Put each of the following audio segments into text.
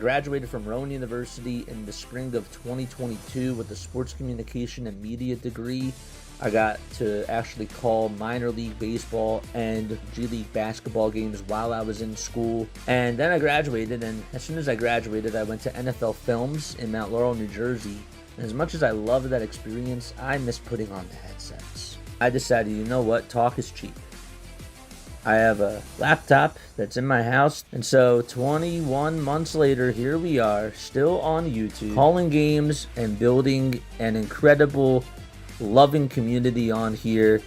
graduated from Rowan University in the spring of 2022 with a sports communication and media degree. I got to actually call minor league baseball and G League basketball games while I was in school. And then I graduated, and as soon as I graduated, I went to NFL Films in Mount Laurel, New Jersey. And as much as I loved that experience, I miss putting on the headsets. I decided, you know what, talk is cheap. I have a laptop that's in my house, and so 21 months later, here we are, still on YouTube, calling games and building an incredible, loving community on here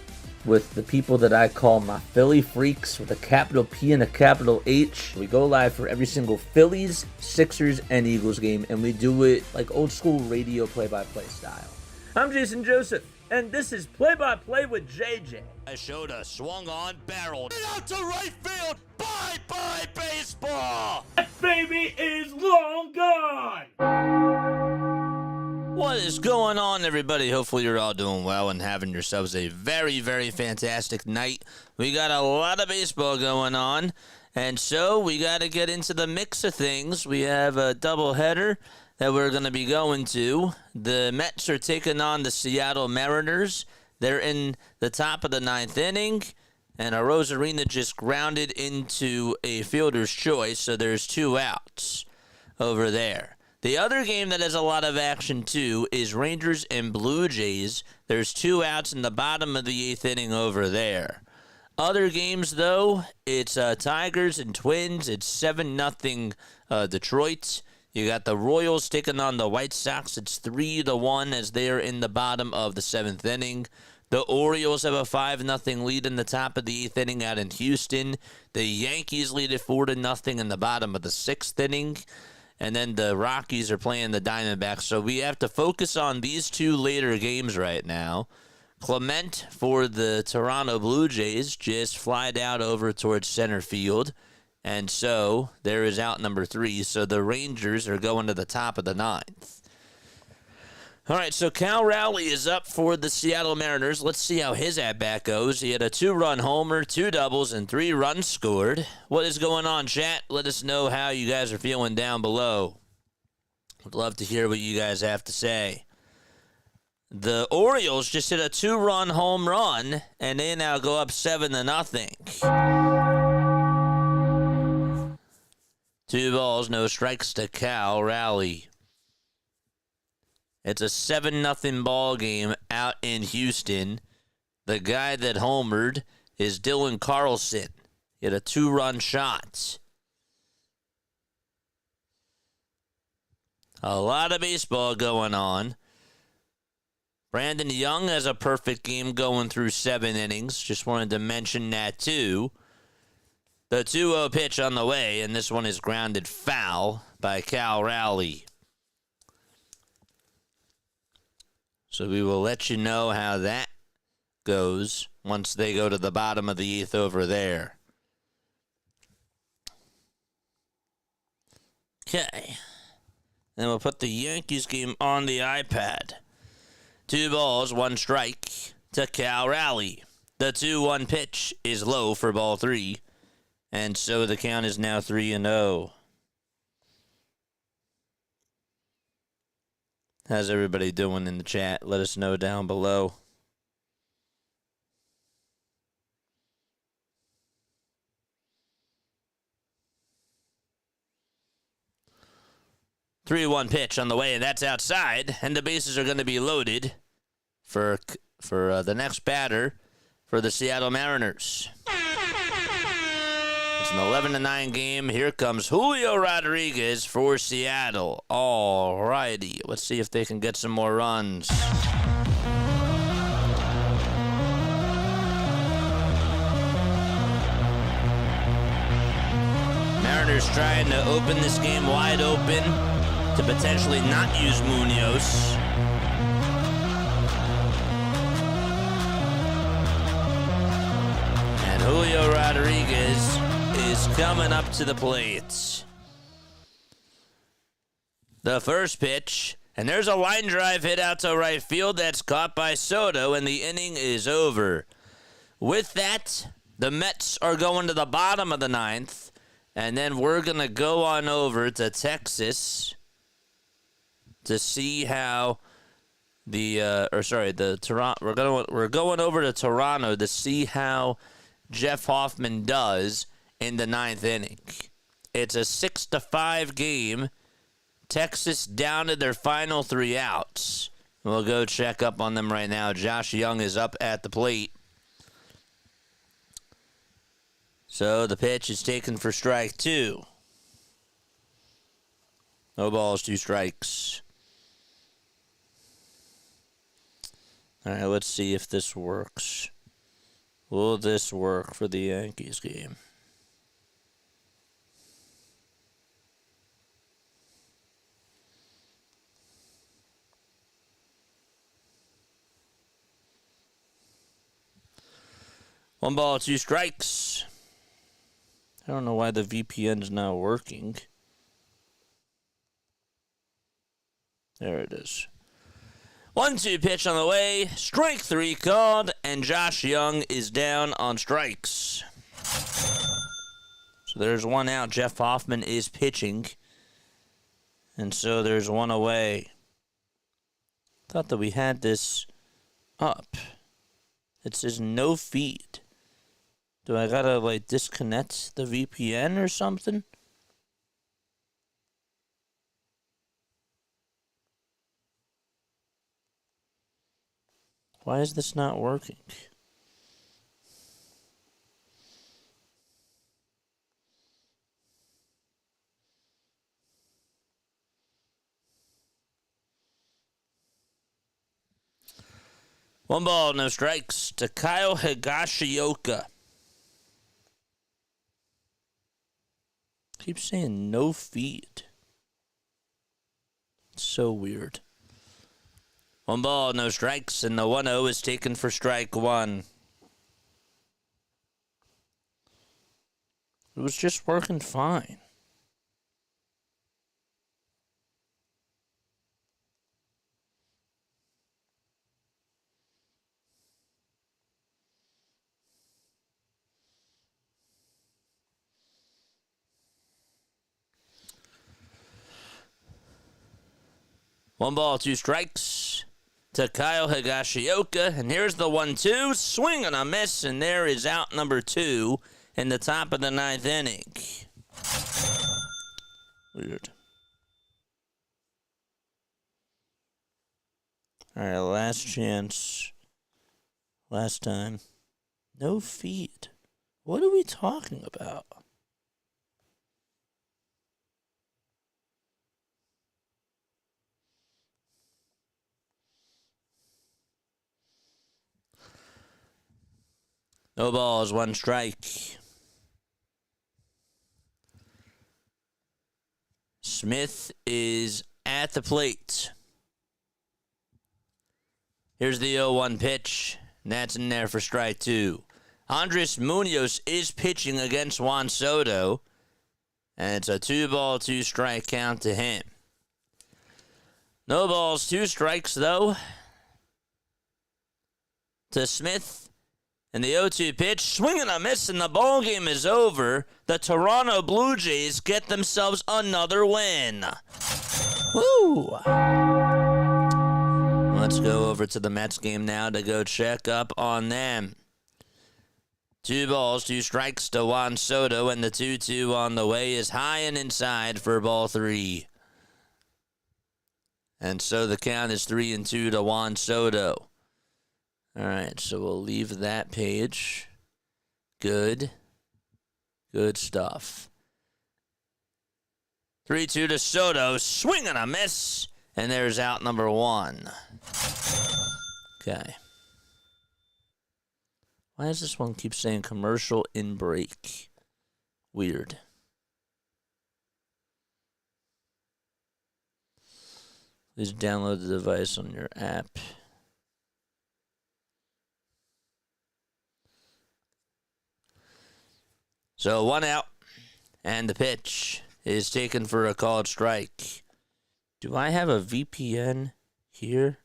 with the people that I call my Philly freaks with a capital P and a capital H. We go live for every single Phillies, Sixers, and Eagles game, and we do it like old school radio play-by-play style. I'm Jason Joseph, and this is Play-by-Play with JJ. I showed a swung on barrel out to right field. Bye-bye baseball. That baby is long gone. What is going on, everybody? Hopefully you're all doing well and having yourselves a very, very fantastic night. We got a lot of baseball going on, and so we got to get into the mix of things. We have a doubleheader that we're going to be going to. The Mets are taking on the Seattle Mariners. They're in the top of the ninth inning, and Arozarena just grounded into a fielder's choice, so there's 2 outs over there. The other game that has a lot of action, too, is Rangers and Blue Jays. There's 2 outs in the bottom of the 8th inning over there. Other games, though, it's Tigers and Twins. It's 7-0 Detroit. You got the Royals taking on the White Sox. It's 3-1 as they are in the bottom of the 7th inning. The Orioles have a 5-0 lead in the top of the 8th inning out in Houston. The Yankees lead it 4-0 in the bottom of the 6th inning. And then the Rockies are playing the Diamondbacks. So we have to focus on these 2 later games right now. Clement for the Toronto Blue Jays just flied out over towards center field. And so there is out number 3. So the Rangers are going to the top of the 9th. All right, so Cal Raleigh is up for the Seattle Mariners. Let's see how his at-bat goes. He had a 2-run homer, 2 doubles, and 3 runs scored. What is going on, chat? Let us know how you guys are feeling down below. I'd love to hear what you guys have to say. The Orioles just hit a 2-run home run, and they now go up 7-0. 2 balls, no strikes to Cal Raleigh. It's a 7-0 ball game out in Houston. The guy that homered is Dylan Carlson. He had a 2-run shot. A lot of baseball going on. Brandon Young has a perfect game going through 7 innings. Just wanted to mention that too. The 2-0 pitch on the way, and this one is grounded foul by Cal Raleigh. So we will let you know how that goes once they go to the bottom of the 8th over there. Okay. Then we'll put the Yankees game on the iPad. 2 balls, 1 strike to Cal Raleigh. The 2-1 pitch is low for ball 3. And so the count is now 3-0. How's everybody doing in the chat? Let us know down below. Three 3-1 pitch on the way, and that's outside. And the bases are going to be loaded for the next batter for the Seattle Mariners. It's an 11-9 game. Here comes Julio Rodriguez for Seattle. All righty. Let's see if they can get some more runs. Mariners trying to open this game wide open to potentially not use Munoz. And Julio Rodriguez is coming up to the plate. The first pitch, and there's a line drive hit out to right field that's caught by Soto, and the inning is over. With that, the Mets are going to the bottom of the ninth, And then we're going to go on over to Texas to see how the Toronto. We're going over to Toronto to see how Jeff Hoffman does in the 9th inning. It's a 6-5 game. Texas down to their final 3 outs. We'll go check up on them right now. Josh Young is up at the plate. So the pitch is taken for strike 2. No balls, 2 strikes. All right, let's see if this works. Will this work for the Yankees game? One ball, 2 strikes. I don't know why the VPN's not working. There it is. 1-2 pitch on the way. Strike 3 called, and Josh Young is down on strikes. So there's 1 out. Jeff Hoffman is pitching. And so there's 1 away. Thought that we had this up. It says no feed. Do I gotta, disconnect the VPN or something? Why is this not working? One ball, no strikes to Kyle Higashioka. Keep saying no feed. It's so weird. 1 ball, no strikes, and the 1-0 is taken for strike 1. It was just working fine. One ball, 2 strikes to Kyle Higashioka. And here's the 1-2. Swing and a miss. And there is out number 2 in the top of the 9th inning. Weird. All right, last chance. Last time. No feed. What are we talking about? No balls, 1 strike. Smith is at the plate. Here's the 0-1 pitch. And that's in there for strike 2. Andres Munoz is pitching against Juan Soto. And it's a 2-ball, 2-strike count to him. No balls, 2 strikes, though, to Smith. And the 0-2 pitch, swing and a miss, and the ball game is over. The Toronto Blue Jays get themselves another win. Woo! Let's go over to the Mets game now to go check up on them. 2 balls, 2 strikes to Juan Soto, and the 2-2 on the way is high and inside for ball 3. And so the count is 3-2 to Juan Soto. All right, so we'll leave that page. Good. Good stuff. 3-2 to Soto. Swing and a miss. And there's out number 1. Okay. Why does this one keep saying commercial in break? Weird. Please download the device on your app. So 1 out, and the pitch is taken for a called strike. Do I have a VPN here?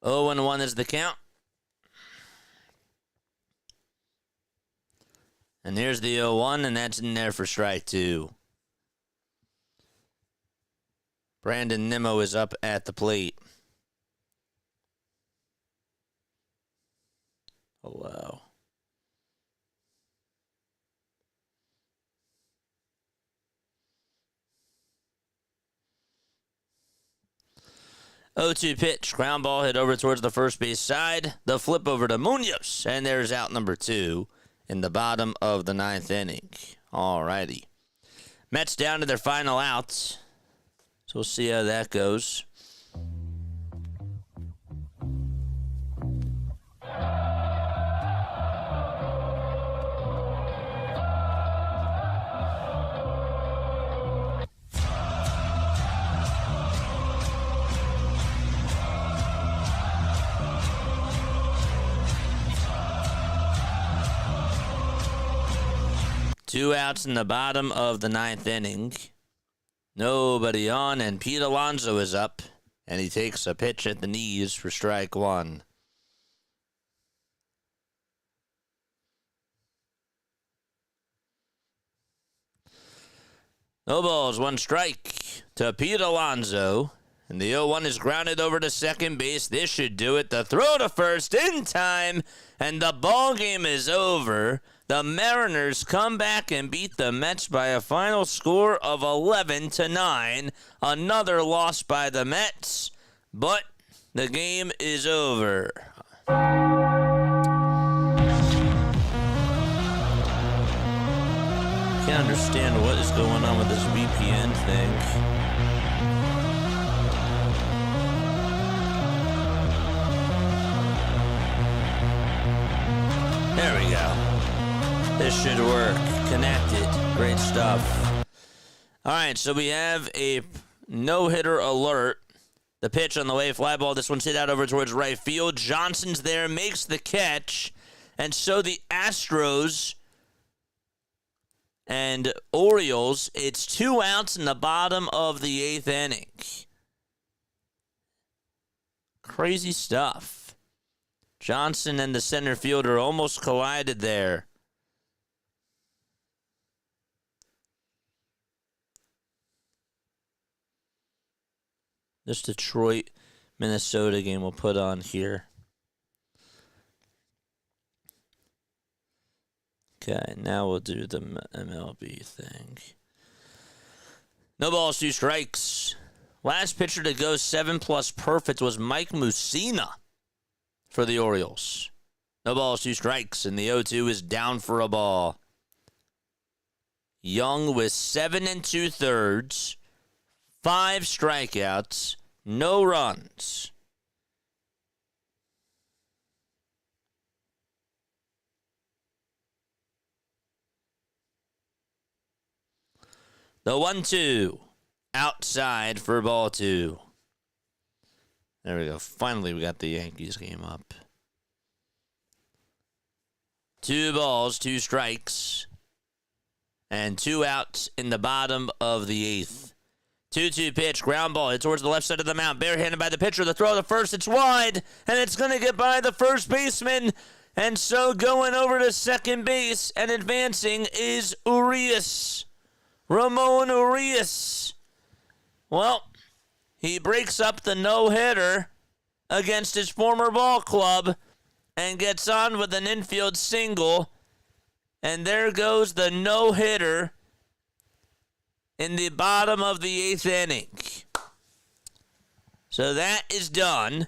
Oh, 1 is the count. And here's the 0-1, and that's in there for strike 2. Brandon Nimmo is up at the plate. Oh, wow. O2 pitch, ground ball hit over towards the first base side. The flip over to Munoz, and there's out number 2 in the bottom of the 9th inning. Alrighty. Mets down to their final outs, so we'll see how that goes. Two outs in the bottom of the 9th inning. Nobody on, and Pete Alonso is up, and he takes a pitch at the knees for strike 1. No balls, 1 strike to Pete Alonso, and the 0-1 is grounded over to second base. This should do it. The throw to first in time, and the ball game is over. The Mariners come back and beat the Mets by a final score of 11-9. Another loss by the Mets, but the game is over. Can't understand what is going on with this VPN thing. There we go. This should work. Connected. Great stuff. All right, so we have a no-hitter alert. The pitch on the way, fly ball. This one's hit out over towards right field. Johnson's there, makes the catch. And so the Astros and Orioles, it's 2 outs in the bottom of the 8th inning. Crazy stuff. Johnson and the center fielder almost collided there. This Detroit-Minnesota game we'll put on here. Okay, now we'll do the MLB thing. No balls, 2 strikes. Last pitcher to go 7+ perfect was Mike Mussina for the Orioles. No balls, 2 strikes, and the 0-2 is down for a ball. Young with 7 2/3, 5 strikeouts, no runs. The 1-2 outside for ball 2. There we go. Finally, we got the Yankees game up. 2 balls, 2 strikes, and 2 outs in the bottom of the 8th. 2-2 pitch, ground ball. It's towards the left side of the mound. Barehanded by the pitcher. The throw to first. It's wide, and it's going to get by the first baseman. And so going over to second base and advancing is Urias. Ramon Urias. Well, he breaks up the no-hitter against his former ball club and gets on with an infield single. And there goes the no-hitter in the bottom of the 8th inning. So that is done.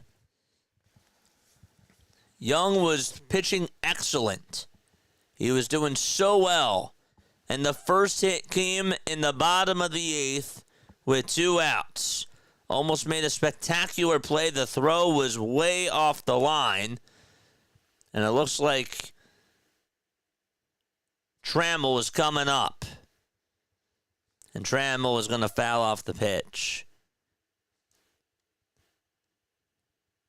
Young was pitching excellent. He was doing so well. And the first hit came in the bottom of the 8th with 2 outs. Almost made a spectacular play. The throw was way off the line. And it looks like Trammell is coming up. And Trammell is going to foul off the pitch.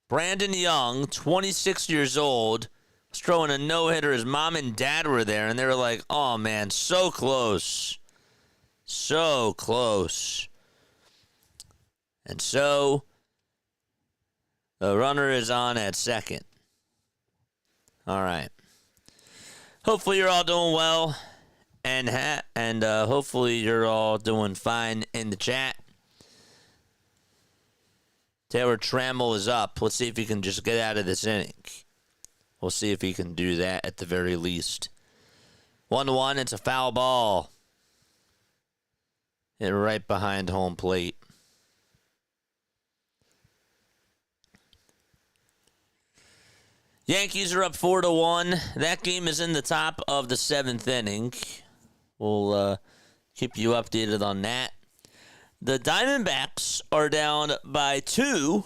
Brandon Young, 26 years old, was throwing a no-hitter. His mom and dad were there, and they were like, oh, man, so close. So close. And so the runner is on at second. All right. Hopefully you're all doing well, and hopefully you're all doing fine in the chat. Taylor Trammell is up. Let's see if he can just get out of this inning. We'll see if he can do that at the very least. 1-1, it's a foul ball. Hit right behind home plate. Yankees are up 4-1. That game is in the top of the 7th inning. We'll keep you updated on that. The Diamondbacks are down by 2.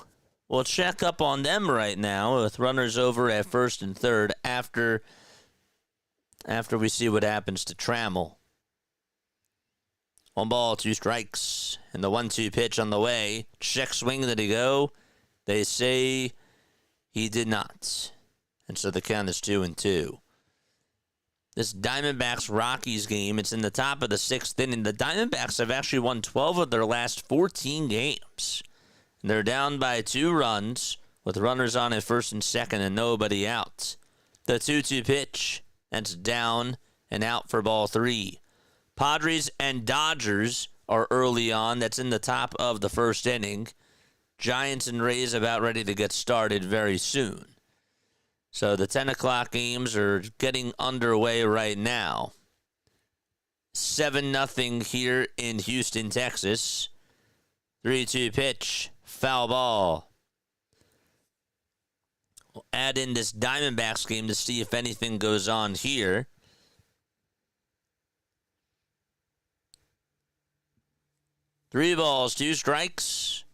We'll check up on them right now with runners over at first and third after we see what happens to Trammell. 1 ball, 2 strikes, and the 1-2 pitch on the way. Check swing, did he go? They say he did not. And so the count is 2-2. This Diamondbacks-Rockies game, it's in the top of the 6th inning. The Diamondbacks have actually won 12 of their last 14 games. And they're down by 2 runs with runners on at first and second and nobody out. The 2-2 pitch, that's down and out for ball 3. Padres and Dodgers are early on. That's in the top of the 1st inning. Giants and Rays about ready to get started very soon. So the 10 o'clock games are getting underway right now. 7-0 here in Houston, Texas. 3-2 pitch, foul ball. We'll add in this Diamondbacks game to see if anything goes on here. Three balls, 2 strikes.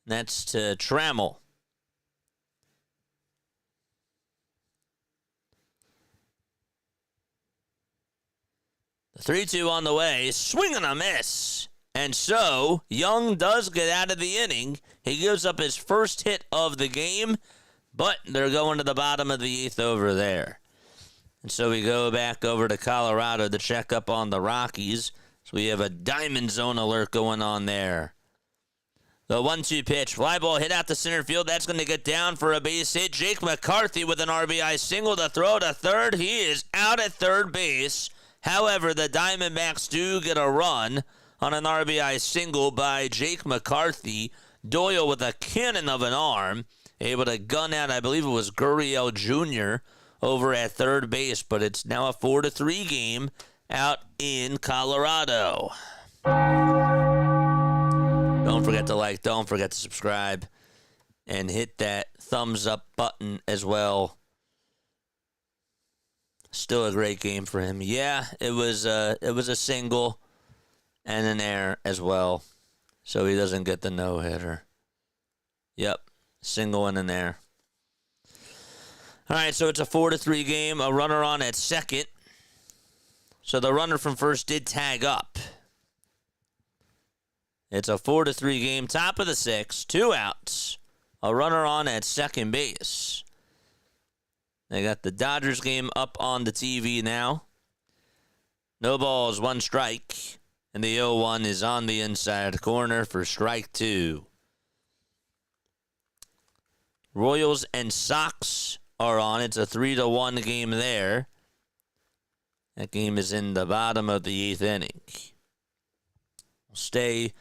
That's to Trammell. The 3-2 on the way, swing and a miss. And so, Young does get out of the inning. He gives up his first hit of the game, but they're going to the bottom of the 8th over there. And so we go back over to Colorado to check up on the Rockies. So we have a Diamondzone alert going on there. The 1-2 pitch, fly ball hit out to center field. That's going to get down for a base hit. Jake McCarthy with an RBI single to throw to third. He is out at third base. However, the Diamondbacks do get a run on an RBI single by Jake McCarthy. Doyle with a cannon of an arm, able to gun out, I believe it was Gurriel Jr. over at third base, but it's now a 4-3 game out in Colorado. Don't forget to like, don't forget to subscribe, and hit that thumbs up button as well. Still a great game for him. Yeah, it was a single and an error as well. So he doesn't get the no-hitter. Yep, single and an error. All right, so it's a 4-3 game. A runner on at second. So the runner from first did tag up. It's a 4-3 game, top of the 6th, 2 outs. A runner on at second base. They got the Dodgers game up on the TV now. No balls, 1 strike. And the 0-1 is on the inside corner for strike 2. Royals and Sox are on. It's a 3-1 game there. That game is in the bottom of the 8th inning. We'll stay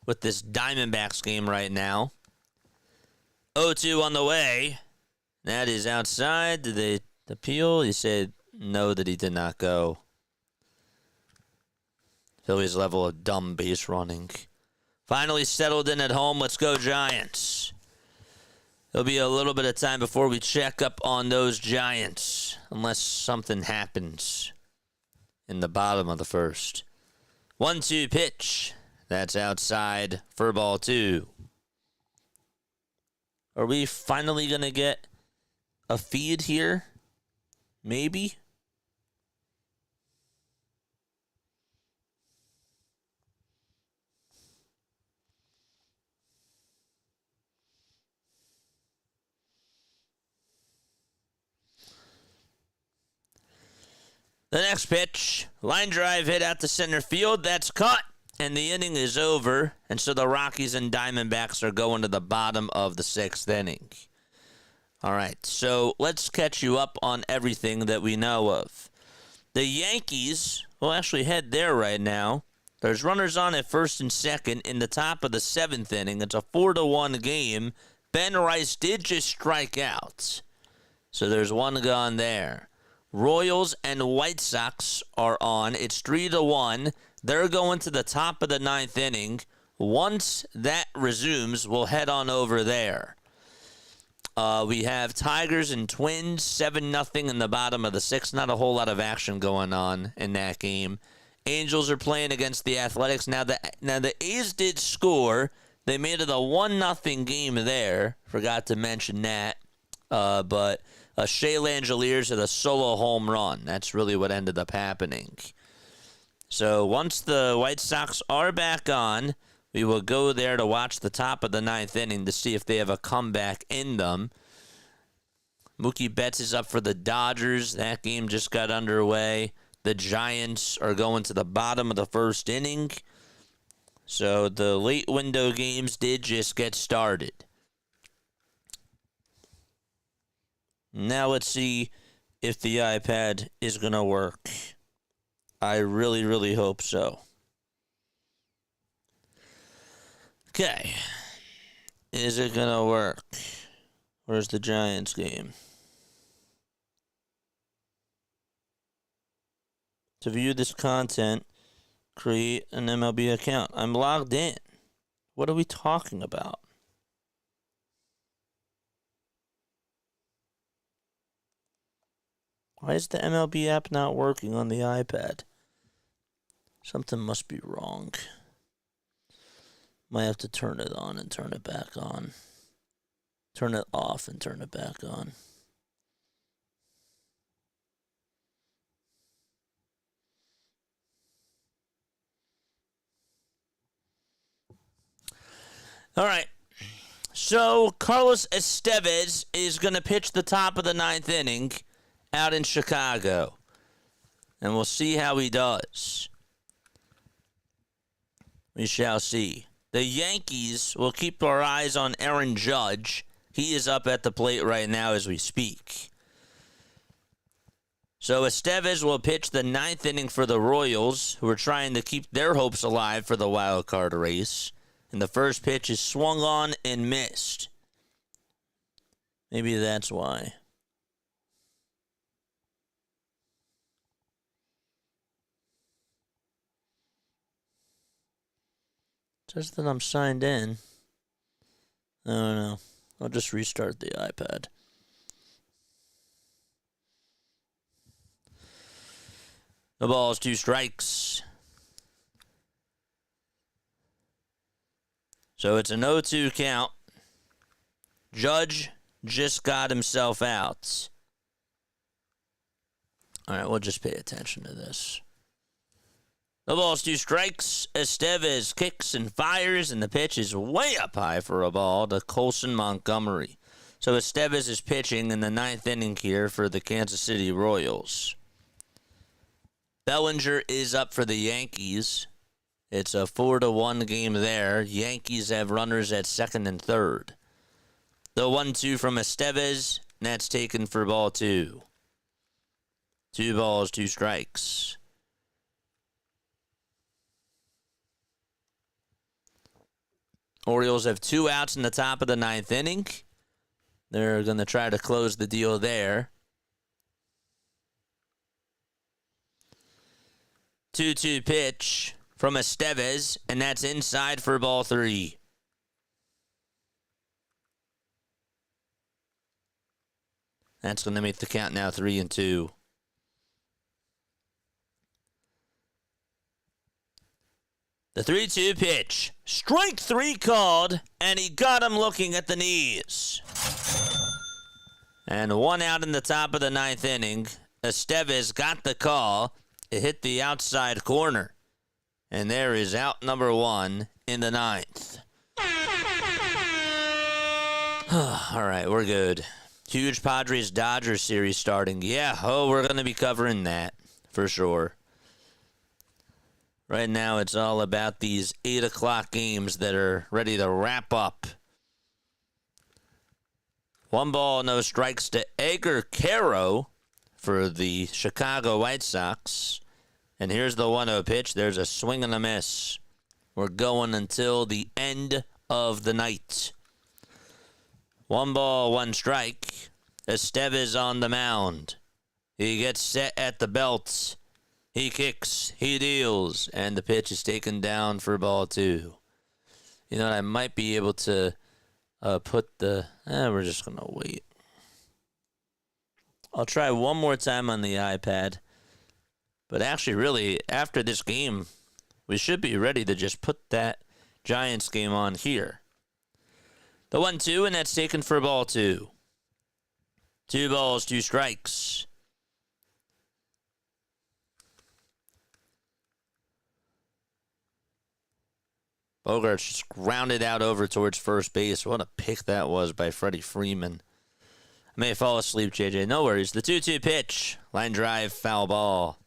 with this Diamondbacks game right now. 0-2 on the way. That is outside. Did they appeal? He said no, that he did not go. Phillies level of dumb base running. Finally settled in at home. Let's go Giants. There'll be a little bit of time before we check up on those Giants, unless something happens in the bottom of the 1st. 1-2 pitch. That's outside for ball 2. Are we finally going to get a feed here? Maybe? The next pitch, line drive hit out to center field. That's caught, and the inning is over. And so the Rockies and Diamondbacks are going to the bottom of the 6th inning. All right, so let's catch you up on everything that we know of. The Yankees will actually head there right now. There's runners on at first and second in the top of the 7th inning. It's a 4-1 game. Ben Rice did just strike out, so there's one gone there. Royals and White Sox are on. It's 3-1. They're going to the top of the 9th inning. Once that resumes, we'll head on over there. We have Tigers and Twins, 7-0 in the bottom of the 6th. Not a whole lot of action going on in that game. Angels are playing against the Athletics. Now the A's did score. They made it a 1-0 game there. Forgot to mention that. But Shea Langeliers had a solo home run. That's really what ended up happening. So once the White Sox are back on, we will go there to watch the top of the 9th inning to see if they have a comeback in them. Mookie Betts is up for the Dodgers. That game just got underway. The Giants are going to the bottom of the 1st inning. So the late window games did just get started. Now let's see if the iPad is going to work. I really, really hope so. Okay. Is it going to work? Where's the Giants game? To view this content, create an MLB account. I'm logged in. What are we talking about? Why is the MLB app not working on the iPad? Something must be wrong. Might have to turn it on and turn it back on. Turn it off and turn it back on. All right. So Carlos Estevez is going to pitch the top of the 9th inning out in Chicago. And we'll see how he does. We shall see. The Yankees will keep our eyes on Aaron Judge. He is up at the plate right now as we speak. So Estevez will pitch the 9th inning for the Royals, who are trying to keep their hopes alive for the wild card race. And the first pitch is swung on and missed. Maybe that's why. Just that I'm signed in. I don't know. I'll just restart the iPad. The ball is 2 strikes. So it's an 0-2 count. Judge just got himself out. All right, we'll just pay attention to this. The ball's 2 strikes. Estevez kicks and fires, and the pitch is way up high for a ball to Colson Montgomery. So Estevez is pitching in the 9th inning here for the Kansas City Royals. Bellinger is up for the Yankees. It's a 4-1 game there. Yankees have runners at 2nd and 3rd. The 1-2 from Estevez, and that's taken for ball 2. 2 balls, 2 strikes. Orioles have 2 outs in the top of the 9th inning. They're going to try to close the deal there. 2-2 pitch from Estevez, and that's inside for ball 3. That's going to make the count now 3-2. The 3-2 pitch. Strike 3 called, and he got him looking at the knees. And 1 out in the top of the 9th inning. Estevez got the call. It hit the outside corner. And there is out number 1 in the 9th. All right, we're good. Huge Padres-Dodgers series starting. Yeah, we're going to be covering that for sure. Right now, it's all about these 8 o'clock games that are ready to wrap up. 1 ball, no strikes to Edgar Caro for the Chicago White Sox. And here's the 1-0 pitch. There's a swing and a miss. We're going until the end of the night. 1 ball, 1 strike. Estevez on the mound. He gets set at the belt. He kicks. He deals. And the pitch is taken down for ball 2. You know what? I might be able to put the... we're just going to wait. I'll try one more time on the iPad. But actually, really, after this game, we should be ready to just put that Giants game on here. The 1-2, and that's taken for ball 2. 2 balls, 2 strikes. Bogarts just grounded out over towards first base. What a pick that was by Freddie Freeman. I may fall asleep, JJ. No worries. The 2-2 pitch. Line drive, foul ball.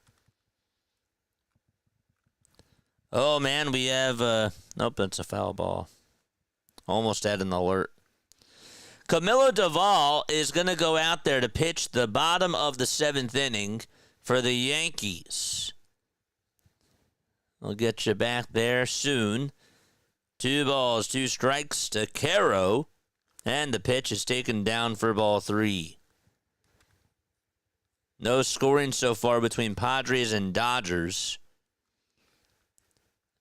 Oh, man, we have... nope, that's a foul ball. Almost had an alert. Camilo Doval is going to go out there to pitch the bottom of the 7th inning for the Yankees. We'll get you back there soon. 2 balls, 2 strikes to Caro. And the pitch is taken down for ball 3. No scoring so far between Padres and Dodgers.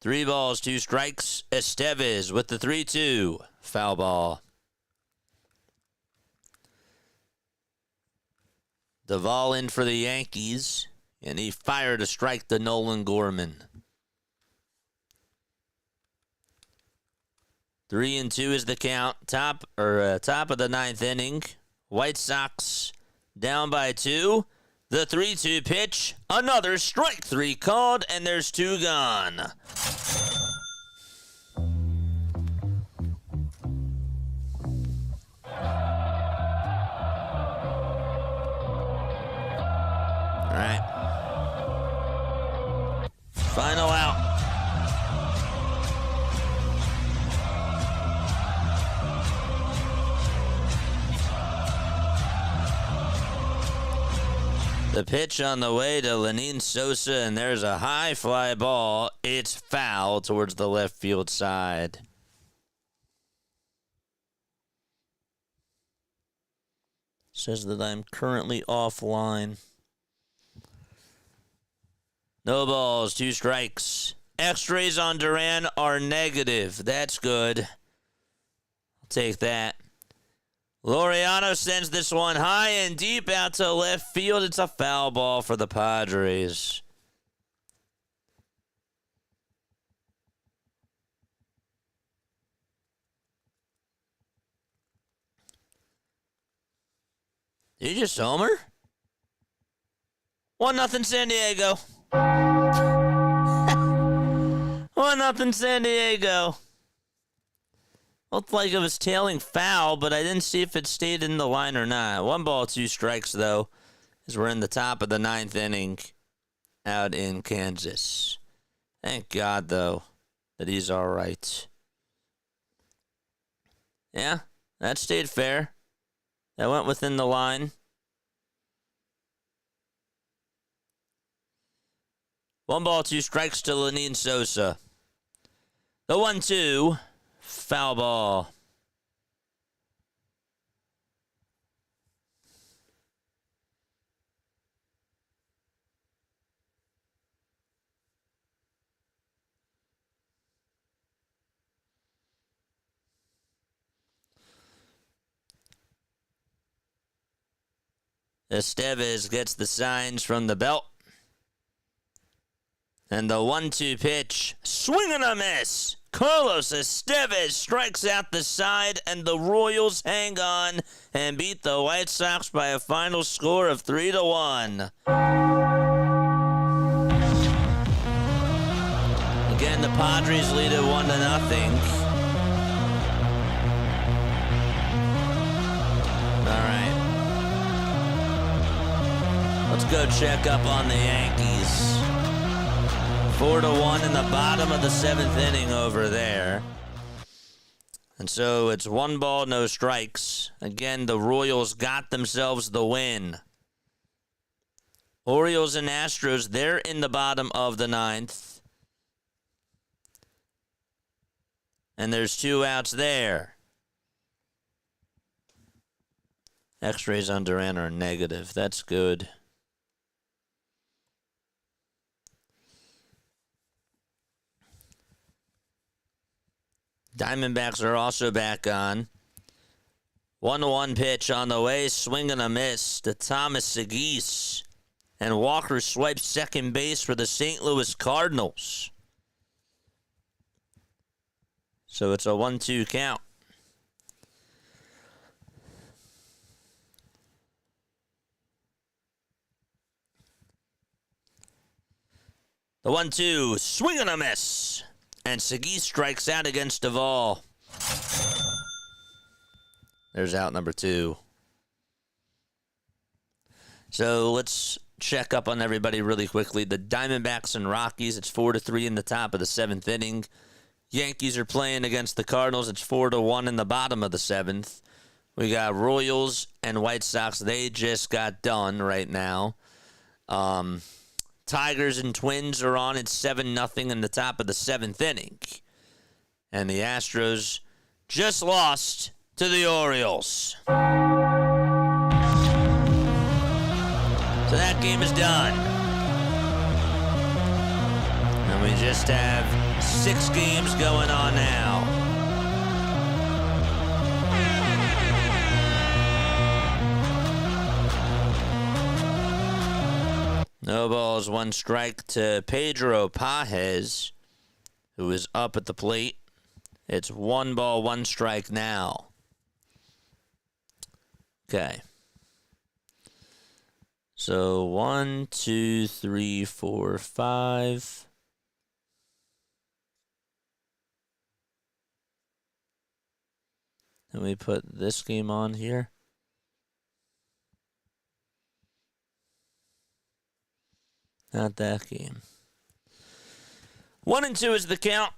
3 balls, 2 strikes. Estevez with the 3-2. Foul ball. Doval in for the Yankees. And he fired a strike to Nolan Gorman. 3-2 is the count. Top of the 9th inning. White Sox down by 2. The 3-2 pitch. Another strike 3 called, and there's 2 gone. All right. Final out. The pitch on the way to Lenyn Sosa, and there's a high fly ball. It's foul towards the left field side. Says that I'm currently offline. No balls, 2 strikes. X-rays on Duran are negative. That's good. I'll take that. Laureano sends this one high and deep out to left field. It's a foul ball for the Padres. Did you just homer? 1-0 San Diego. 1-0 San Diego. Looked like it was tailing foul, but I didn't see if it stayed in the line or not. 1 ball, 2 strikes, though, as we're in the top of the 9th inning out in Kansas. Thank God, though, that he's all right. Yeah, that stayed fair. That went within the line. 1 ball, 2 strikes to Lenyn Sosa. The 1-2. Foul ball. Estevez gets the signs from the belt. And the 1-2 pitch. Swing and a miss. Carlos Estevez strikes out the side, and the Royals hang on and beat the White Sox by a final score of 3-1. Again, the Padres lead it 1-0. All right. Let's go check up on the Yankees. 4-1 in the bottom of the 7th inning over there. And so it's 1 ball, no strikes. Again, the Royals got themselves the win. Orioles and Astros, they're in the bottom of the 9th. And there's 2 outs there. X-rays on Duran are negative. That's good. Diamondbacks are also back on. 1-1 pitch on the way. Swing and a miss to Thomas Segis. And Walker swipes second base for the St. Louis Cardinals. So it's a 1-2 count. The 1-2, swing and a miss. And Segui strikes out against Duvall. There's out number 2. So let's check up on everybody really quickly. The Diamondbacks and Rockies, it's 4-3 in the top of the 7th inning. Yankees are playing against the Cardinals. It's 4-1 in the bottom of the 7th. We got Royals and White Sox. They just got done right now. Tigers and Twins are on. It's 7-0 in the top of the 7th inning. And the Astros just lost to the Orioles. So that game is done. And we just have 6 games going on now. No balls, 1 strike to Pedro Pages, who is up at the plate. It's 1 ball, 1 strike now. Okay. So 1, 2, 3, 4, 5. And we put this game on here. Not that game. 1-2 is the count.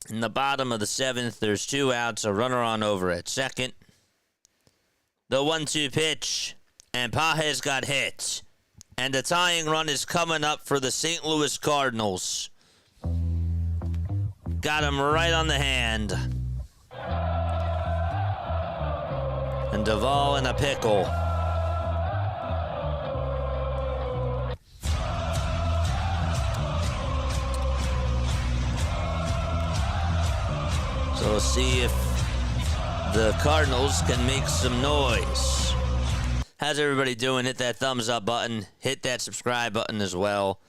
In the bottom of the 7th, there's 2 outs, a runner on over at second. The 1-2 pitch, and Pages got hit. And the tying run is coming up for the St. Louis Cardinals. Got him right on the hand. And Duvall in a pickle. So we'll see if the Cardinals can make some noise. How's everybody doing? Hit that thumbs up button. Hit that subscribe button as well.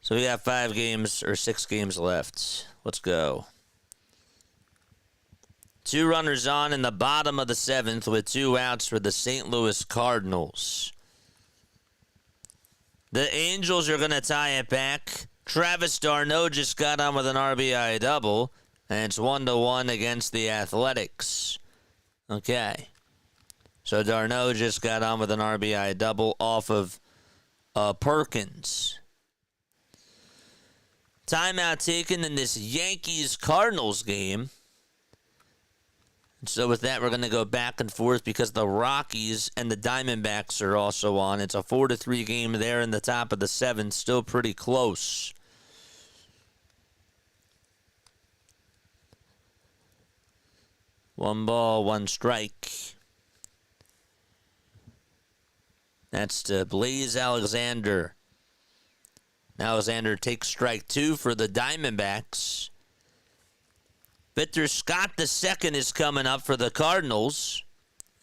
So we got 5 games or 6 games left. Let's go. 2 runners on in the bottom of the 7th with 2 outs for the St. Louis Cardinals. The Angels are going to tie it back. Travis d'Arnaud just got on with an RBI double. And it's 1-1 against the Athletics. Okay. So d'Arnaud just got on with an RBI double off of Perkins. Timeout taken in this Yankees-Cardinals game. And so with that, we're going to go back and forth because the Rockies and the Diamondbacks are also on. It's a 4-3 game there in the top of the 7th. Still pretty close. One ball, 1 strike. That's to Blaze Alexander. Alexander takes strike 2 for the Diamondbacks. Victor Scott II is coming up for the Cardinals.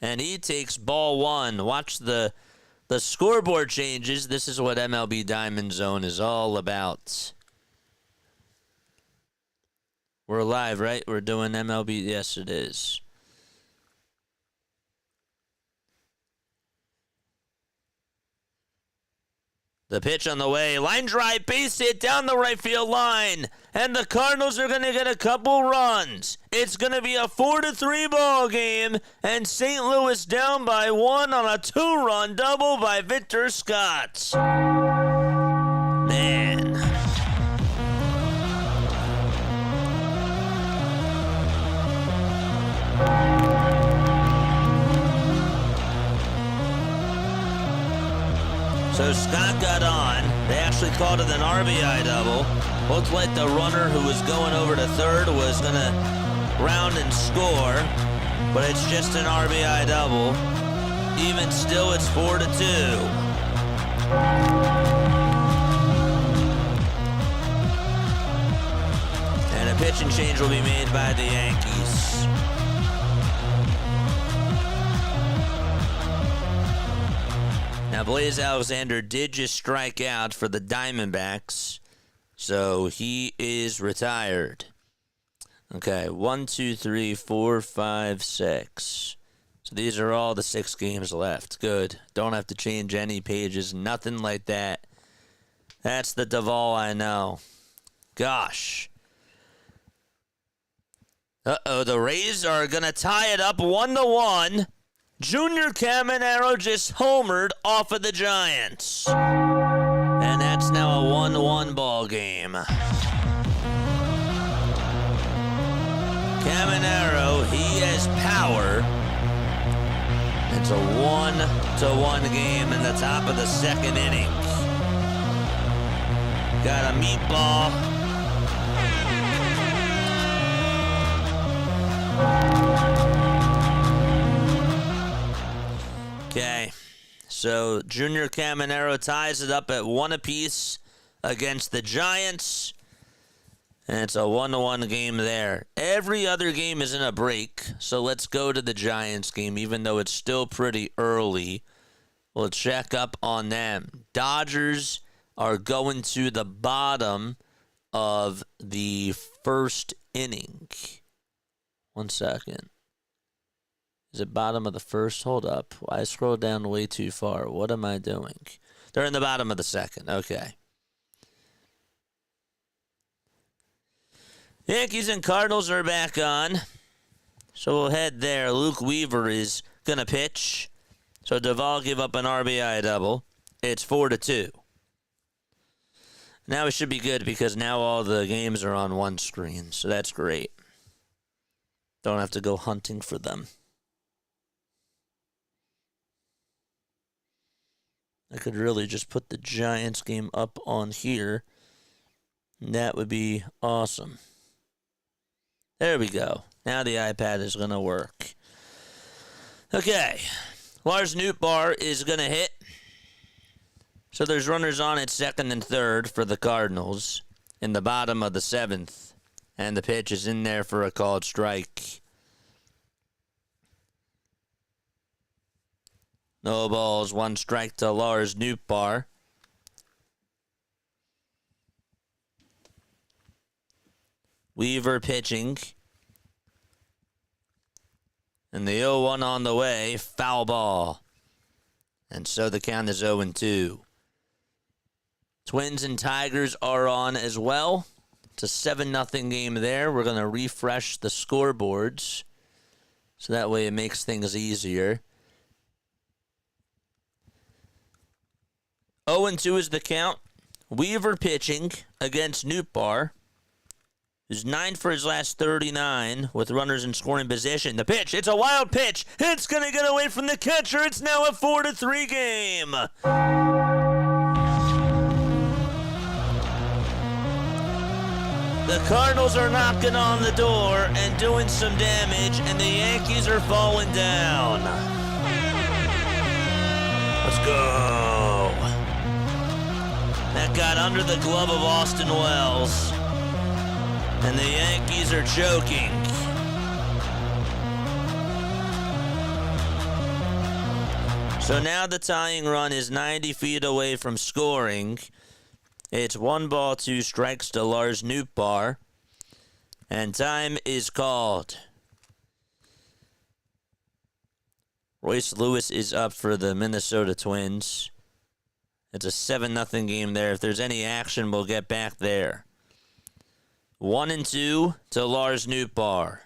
And he takes ball 1. Watch the scoreboard changes. This is what MLB Diamondzone is all about. We're live, right? We're doing MLB. Yes, it is. The pitch on the way. Line drive, base hit down the right field line. And the Cardinals are going to get a couple runs. It's going to be a 4-3 ball game. And St. Louis down by 1 on a 2-run double by Victor Scott. Man. called it an RBI double. Looked like the runner who was going over to third was going to round and score, but it's just an RBI double. Even still, it's 4-2. And a pitching change will be made by the Yankees. Now, Blaze Alexander did just strike out for the Diamondbacks, so he is retired. Okay, 1, 2, 3, 4, 5, 6. So these are all the 6 games left. Good. Don't have to change any pages, nothing like that. That's the Duvall I know. Gosh. Uh-oh, the Rays are going to tie it up 1-1. Junior Caminero just homered off of the Giants. And that's now a 1-1 ball game. Caminero, he has power. It's a 1-1 game in the top of the second inning. Got a meatball. Okay, so Junior Caminero ties it up at 1 apiece against the Giants, and it's a 1-1 game there. Every other game is in a break, so let's go to the Giants game, even though it's still pretty early. We'll check up on them. Dodgers are going to the bottom of the first inning. 1 second. Is it bottom of the first? Hold up. I scrolled down way too far. What am I doing? They're in the bottom of the second. Okay. Yankees and Cardinals are back on. So we'll head there. Luke Weaver is going to pitch. So Duvall give up an RBI double. It's 4-2. Now it should be good because now all the games are on one screen. So that's great. Don't have to go hunting for them. I could really just put the Giants game up on here. And that would be awesome. There we go. Now the iPad is going to work. Okay. Lars Nootbaar is going to hit. So there's runners on at second and third for the Cardinals in the bottom of the seventh. And the pitch is in there for a called strike. No balls, 1 strike to Lars Nootbaar. Weaver pitching. And the 0-1 on the way, foul ball. And so the count is 0-2. Twins and Tigers are on as well. It's a 7-0 game there. We're going to refresh the scoreboards. So that way it makes things easier. 0-2 is the count. Weaver pitching against Nootbaar, who's 9 for his last 39 with runners in scoring position. The pitch, it's a wild pitch. It's going to get away from the catcher. It's now a 4-3 game. The Cardinals are knocking on the door and doing some damage, and the Yankees are falling down. Let's go. That got under the glove of Austin Wells. And the Yankees are choking. So now the tying run is 90 feet away from scoring. It's 1 ball, 2 strikes to Lars Nootbaar. And time is called. Royce Lewis is up for the Minnesota Twins. It's a 7-0 game there. If there's any action, we'll get back there. 1-2 to Lars Nootbaar.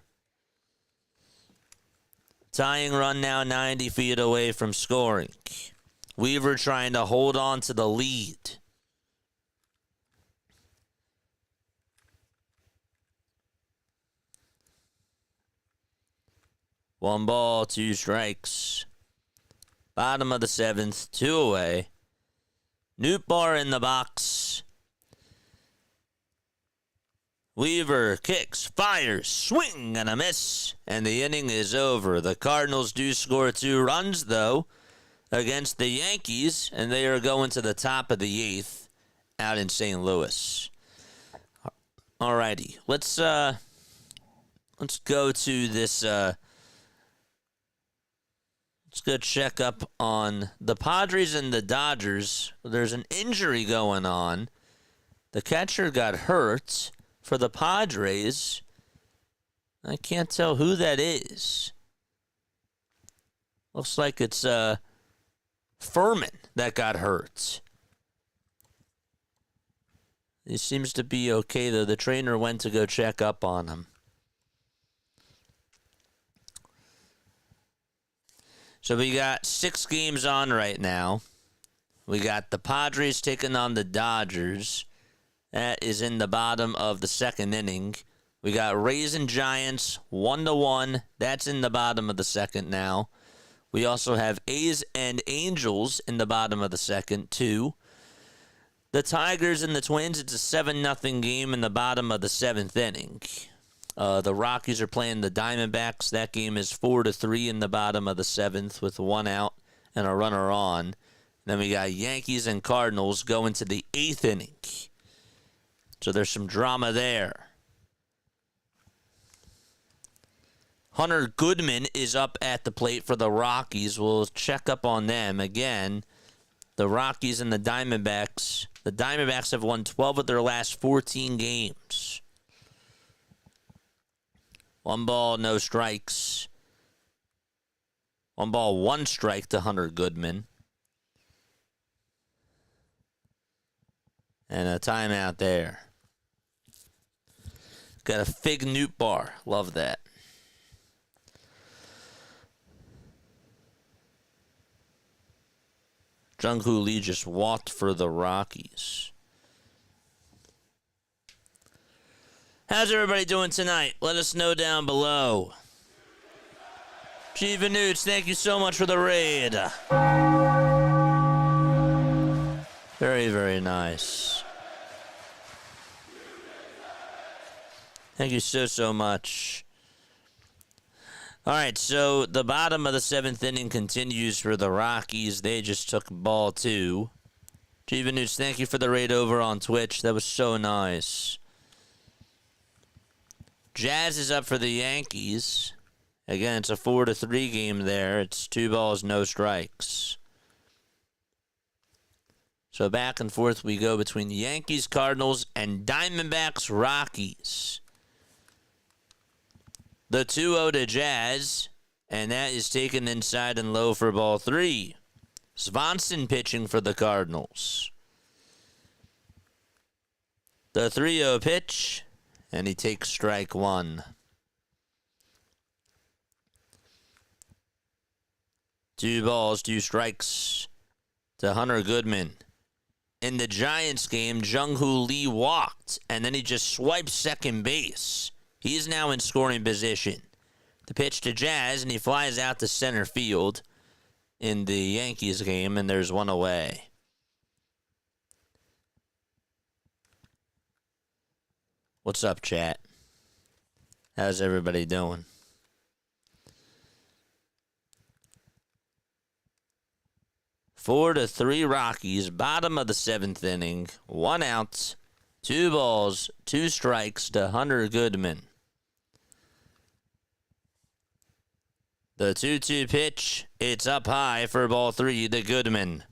Tying run now 90 feet away from scoring. Weaver trying to hold on to the lead. One ball, 2 strikes. Bottom of the seventh, 2 away. Nootbaar in the box. Weaver kicks, fires, swing and a miss, and the inning is over. The Cardinals do score 2 runs, though, against the Yankees, and they are going to the top of the 8th out in St. Louis. Alrighty, let's go to this. Let's go check up on the Padres and the Dodgers. There's an injury going on. The catcher got hurt for the Padres. I can't tell who that is. Looks like it's Furman that got hurt. He seems to be okay, though. The trainer went to go check up on him. So we got 6 games on right now. We got the Padres taking on the Dodgers. That is in the bottom of the 2nd inning. We got Rays and Giants 1-1. That's in the bottom of the 2nd now. We also have A's and Angels in the bottom of the 2nd, too. The Tigers and the Twins, it's a 7-0 game in the bottom of the 7th inning. The Rockies are playing the Diamondbacks. That game is 4-3 in the bottom of the 7th with 1 out and a runner on. Then we got Yankees and Cardinals going to the 8th inning. So there's some drama there. Hunter Goodman is up at the plate for the Rockies. We'll check up on them again. The Rockies and the Diamondbacks. The Diamondbacks have won 12 of their last 14 games. 1 ball, no strikes. 1 ball, 1 strike to Hunter Goodman. And a timeout there. Got a Fig Nootbaar. Love that. Jung-Hoo Lee just walked for the Rockies. How's everybody doing tonight? Let us know down below. G. Vanoots, thank you so much for the raid. Very, very nice. Thank you so much. All right, so the bottom of the 7th inning continues for the Rockies. They just took ball 2. G. Vanoots, thank you for the raid over on Twitch. That was so nice. Jazz is up for the Yankees. Again, it's a 4-3 game there. It's 2 balls, no strikes. So back and forth we go between the Yankees, Cardinals, and Diamondbacks, Rockies. The 2-0 to Jazz, and that is taken inside and low for ball 3. Swanson pitching for the Cardinals. The 3-0 pitch, and he takes strike 1. 2 balls, 2 strikes to Hunter Goodman. In the Giants game, Jung-Hoo Lee walked, and then he just swiped second base. He is now in scoring position. The pitch to Jazz, and he flies out to center field in the Yankees game, and there's 1 away. What's up, chat? How's everybody doing? Four to 3 Rockies, bottom of the 7th inning, 1 out, 2 balls, 2 strikes to Hunter Goodman. The 2-2 pitch, it's up high for ball 3 to Goodman.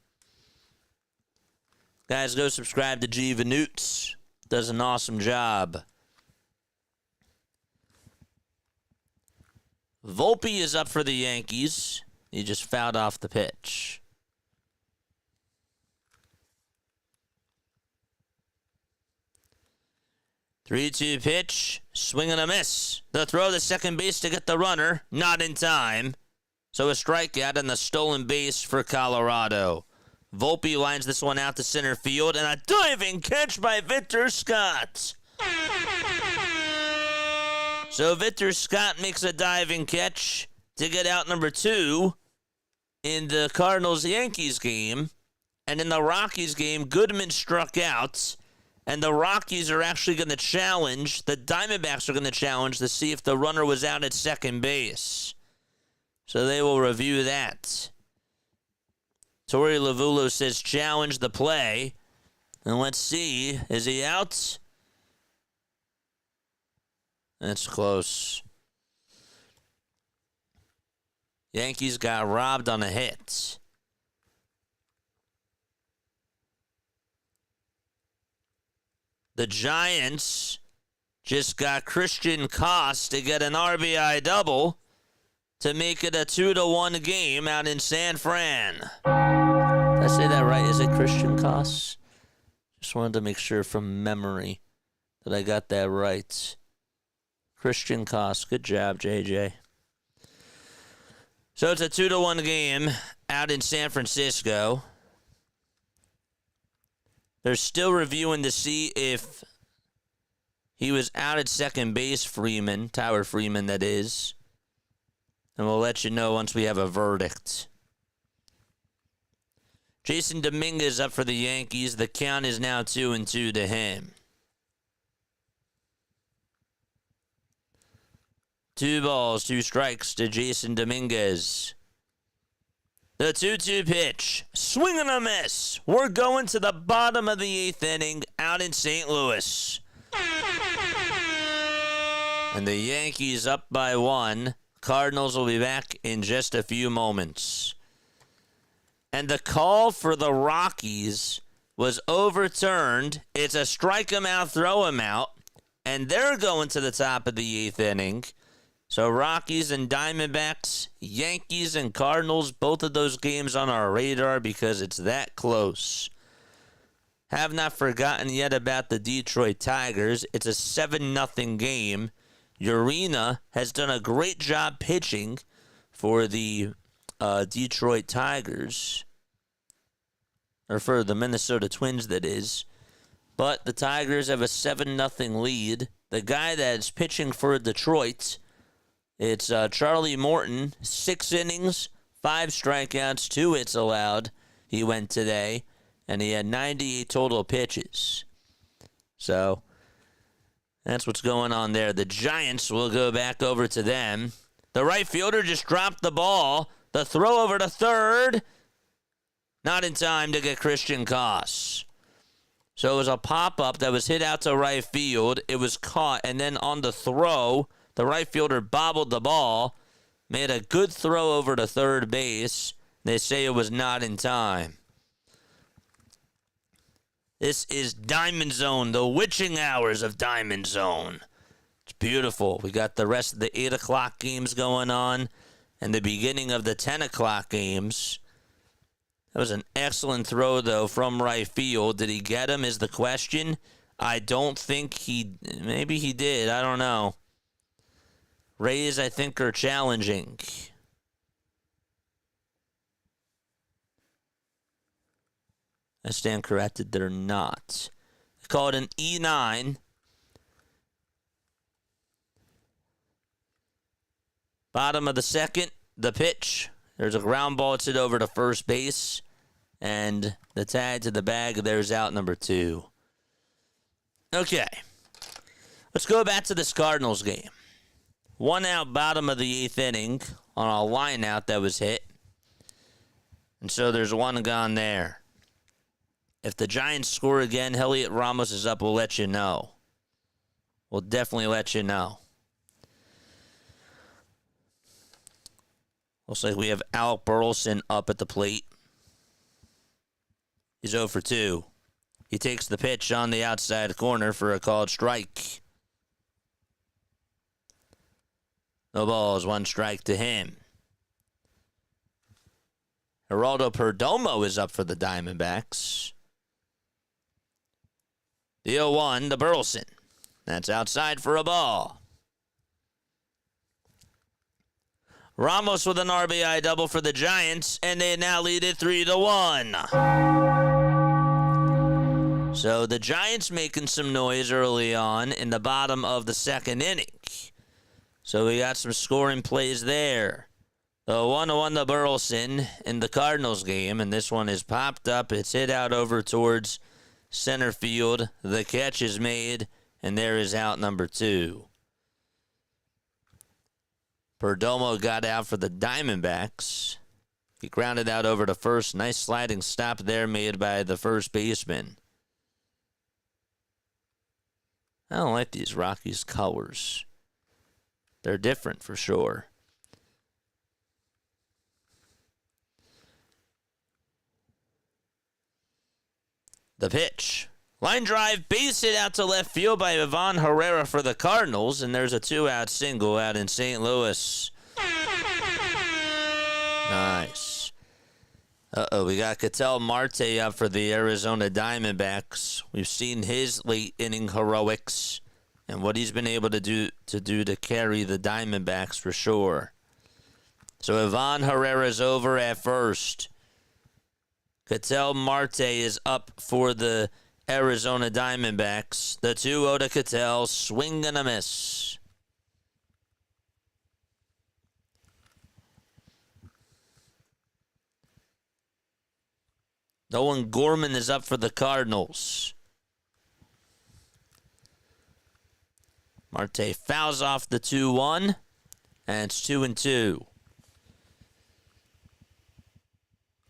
Guys, go subscribe to G. Vanoots. Does an awesome job. Volpe is up for the Yankees. He just fouled off the pitch. Three-two pitch, swing and a miss. The throw to second base to get the runner, not in time. So a strikeout and the stolen base for Colorado. Volpe lines this one out to center field, and a diving catch by Victor Scott. So Victor Scott makes a diving catch to get out number 2 in the Cardinals-Yankees game, And in the Rockies game, Goodman struck out. And the Rockies are actually going to challenge, the Diamondbacks are going to challenge to see if the runner was out at second base. So they will review that. Torey Lovullo says challenge the play. And let's see, is he out? That's close. Yankees got robbed on a hit. The Giants just got Christian Koss to get an RBI double to make it a 2-1 game out in San Fran. Did I say that right? Is it Christian Koss? Just wanted to make sure from memory that I got that right. Christian Koss. Good job, JJ. So it's a 2-1 game out in San Francisco. They're still reviewing to see if he was out at second base, Freeman, Tyler Freeman, that is. And we'll let you know once we have a verdict. Jason Dominguez up for the Yankees. The count is now 2-2 to him. 2 balls, 2 strikes to Jason Dominguez. The 2-2 pitch. Swing and a miss. We're going to the bottom of the 8th inning out in St. Louis. And the Yankees up by 1. Cardinals will be back in just a few moments. And the call for the Rockies was overturned. It's a strike him out, throw him out. And they're going to the top of the 8th inning. So Rockies and Diamondbacks, Yankees and Cardinals, both of those games on our radar because it's that close. Have not forgotten yet about the Detroit Tigers. It's a 7-0 game. Urena has done a great job pitching for the Detroit Tigers. Or for the Minnesota Twins, that is. But the Tigers have a 7-0 lead. The guy that's pitching for Detroit, it's Charlie Morton, 6 innings, 5 strikeouts, 2 hits allowed. He went today, and he had 98 total pitches. So that's what's going on there. The Giants will go back over to them. The right fielder just dropped the ball. The throw over to third. Not in time to get Christian Koss. So it was a pop-up that was hit out to right field. It was caught, and then on the throw, the right fielder bobbled the ball, made a good throw over to third base. They say it was not in time. This is Diamond Zone, the witching hours of Diamond Zone. It's beautiful. We got the rest of the 8 o'clock games going on and the beginning of the 10 o'clock games. That was an excellent throw, though, from right field. Did he get him is the question. I don't think maybe he did. I don't know. Rays, I think, are challenging. I stand corrected. They're not. They call it an E9. Bottom of the 2nd, the pitch. There's a ground ball. It's hit over to first base. And the tag to the bag, there's out number 2. Okay. Let's go back to this Cardinals game. 1 out, bottom of the 8th inning on a line out that was hit. And so there's 1 gone there. If the Giants score again, Heliot Ramos is up, we'll let you know. We'll definitely let you know. Looks like we have Alec Burleson up at the plate. He's 0 for 2. He takes the pitch on the outside corner for a called strike. No balls, 1 strike to him. Geraldo Perdomo is up for the Diamondbacks. The 0-1 to Burleson. That's outside for a ball. Ramos with an RBI double for the Giants, and they now lead it 3-1. So the Giants making some noise early on in the bottom of the 2nd inning. So we got some scoring plays there. The 1-1 to Burleson in the Cardinals game, and this one is popped up. It's hit out over towards center field. The catch is made, and there is out number 2. Perdomo got out for the Diamondbacks. He grounded out over to first. Nice sliding stop there made by the first baseman. I don't like these Rockies colors. They're different for sure. The pitch. Line drive, base hit out to left field by Ivan Herrera for the Cardinals, and there's a 2-out single out in St. Louis. Nice. We got Ketel Marte up for the Arizona Diamondbacks. We've seen his late inning heroics and what he's been able to do to carry the Diamondbacks for sure. So Ivan Herrera's over at first. Ketel Marte is up for the Arizona Diamondbacks. The 2-0 to Ketel, swing and a miss. Nolan Gorman is up for the Cardinals. Marte fouls off the 2-1, and it's 2-2.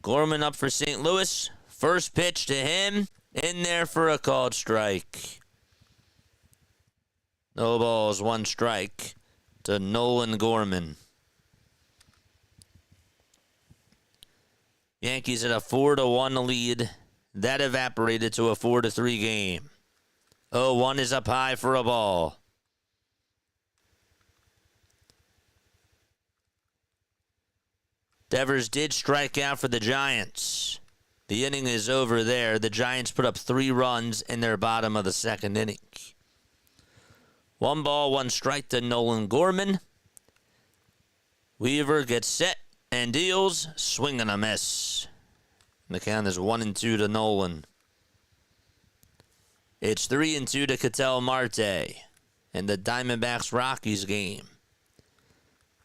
Gorman up for St. Louis. First pitch to him. In there for a called strike. No balls, 1 strike to Nolan Gorman. Yankees at a 4-1 lead. That evaporated to a 4-3 game. 0-1 is up high for a ball. Devers did strike out for the Giants. The inning is over there. The Giants put up 3 runs in their bottom of the second inning. 1 ball, 1 strike to Nolan Gorman. Weaver gets set and deals. Swing and a miss. And the count is 1-2 to Nolan. It's 3-2 to Ketel Marte in the Diamondbacks-Rockies game.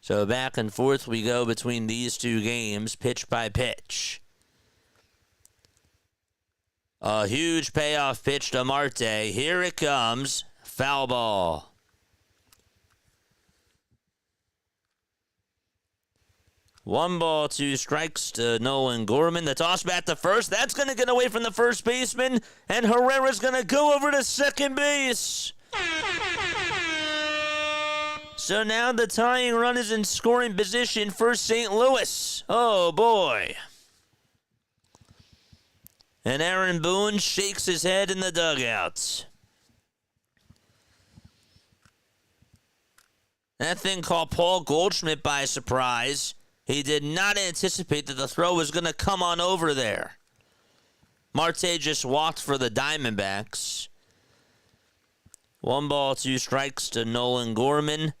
So back and forth we go between these 2 games, pitch by pitch. A huge payoff pitch to Marte. Here it comes. Foul ball. One ball, 2 strikes to Nolan Gorman. The toss back to first. That's going to get away from the first baseman. And Herrera's going to go over to second base. So now the tying run is in scoring position for St. Louis. Oh, boy. And Aaron Boone shakes his head in the dugout. That thing caught Paul Goldschmidt by surprise. He did not anticipate that the throw was going to come on over there. Marte just walked for the Diamondbacks. 1 ball, 2 strikes to Nolan Gorman.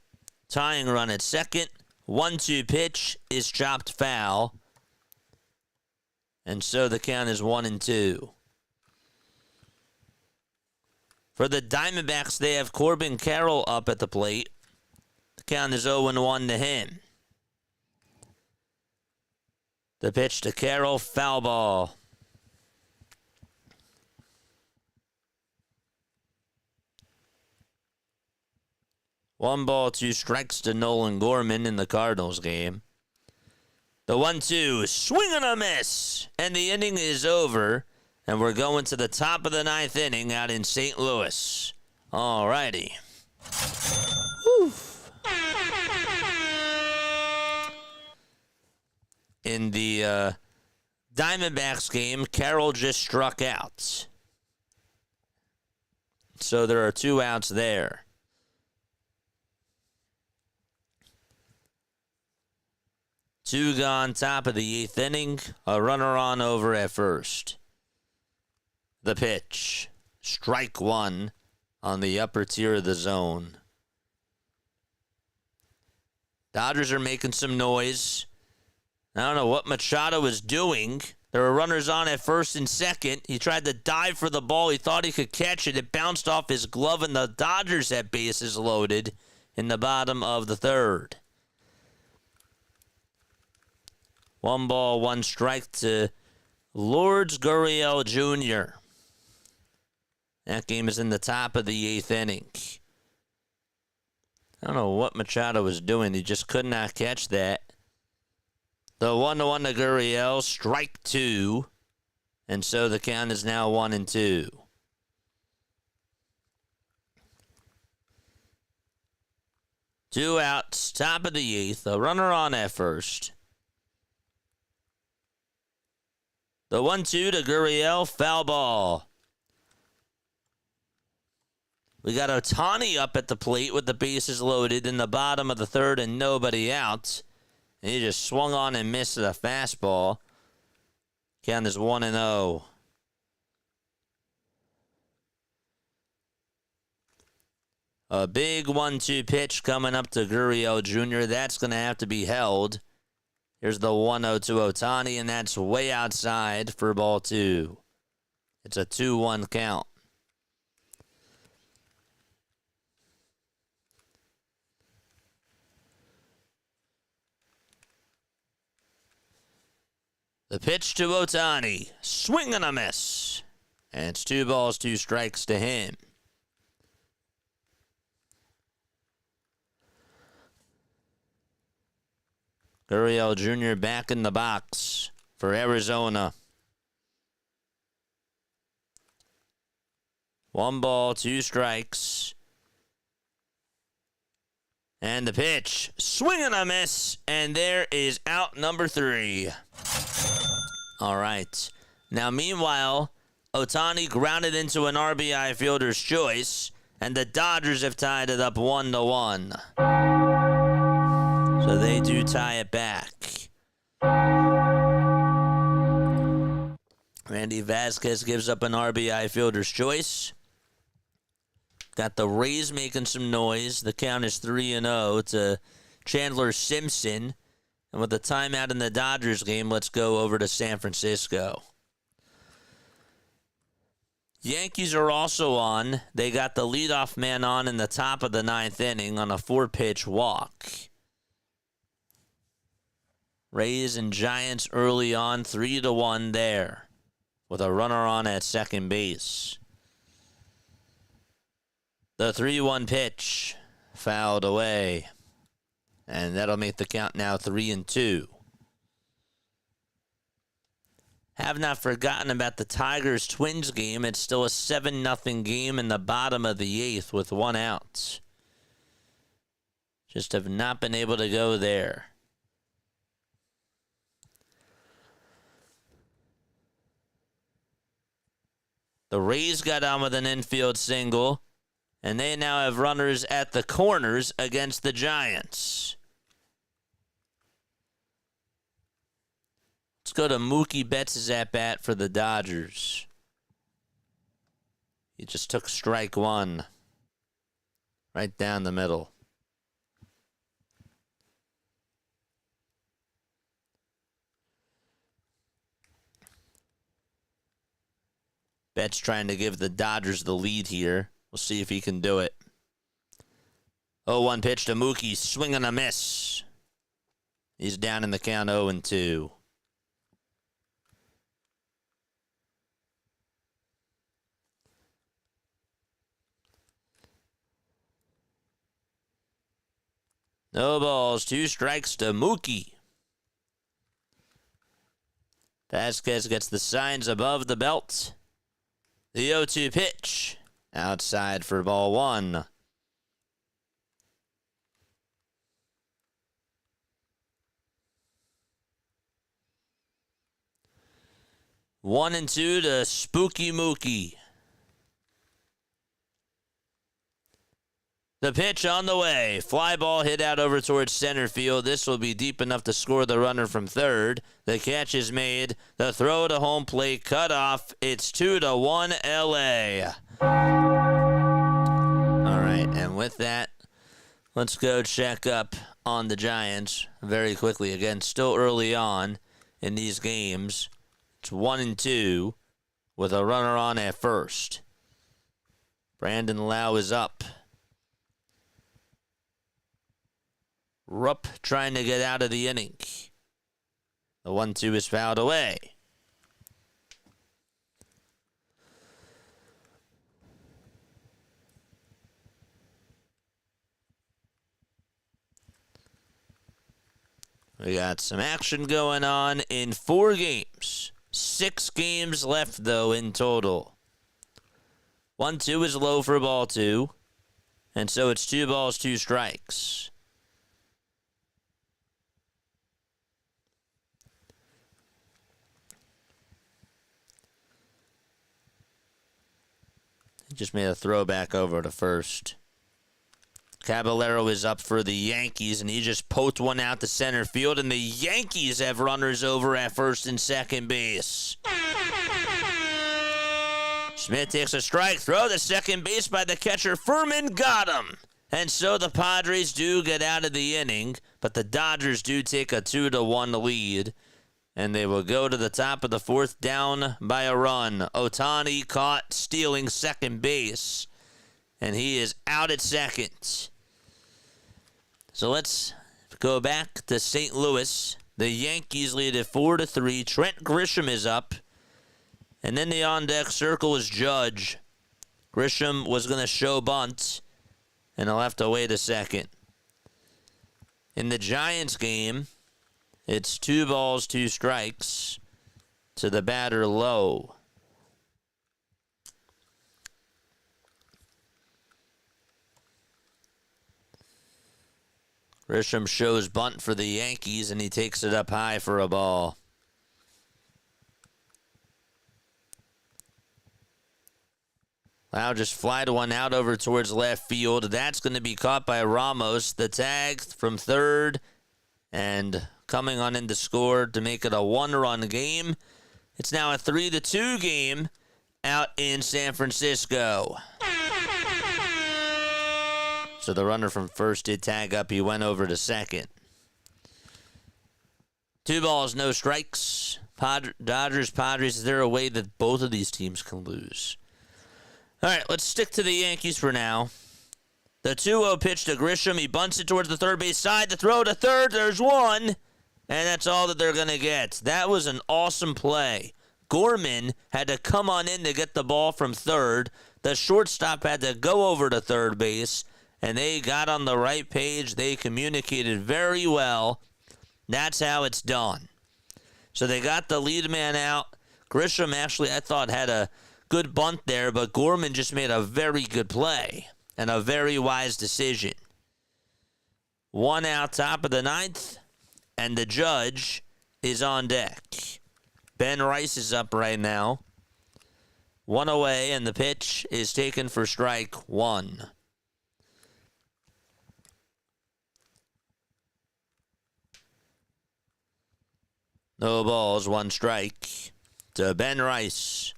Tying run at second. 1-2 pitch is chopped foul. And so the count is 1-2. For the Diamondbacks, they have Corbin Carroll up at the plate. The count is 0-1 to him. The pitch to Carroll, foul ball. One ball, 2 strikes to Nolan Gorman in the Cardinals game. The 1-2, swing and a miss. And the inning is over. And we're going to the top of the 9th inning out in St. Louis. All righty. In the Diamondbacks game, Carroll just struck out. So there are 2 outs there. 2 gone, top of the 8th inning. A runner on over at first. The pitch. Strike 1 on the upper tier of the zone. Dodgers are making some noise. I don't know what Machado was doing. There were runners on at first and second. He tried to dive for the ball. He thought he could catch it. It bounced off his glove, and the Dodgers had bases loaded in the bottom of the 3rd. 1 ball, 1 strike to Lourdes Gurriel Jr. That game is in the top of the 8th inning. I don't know what Machado was doing. He just could not catch that. The 1-1 to Gurriel, strike 2. And so the count is now 1-2. Two outs, top of the 8th. A runner on at first. The 1-2 to Gurriel, foul ball. We got Ohtani up at the plate with the bases loaded in the bottom of the 3rd and nobody out. And he just swung on and missed a fastball. Count is 1-0. A big 1-2 pitch coming up to Gurriel Jr. That's going to have to be held. Here's the 1-0 to Ohtani, and that's way outside for ball 2. It's a 2-1 count. The pitch to Ohtani. Swing and a miss. And it's 2 balls, 2 strikes to him. Gurriel Jr. back in the box for Arizona. 1 ball, 2 strikes. And the pitch. Swing and a miss. And there is out number 3. All right. Now, meanwhile, Ohtani grounded into an RBI fielder's choice, and the Dodgers have tied it up 1-1. So they do tie it back. Randy Vasquez gives up an RBI fielder's choice. Got the Rays making some noise. The count is 3-0 to Chandler Simpson. And with the timeout in the Dodgers game, let's go over to San Francisco. Yankees are also on. They got the leadoff man on in the top of the 9th inning on a 4-pitch walk. Rays and Giants early on, 3-1 there, with a runner on at second base. The 3-1 pitch fouled away, and that'll make the count now 3-2. Have not forgotten about the Tigers-Twins game. It's still a 7-0 game in the bottom of the 8th with 1 out. Just have not been able to go there. The Rays got on with an infield single, and they now have runners at the corners against the Giants. Let's go to Mookie Betts' at-bat for the Dodgers. He just took strike 1 right down the middle. Betts trying to give the Dodgers the lead here. We'll see if he can do it. 0-1 pitch to Mookie. Swing and a miss. He's down in the count 0-2. No balls, 2 strikes to Mookie. Vasquez gets the signs above the belt. The 0-2 pitch. Outside for ball 1. One and 2 to Spooky Mookie. The pitch on the way. Fly ball hit out over towards center field. This will be deep enough to score the runner from third. The catch is made. The throw to home plate cut off. It's 2-1 LA. All right, and with that, let's go check up on the Giants very quickly. Again, still early on in these games. It's 1-2 with a runner on at first. Brandon Lau is up. Rupp trying to get out of the inning. The 1-2 is fouled away. We got some action going on in 4 games. 6 games left, though, in total. 1-2 is low for ball 2. And so it's 2 balls, 2 strikes. He just made a throwback over to first. Caballero is up for the Yankees, and he just poked one out to center field, and the Yankees have runners over at first and second base. Smith takes a strike throw to second base by the catcher. Furman got him. And so the Padres do get out of the inning, but the Dodgers do take a 2-1 lead, and they will go to the top of the 4th down by a run. Ohtani caught stealing second base, and he is out at second. So let's go back to St. Louis. The Yankees lead at 4-3. Trent Grisham is up. And then the on-deck circle is Judge. Grisham was going to show bunt, and he'll have to wait a second. In the Giants game, it's 2 balls, 2 strikes to the batter Lowe. Grisham shows bunt for the Yankees, and he takes it up high for a ball. Now just flied one out over towards left field. That's going to be caught by Ramos. The tag from third, and coming on in to score to make it a 1-run game. It's now a 3-2 game out in San Francisco. So the runner from first did tag up. He went over to second. 2 balls, no strikes. Dodgers, Padres, is there a way that both of these teams can lose? All right, let's stick to the Yankees for now. The 2-0 pitch to Grisham. He bunts it towards the third base side. The throw to third. There's one. And that's all that they're going to get. That was an awesome play. Gorman had to come on in to get the ball from third. The shortstop had to go over to third base. And they got on the right page. They communicated very well. That's how it's done. So they got the lead man out. Grisham actually, I thought, had a good bunt there, but Gorman just made a very good play and a very wise decision. 1 out, top of the 9th, and the Judge is on deck. Ben Rice is up right now. 1 away, and the pitch is taken for strike 1. No balls, 1 strike to Ben Rice.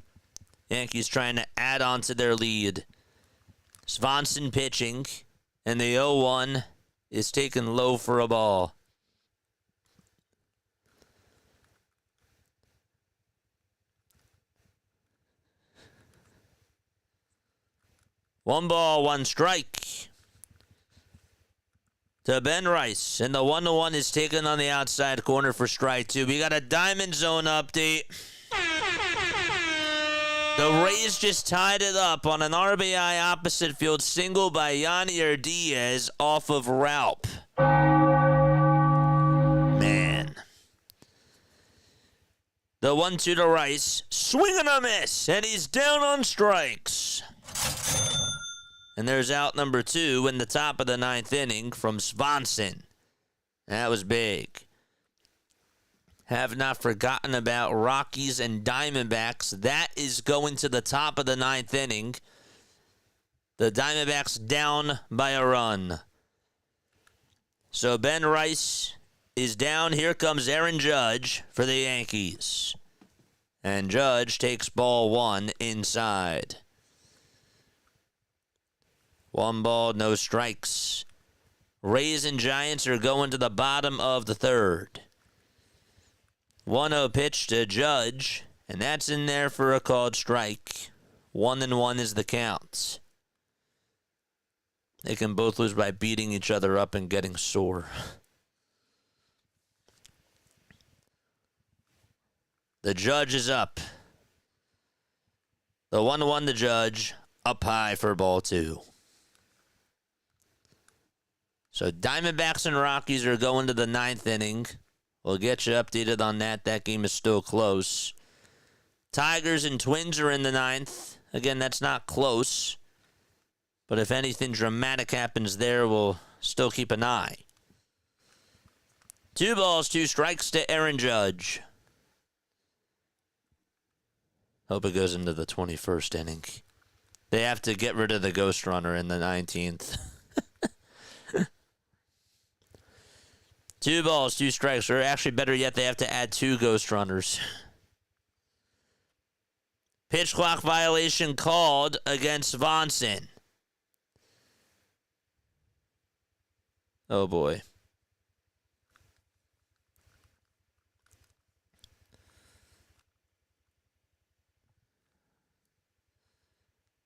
Yankees trying to add on to their lead. Swanson pitching, and the 0-1 is taken low for a ball. One ball, 1 strike to Ben Rice, and the 1-1 is taken on the outside corner for strike 2. We got a Diamond Zone update. The Rays just tied it up on an RBI opposite field single by Yanier Diaz off of Raup. Man. The 1-2 to Rice. Swing and a miss, and he's down on strikes. And there's out number 2 in the top of the 9th inning from Swanson. That was big. Have not forgotten about Rockies and Diamondbacks. That is going to the top of the 9th inning. The Diamondbacks down by a run. So Ben Rice is down. Here comes Aaron Judge for the Yankees. And Judge takes ball 1 inside. 1 ball, no strikes. Rays and Giants are going to the bottom of the 3rd. 1-0 pitch to Judge, and that's in there for a called strike. 1-1 is the count. They can both lose by beating each other up and getting sore. The Judge is up. The 1-1 the Judge, up high for ball 2. So Diamondbacks and Rockies are going to the 9th inning. We'll get you updated on that. That game is still close. Tigers and Twins are in the 9th. Again, that's not close. But if anything dramatic happens there, we'll still keep an eye. 2 balls, 2 strikes to Aaron Judge. Hope it goes into the 21st inning. They have to get rid of the ghost runner in the 19th. 2 balls, 2 strikes. Or actually, better yet, they have to add 2 ghost runners. Pitch clock violation called against Vonson. Oh, boy.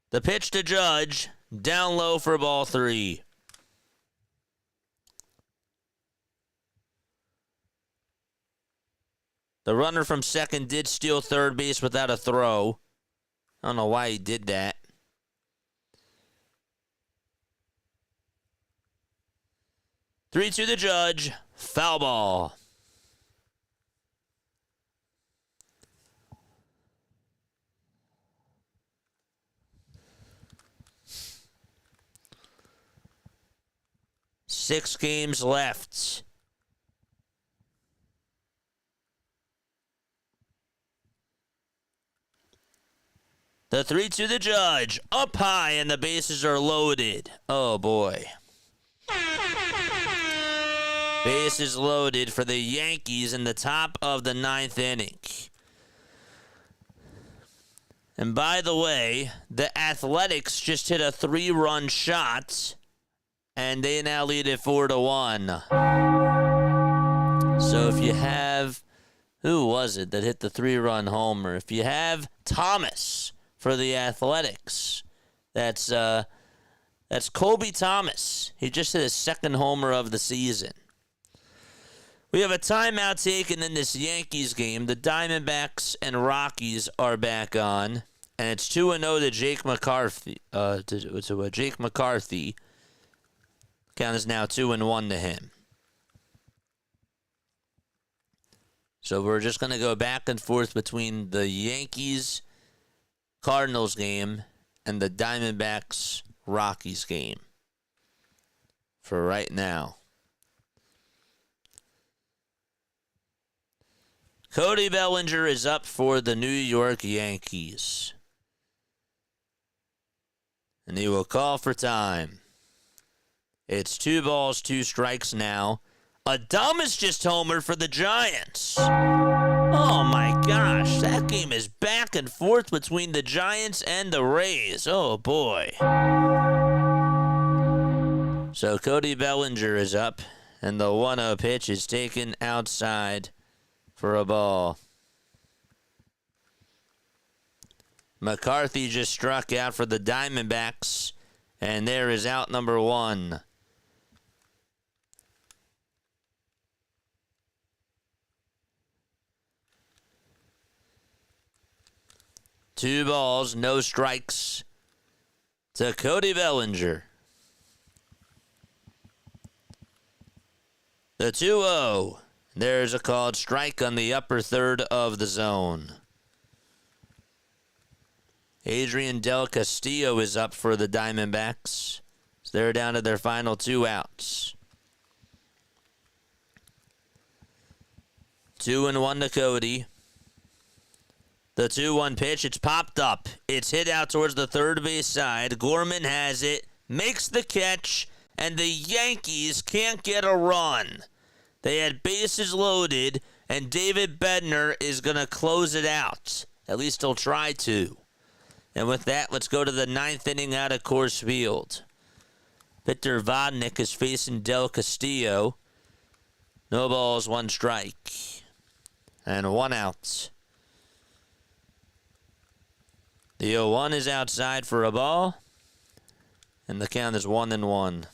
The pitch to Judge, down low for ball 3. The runner from second did steal third base without a throw. I don't know why he did that. Three to the Judge, foul ball. Six games left. The 3 to the Judge, up high, and the bases are loaded. Oh, boy. Bases loaded for the Yankees in the top of the 9th inning. And by the way, the Athletics just hit a 3-run shot, and they now lead it 4-1. So if you have, who was it that hit the 3-run homer? If you have Thomas for the Athletics, that's Colby Thomas. He just hit his 2nd homer of the season. We have a timeout taken in this Yankees game. The Diamondbacks and Rockies are back on, and it's 2-0 to Jake McCarthy. Jake McCarthy. Count is now 2-1 to him. So we're just going to go back and forth between the Yankees Cardinals game and the Diamondbacks Rockies game for right now. Cody Bellinger is up for the New York Yankees. And he will call for time. It's 2 balls, 2 strikes now. Adames just homered for the Giants. Oh, my gosh. That game is back and forth between the Giants and the Rays. Oh, boy. So Cody Bellinger is up, and the 1-0 pitch is taken outside for a ball. McCarthy just struck out for the Diamondbacks, and there is out number 1. Two balls, no strikes to Cody Bellinger. The 2-0. There's a called strike on the upper third of the zone. Adrian Del Castillo is up for the Diamondbacks. So they're down to their final 2 outs. 2-1 to Cody. The 2-1 pitch, it's popped up. It's hit out towards the third base side. Gorman has it, makes the catch, and the Yankees can't get a run. They had bases loaded, and David Bednar is going to close it out. At least he'll try to. And with that, let's go to the 9th inning out of Coors Field. Victor Vodnik is facing Del Castillo. No balls, 1 strike. And 1 out. The 0-1 is outside for a ball. And the count is 1-1.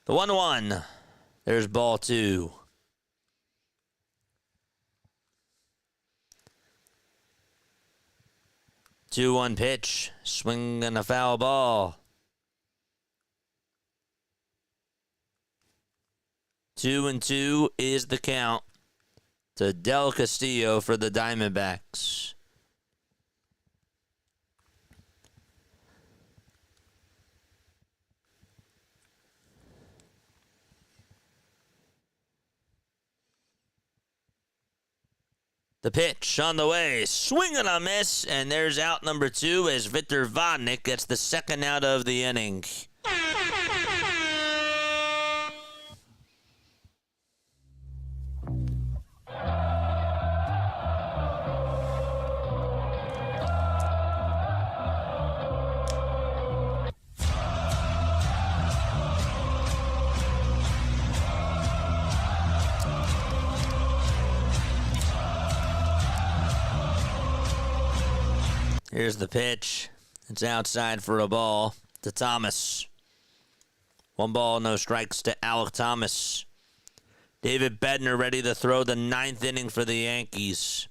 The 1-1. There's ball 2. 2-1 pitch. Swing and a foul ball. 2-2 is the count to Del Castillo for the Diamondbacks. The pitch on the way, swing and a miss, and there's out number 2 as Victor Vodnik gets the second out of the inning. Here's the pitch. It's outside for a ball to Thomas. 1 ball, no strikes to Alec Thomas. David Bednar ready to throw the 9th inning for the Yankees.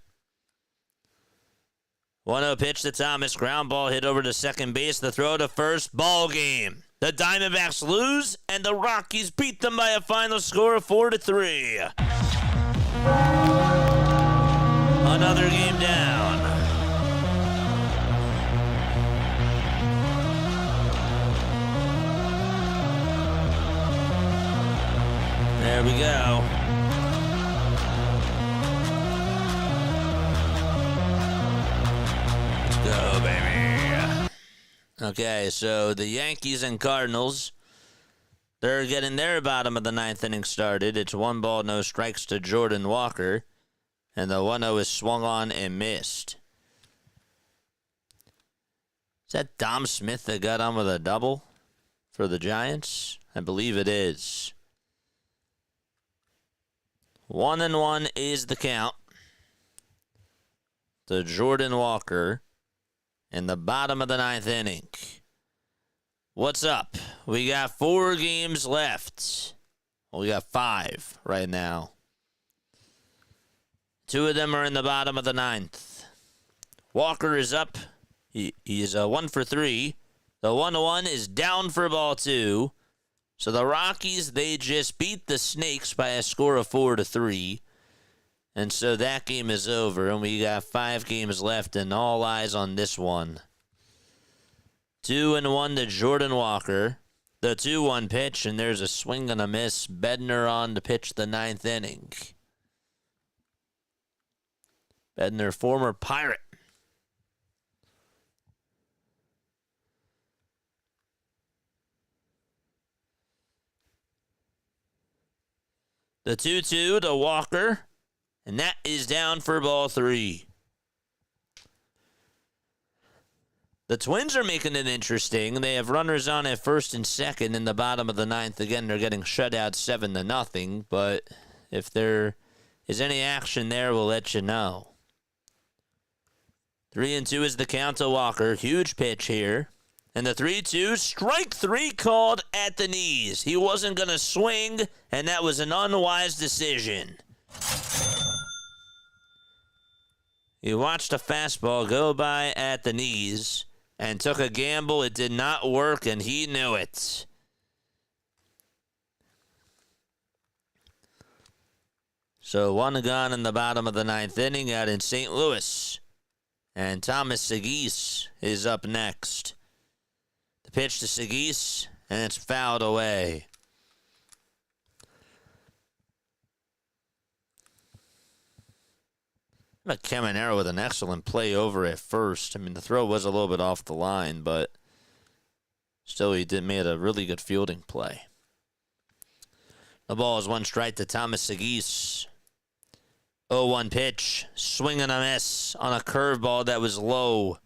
1-0 pitch to Thomas. Ground ball hit over to second base. The throw to first. Ball game. The Diamondbacks lose, and the Rockies beat them by a final score of 4-3. Another game down. There we go. Let's go, baby. Okay, so the Yankees and Cardinals, they're getting their bottom of the 9th inning started. It's 1 ball, no strikes to Jordan Walker. And the 1-0 is swung on and missed. Is that Dom Smith that got on with a double for the Giants? I believe it is. 1-1 is the count to Jordan Walker in the bottom of the 9th inning. What's up? We got 4 games left. Well, we got 5 right now. 2 of them are in the bottom of the 9th. Walker is up. He is 1 for 3. The 1-1 is down for ball 2. So the Rockies, they just beat the Snakes by a score of 4-3. And so that game is over, and we got 5 games left, and all eyes on this one. 2-1 to Jordan Walker. The 2-1 pitch, and there's a swing and a miss. Bednar on to pitch the 9th inning. Bednar, former Pirate. The 2-2 to Walker, and that is down for ball 3. The Twins are making it interesting. They have runners on at first and second in the bottom of the 9th. Again, they're getting shut out 7-0, but if there is any action there, we'll let you know. 3-2 is the count to Walker. Huge pitch here. And the 3-2, strike 3 called at the knees. He wasn't going to swing, and that was an unwise decision. He watched a fastball go by at the knees and took a gamble. It did not work, and he knew it. So 1 gone in the bottom of the 9th inning out in St. Louis. And Thomas Segis is up next. Pitch to Segis, and it's fouled away. Caminero with an excellent play over at first. I mean, the throw was a little bit off the line, but still he made a really good fielding play. The ball is 1 strike to Thomas Segis. 0-1 pitch, swing and a miss on a curveball that was low.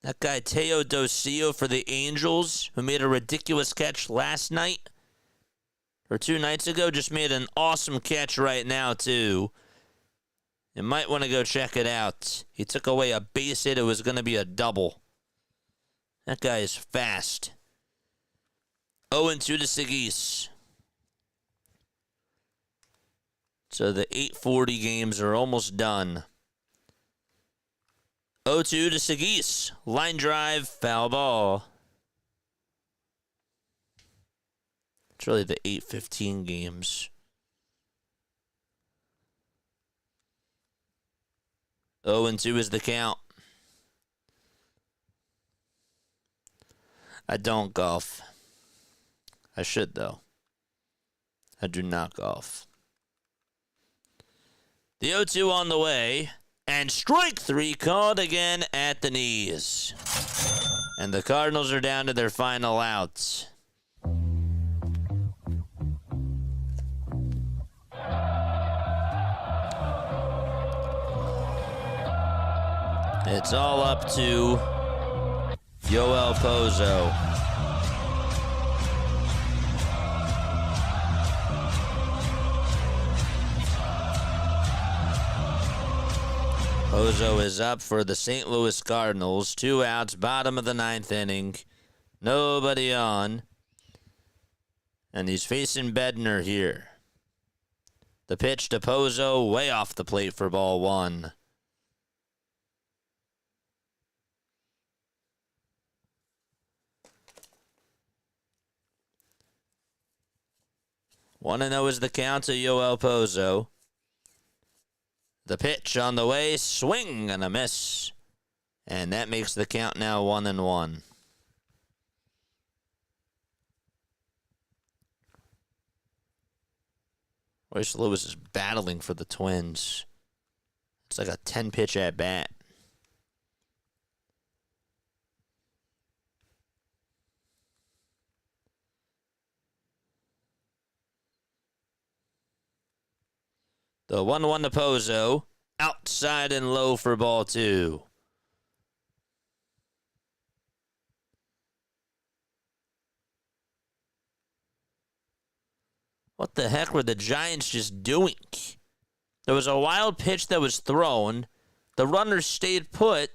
That guy, Teo Docio for the Angels, who made a ridiculous catch last night. or 2 nights ago, just made an awesome catch right now, too. You might want to go check it out. He took away a base hit. It was going to be a double. That guy is fast. 0-2 to Seguis. So the 8:40 games are almost done. 0-2 to Seguis. Line drive, foul ball. It's really the 8:15 games. 0-2 is the count. I don't golf. I should, though. I do not golf. The 0-2 on the way. And strike 3 called again at the knees. And the Cardinals are down to their final outs. It's all up to Yoel Pozo. Pozo is up for the St. Louis Cardinals. 2 outs, bottom of the 9th inning. Nobody on. And he's facing Bednar here. The pitch to Pozo, way off the plate for ball 1. One and 0 is the count to Yoel Pozo. The pitch on the way, swing and a miss. And that makes the count now 1-1. Royce Lewis is battling for the Twins. It's like a 10-pitch at bat. The 1-1 to Pozo. Outside and low for ball 2. What the heck were the Giants just doing? There was a wild pitch that was thrown. The runners stayed put.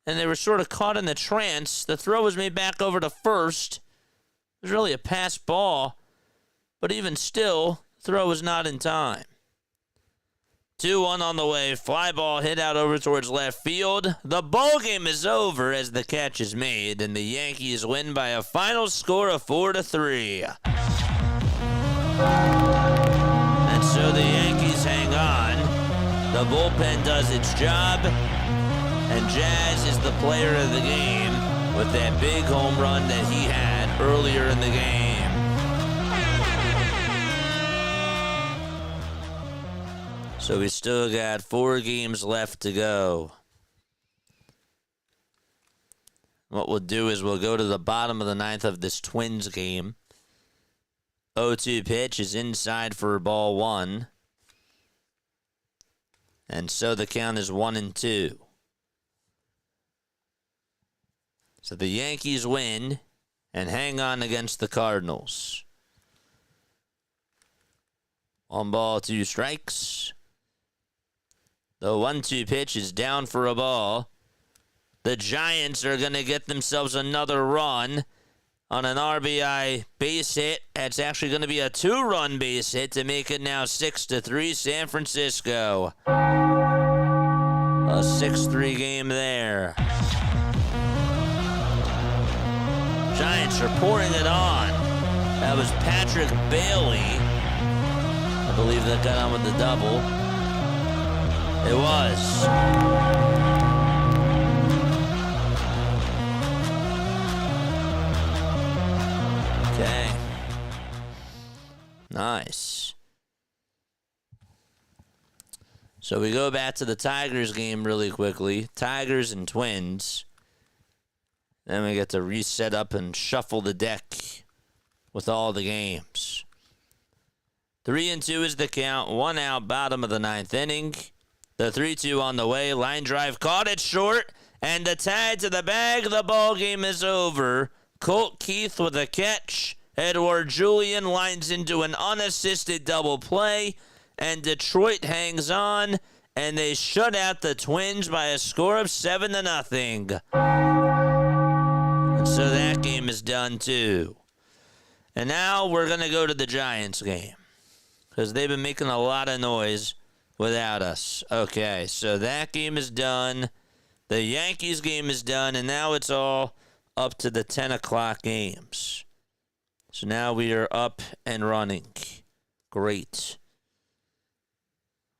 And they were sort of caught in the trance. The throw was made back over to first. It was really a pass ball. But even still, the throw was not in time. 2-1 on the way. Fly ball hit out over towards left field. The ball game is over as the catch is made, and the Yankees win by a final score of 4-3. And so the Yankees hang on. The bullpen does its job, and Jazz is the player of the game with that big home run that he had earlier in the game. So we still got 4 games left to go. What we'll do is we'll go to the bottom of the 9th of this Twins game. 0-2 pitch is inside for ball 1. And so the count is 1-2. So the Yankees win and hang on against the Cardinals. 1 ball, 2 strikes. The 1-2 pitch is down for a ball. The Giants are going to get themselves another run on an RBI base hit. It's actually going to be a 2-run base hit to make it now 6-3 San Francisco. A 6-3 game there. Giants are pouring it on. That was Patrick Bailey. I believe that got on with the double. It was. Okay. Nice. So we go back to the Tigers game really quickly. Tigers and Twins. Then we get to reset up and shuffle the deck with all the games. 3-2 is the count. 1 out, bottom of the 9th inning. The 3-2 on the way. Line drive caught it short. And the tag to the bag. The ball game is over. Colt Keith with a catch. Edward Julian lines into an unassisted double play, and Detroit hangs on, and they shut out the Twins by a score of 7-0. And so that game is done too. And now we're going to go to the Giants game, because they've been making a lot of noise without us. Okay, so that game is done. The Yankees game is done, and now it's all up to the 10 o'clock games. So now we are up and running. Great.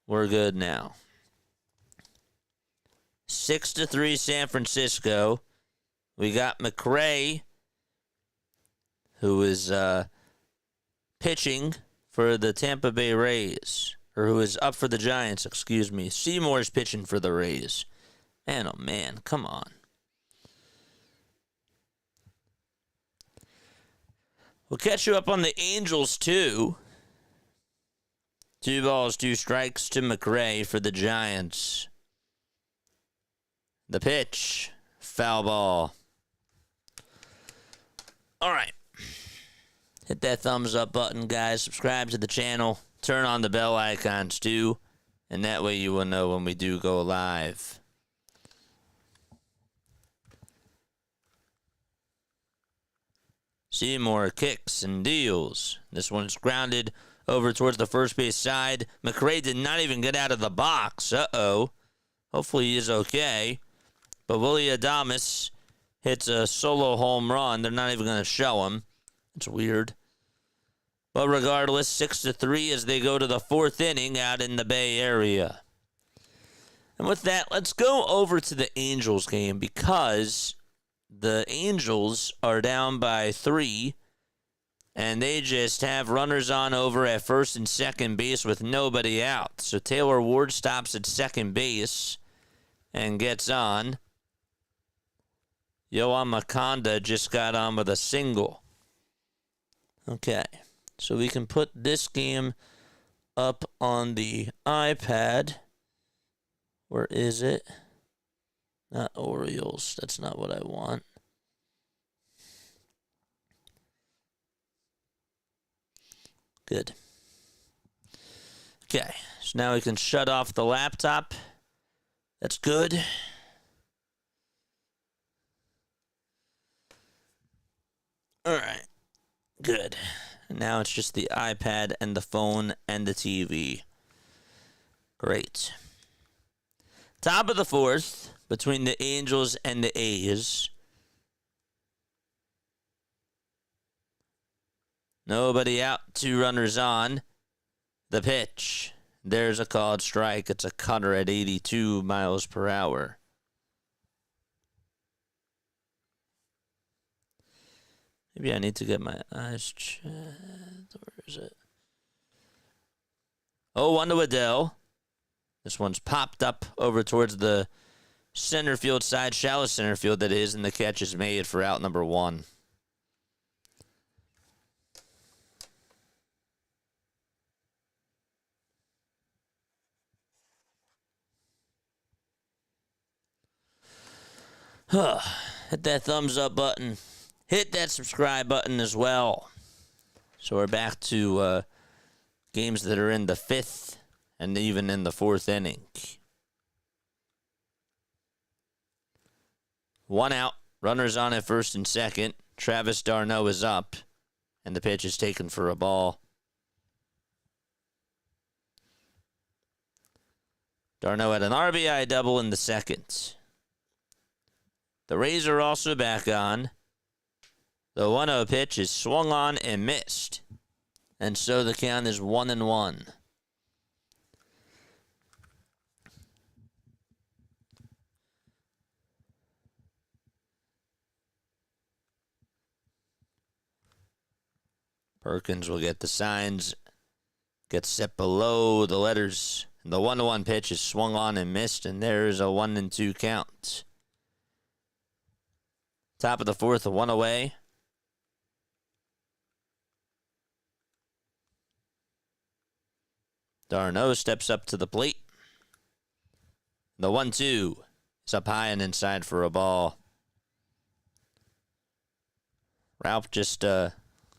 We're good now. 6-3 San Francisco. We got McRae, who is pitching for the Tampa Bay Rays, or who is up for the Giants, excuse me. Seymour's pitching for the Rays. Man, oh man, come on. We'll catch you up on the Angels, too. 2 balls, 2 strikes to McRae for the Giants. The pitch, foul ball. All right. Hit that thumbs up button, guys. Subscribe to the channel. Turn on the bell icons, too. And that way you will know when we do go live. Seymour kicks and deals. This one's grounded over towards the first base side. McRae did not even get out of the box. Uh-oh. Hopefully he is okay. But Willie Adames hits a solo home run. They're not even going to show him. It's weird. But regardless, 6-3 as they go to the 4th inning out in the Bay Area. And with that, let's go over to the Angels game, because the Angels are down by 3, and they just have runners on over at first and second base with nobody out. So Taylor Ward stops at second base and gets on. Yoan Moncada just got on with a single. Okay, so we can put this game up on the iPad. Where is it? Not Orioles. That's not what I want. Good. Okay, so now we can shut off the laptop. That's good. All right. Good. And now it's just the iPad and the phone and the TV. Great. Top of the 4th between the Angels and the A's. Nobody out, 2 runners on. The pitch. There's a called strike. It's a cutter at 82 miles per hour. Maybe I need to get my eyes checked. Where is it? 0-1 to Waddell. This one's popped up over towards the center field side, shallow center field that is, and the catch is made for out number 1. Hit that thumbs up button. Hit that subscribe button as well. So we're back to games that are in the 5th and even in the 4th inning. 1 out. Runners on at first and second. Travis d'Arnaud is up, and the pitch is taken for a ball. d'Arnaud had an RBI double in the 2nd. The Rays are also back on. The 1-0 pitch is swung on and missed. And so the count is 1-1. Perkins will get the signs. Gets set below the letters. The 1-1 pitch is swung on and missed. And there's a 1-2 count. Top of the 4th, 1 away. d'Arnaud steps up to the plate. The 1-2 is up high and inside for a ball. Ralph just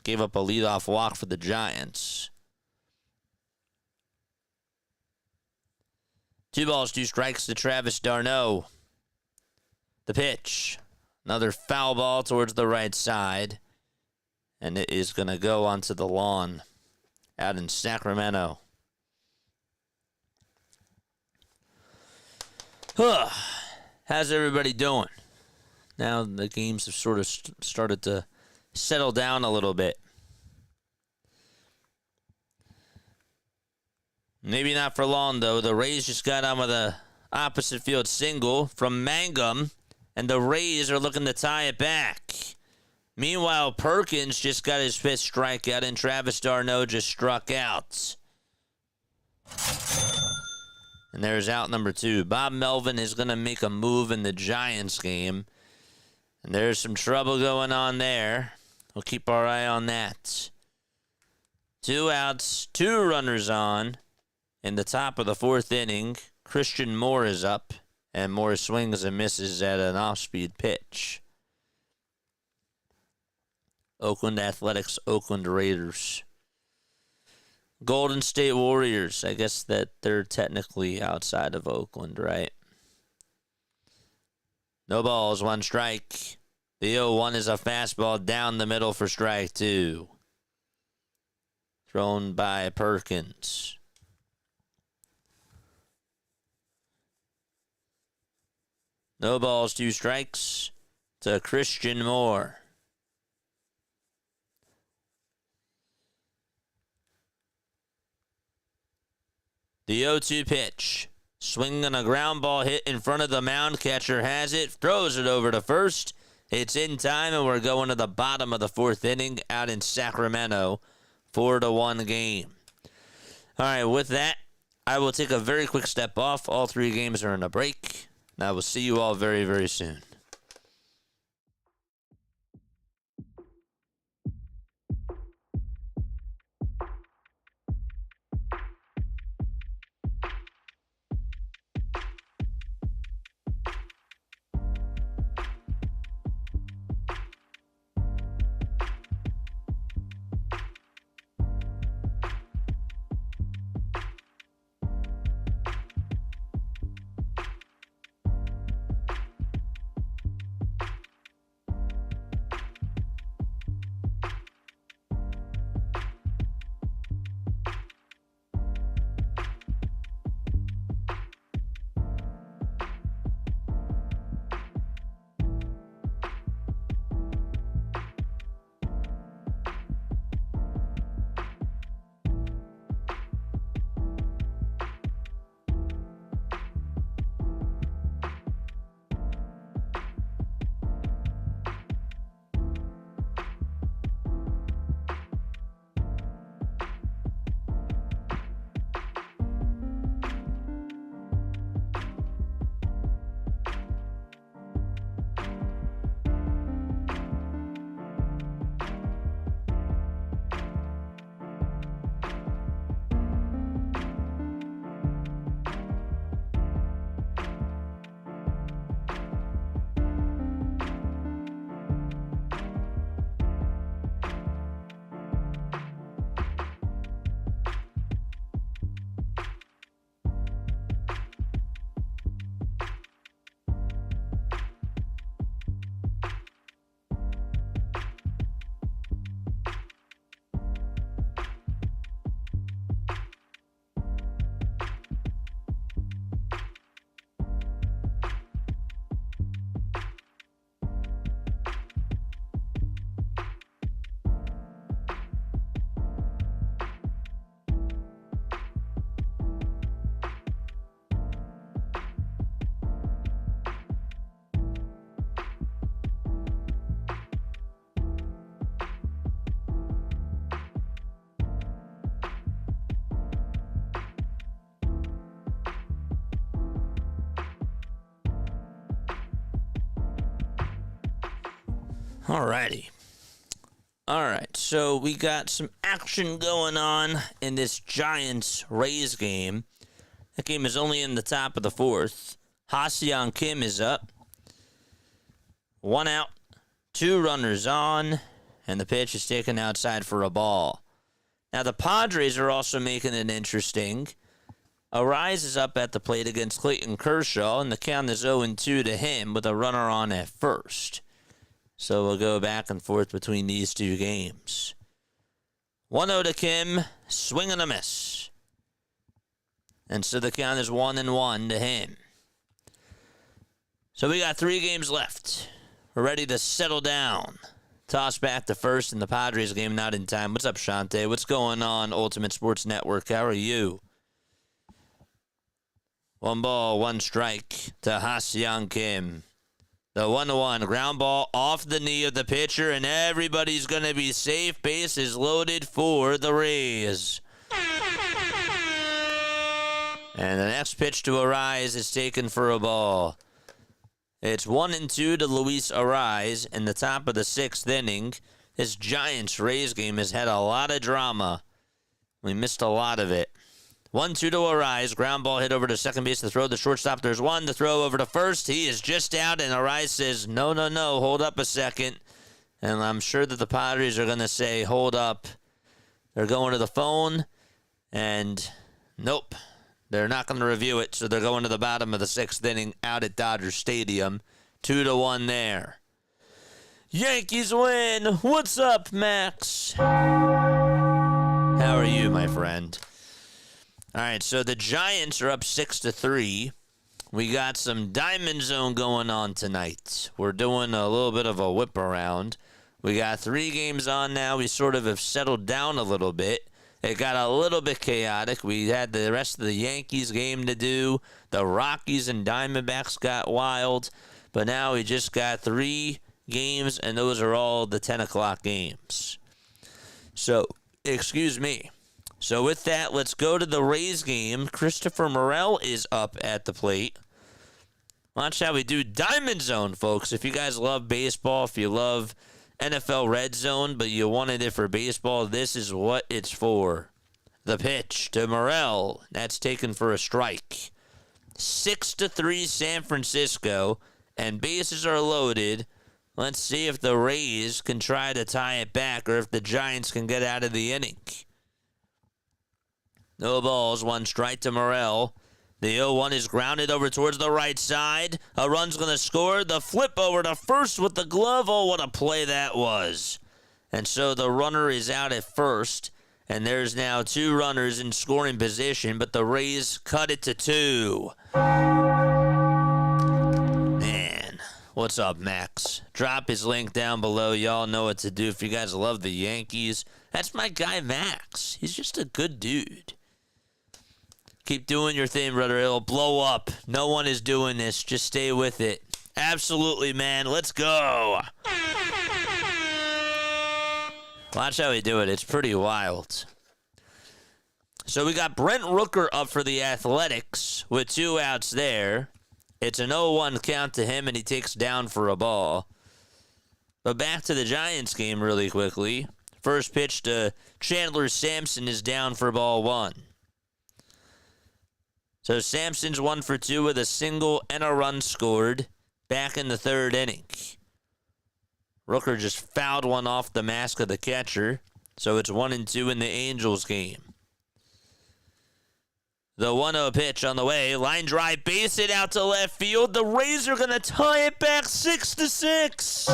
gave up a leadoff walk for the Giants. 2 balls, 2 strikes to Travis d'Arnaud. The pitch. Another foul ball towards the right side. And it is going to go onto the lawn out in Sacramento. How's everybody doing? Now the games have sort of started to settle down a little bit. Maybe not for long, though. The Rays just got on with a opposite field single from Mangum, and the Rays are looking to tie it back. Meanwhile, Perkins just got his 5th strikeout, and Travis d'Arnaud just struck out. And there's out number 2. Bob Melvin is going to make a move in the Giants game. And there's some trouble going on there. We'll keep our eye on that. 2 outs, 2 runners on. In the top of the 4th inning, Christian Moore is up. And Moore swings and misses at an off-speed pitch. Oakland Athletics, Oakland Raiders. Golden State Warriors. I guess that they're technically outside of Oakland, right? No balls, 1 strike. The 0-1 is a fastball down the middle for strike 2. Thrown by Perkins. No balls, 2 strikes to Christian Moore. The 0-2 pitch. Swinging a ground ball hit in front of the mound. Catcher has it. Throws it over to first. It's in time, and we're going to the bottom of the 4th inning out in Sacramento. 4-1 game. All right, with that, I will take a very quick step off. All 3 games are in a break. And I will see you all very, very soon. Alrighty. Alright, so we got some action going on in this Giants-Rays game. That game is only in the top of the 4th. Ha-Seong Kim is up. 1 out, 2 runners on, and the pitch is taken outside for a ball. Now, the Padres are also making it interesting. Arise is up at the plate against Clayton Kershaw, and the count is 0-2 to him with a runner on at first. So we'll go back and forth between these two games. 1-0 to Kim, swing and a miss. And so the count is 1-1 to him. So we got 3 games left. We're ready to settle down. Toss back to first in the Padres game, not in time. What's up, Shante? What's going on, Ultimate Sports Network? How are you? 1 ball, 1 strike to Ha-Seong Kim. The 1-1 ground ball off the knee of the pitcher, and everybody's going to be safe. Base is loaded for the Rays. And the next pitch to Arise is taken for a ball. It's 1-2 to Luis Arise in the top of the 6th inning. This Giants-Rays game has had a lot of drama. We missed a lot of it. 1-2 to Arise. Ground ball hit over to second base. The throw to the shortstop. There's one. The throw over to first. He is just out, and Arise says, no, hold up a second. And I'm sure that the Padres are going to say, hold up. They're going to the phone, and nope. They're not going to review it, so they're going to the bottom of the 6th inning out at Dodger Stadium. 2-1 there. Yankees win. What's up, Max? How are you, my friend? All right, so the Giants are up 6-3. We got some Diamond Zone going on tonight. We're doing a little bit of a whip around. We got 3 games on now. We sort of have settled down a little bit. It got a little bit chaotic. We had the rest of the Yankees game to do. The Rockies and Diamondbacks got wild. But now we just got 3 games, and those are all the 10 o'clock games. So, excuse me. So with that, let's go to the Rays game. Christopher Morel is up at the plate. Watch how we do Diamond Zone, folks. If you guys love baseball, if you love NFL RedZone, but you wanted it for baseball, this is what it's for. The pitch to Morel. That's taken for a strike. 6-3 San Francisco, and bases are loaded. Let's see if the Rays can try to tie it back or if the Giants can get out of the inning. No balls, 1 strike to Morel. The 0-1 is grounded over towards the right side. A run's going to score. The flip over to first with the glove. Oh, what a play that was. And so the runner is out at first. And there's now 2 runners in scoring position, but the Rays cut it to 2. Man, what's up, Max? Drop his link down below. Y'all know what to do if you guys love the Yankees. That's my guy, Max. He's just a good dude. Keep doing your thing, brother. It'll blow up. No one is doing this. Just stay with it. Absolutely, man. Let's go. Watch how we do it. It's pretty wild. So we got Brent Rooker up for the Athletics with 2 outs there. It's an 0-1 count to him, and he takes down for a ball. But back to the Giants game really quickly. First pitch to Chandler Sampson is down for ball 1. So Sampson's 1 for 2 with a single and a run scored back in the 3rd inning. Rooker just fouled one off the mask of the catcher, so it's 1-2 in the Angels game. The 1-0 pitch on the way. Line drive, base hit out to left field. The Rays are going to tie it back 6-6.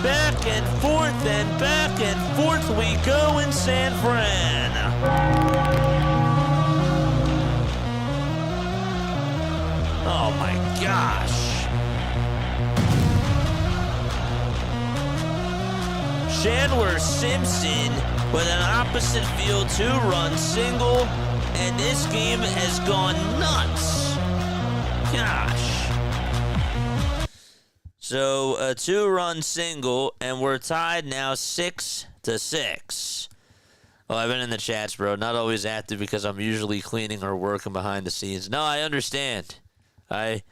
Back and forth we go in San Fran. Oh my gosh. Chandler Simpson with an opposite field 2-run single, and this game has gone nuts. Gosh. So a 2-run single, and we're tied now 6-6. Oh, I've been in the chats, bro. Not always active because I'm usually cleaning or working behind the scenes. No, I understand. I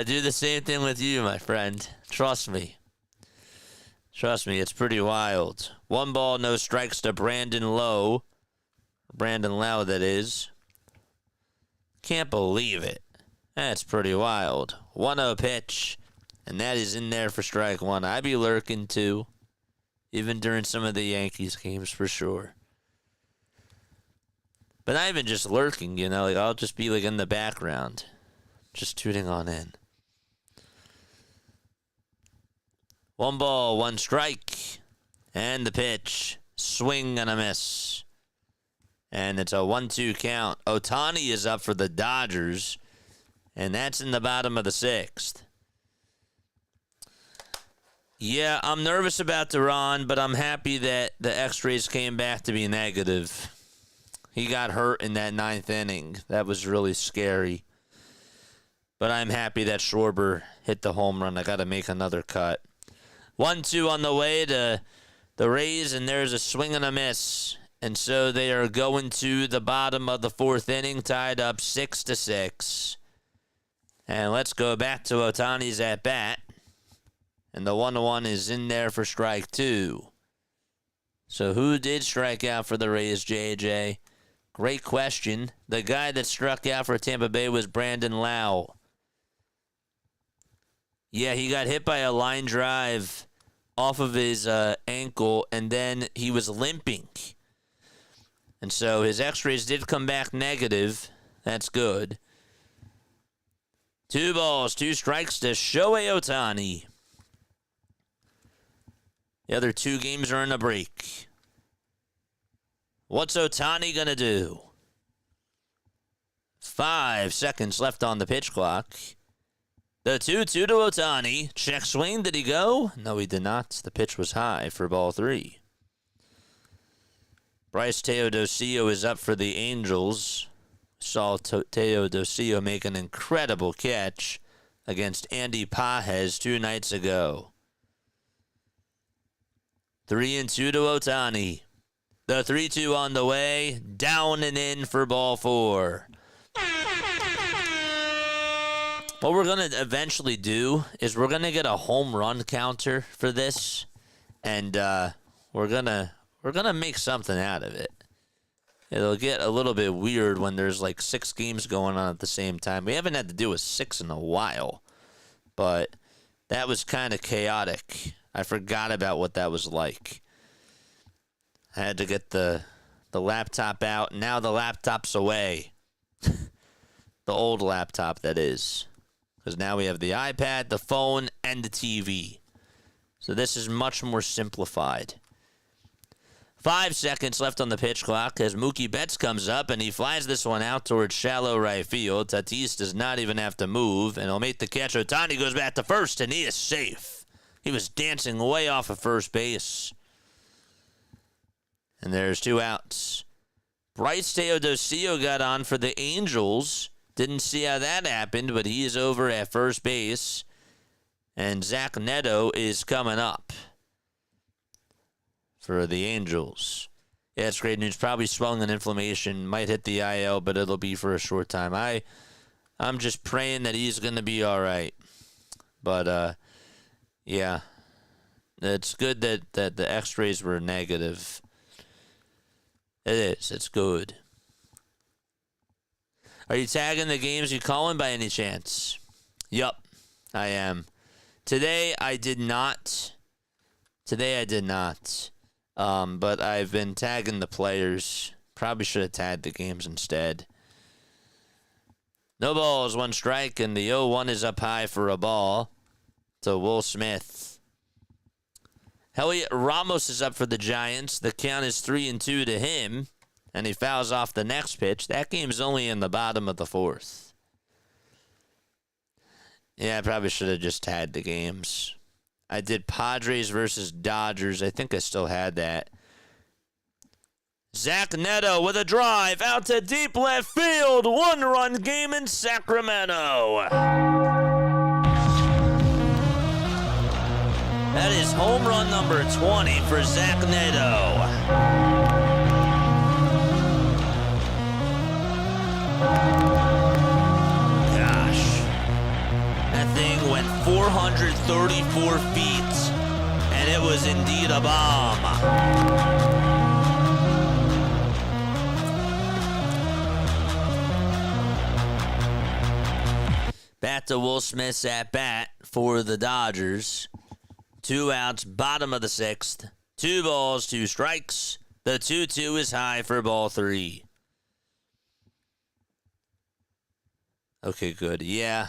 do the same thing with you, my friend. Trust me. Trust me, it's pretty wild. 1 ball, no strikes to Brandon Lowe. Brandon Lau, that is. Can't believe it. That's pretty wild. 1-0 pitch. And that is in there for strike one. I be lurking too, even during some of the Yankees games for sure. But not even just lurking, you know, like I'll just be like in the background, just tuning on in. 1 ball, 1 strike, and the pitch, swing and a miss. And it's a 1-2 count. Ohtani is up for the Dodgers, and that's in the bottom of the 6th. Yeah, I'm nervous about Duran, but I'm happy that the X-rays came back to be negative. He got hurt in that 9th inning. That was really scary. But I'm happy that Schwarber hit the home run. I got to make another cut. 1-2 on the way to the Rays, and there's a swing and a miss. And so they are going to the bottom of the 4th inning, tied up 6-6. And let's go back to Ohtani's at-bat. And the 1-1 is in there for strike 2. So who did strike out for the Rays, JJ? Great question. The guy that struck out for Tampa Bay was Brandon Lau. Yeah, he got hit by a line drive off of his ankle, and then he was limping. And so his x-rays did come back negative. That's good. 2 balls, 2 strikes to Shohei Ohtani. The other 2 games are in a break. What's Ohtani going to do? 5 seconds left on the pitch clock. The 2-2 to Ohtani. Check swing. Did he go? No, he did not. The pitch was high for ball 3. Bryce Teodosio is up for the Angels. Saw Teodosio make an incredible catch against Andy Pages 2 nights ago. 3-2 to Ohtani. The 3-2 on the way. Down and in for ball 4. What we're going to eventually do is we're going to get a home run counter for this. And we're going to make something out of it. It'll get a little bit weird when there's like 6 games going on at the same time. We haven't had to do a 6 in a while. But that was kind of chaotic. I forgot about what that was like. I had to get the laptop out. Now the laptop's away. The old laptop, that is. Because now we have the iPad, the phone, and the TV. So this is much more simplified. 5 seconds left on the pitch clock as Mookie Betts comes up, and he flies this one out towards shallow right field. Tatis does not even have to move, and he'll make the catch. Ohtani goes back to first, and he is safe. He was dancing way off of first base. And there's 2 outs. Bryce Teodosio got on for the Angels. Didn't see how that happened, but he is over at first base. And Zach Neto is coming up for the Angels. Yeah, it's great news. Probably swelling and inflammation. Might hit the IL, but it'll be for a short time. I'm just praying that he's going to be all right. But, yeah. It's good that the x-rays were negative. It is. It's good. Are you tagging the games you calling by any chance? Yup, I am. Today I did not. But I've been tagging the players. Probably should have tagged the games instead. No balls, 1 strike, and the 0-1 is up high for a ball to Will Smith. Heliot Ramos is up for the Giants. The count is 3-2 to him. And he fouls off the next pitch. That game's only in the bottom of the 4th. Yeah, I probably should have just had the games. I did Padres versus Dodgers. I think I still had that. Zach Neto with a drive out to deep left field. 1-run game in Sacramento. That is home run number 20 for Zach Neto. Gosh. That thing went 434 feet, and it was indeed a bomb. Back to Will Smith's at bat for the Dodgers. 2 outs, bottom of the 6th. 2 balls, 2 strikes. The 2-2 is high for ball 3. Okay, good. Yeah.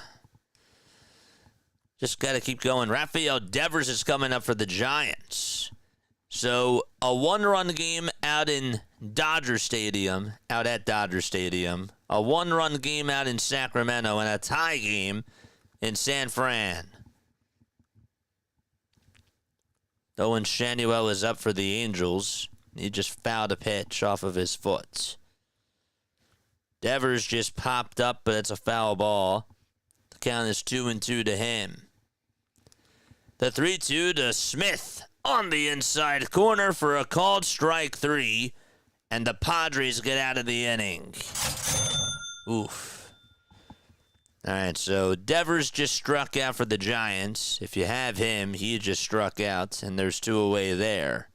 Just got to keep going. Rafael Devers is coming up for the Giants. So a 1-run game out at Dodger Stadium. A 1-run game out in Sacramento, and a tie game in San Fran. Owen Shanuel is up for the Angels. He just fouled a pitch off of his foot. Devers just popped up, but it's a foul ball. The count is 2-2 to him. The 3-2 to Smith on the inside corner for a called strike 3, and the Padres get out of the inning. Oof. All right, so Devers just struck out for the Giants. If you have him, he just struck out, and there's 2 away there.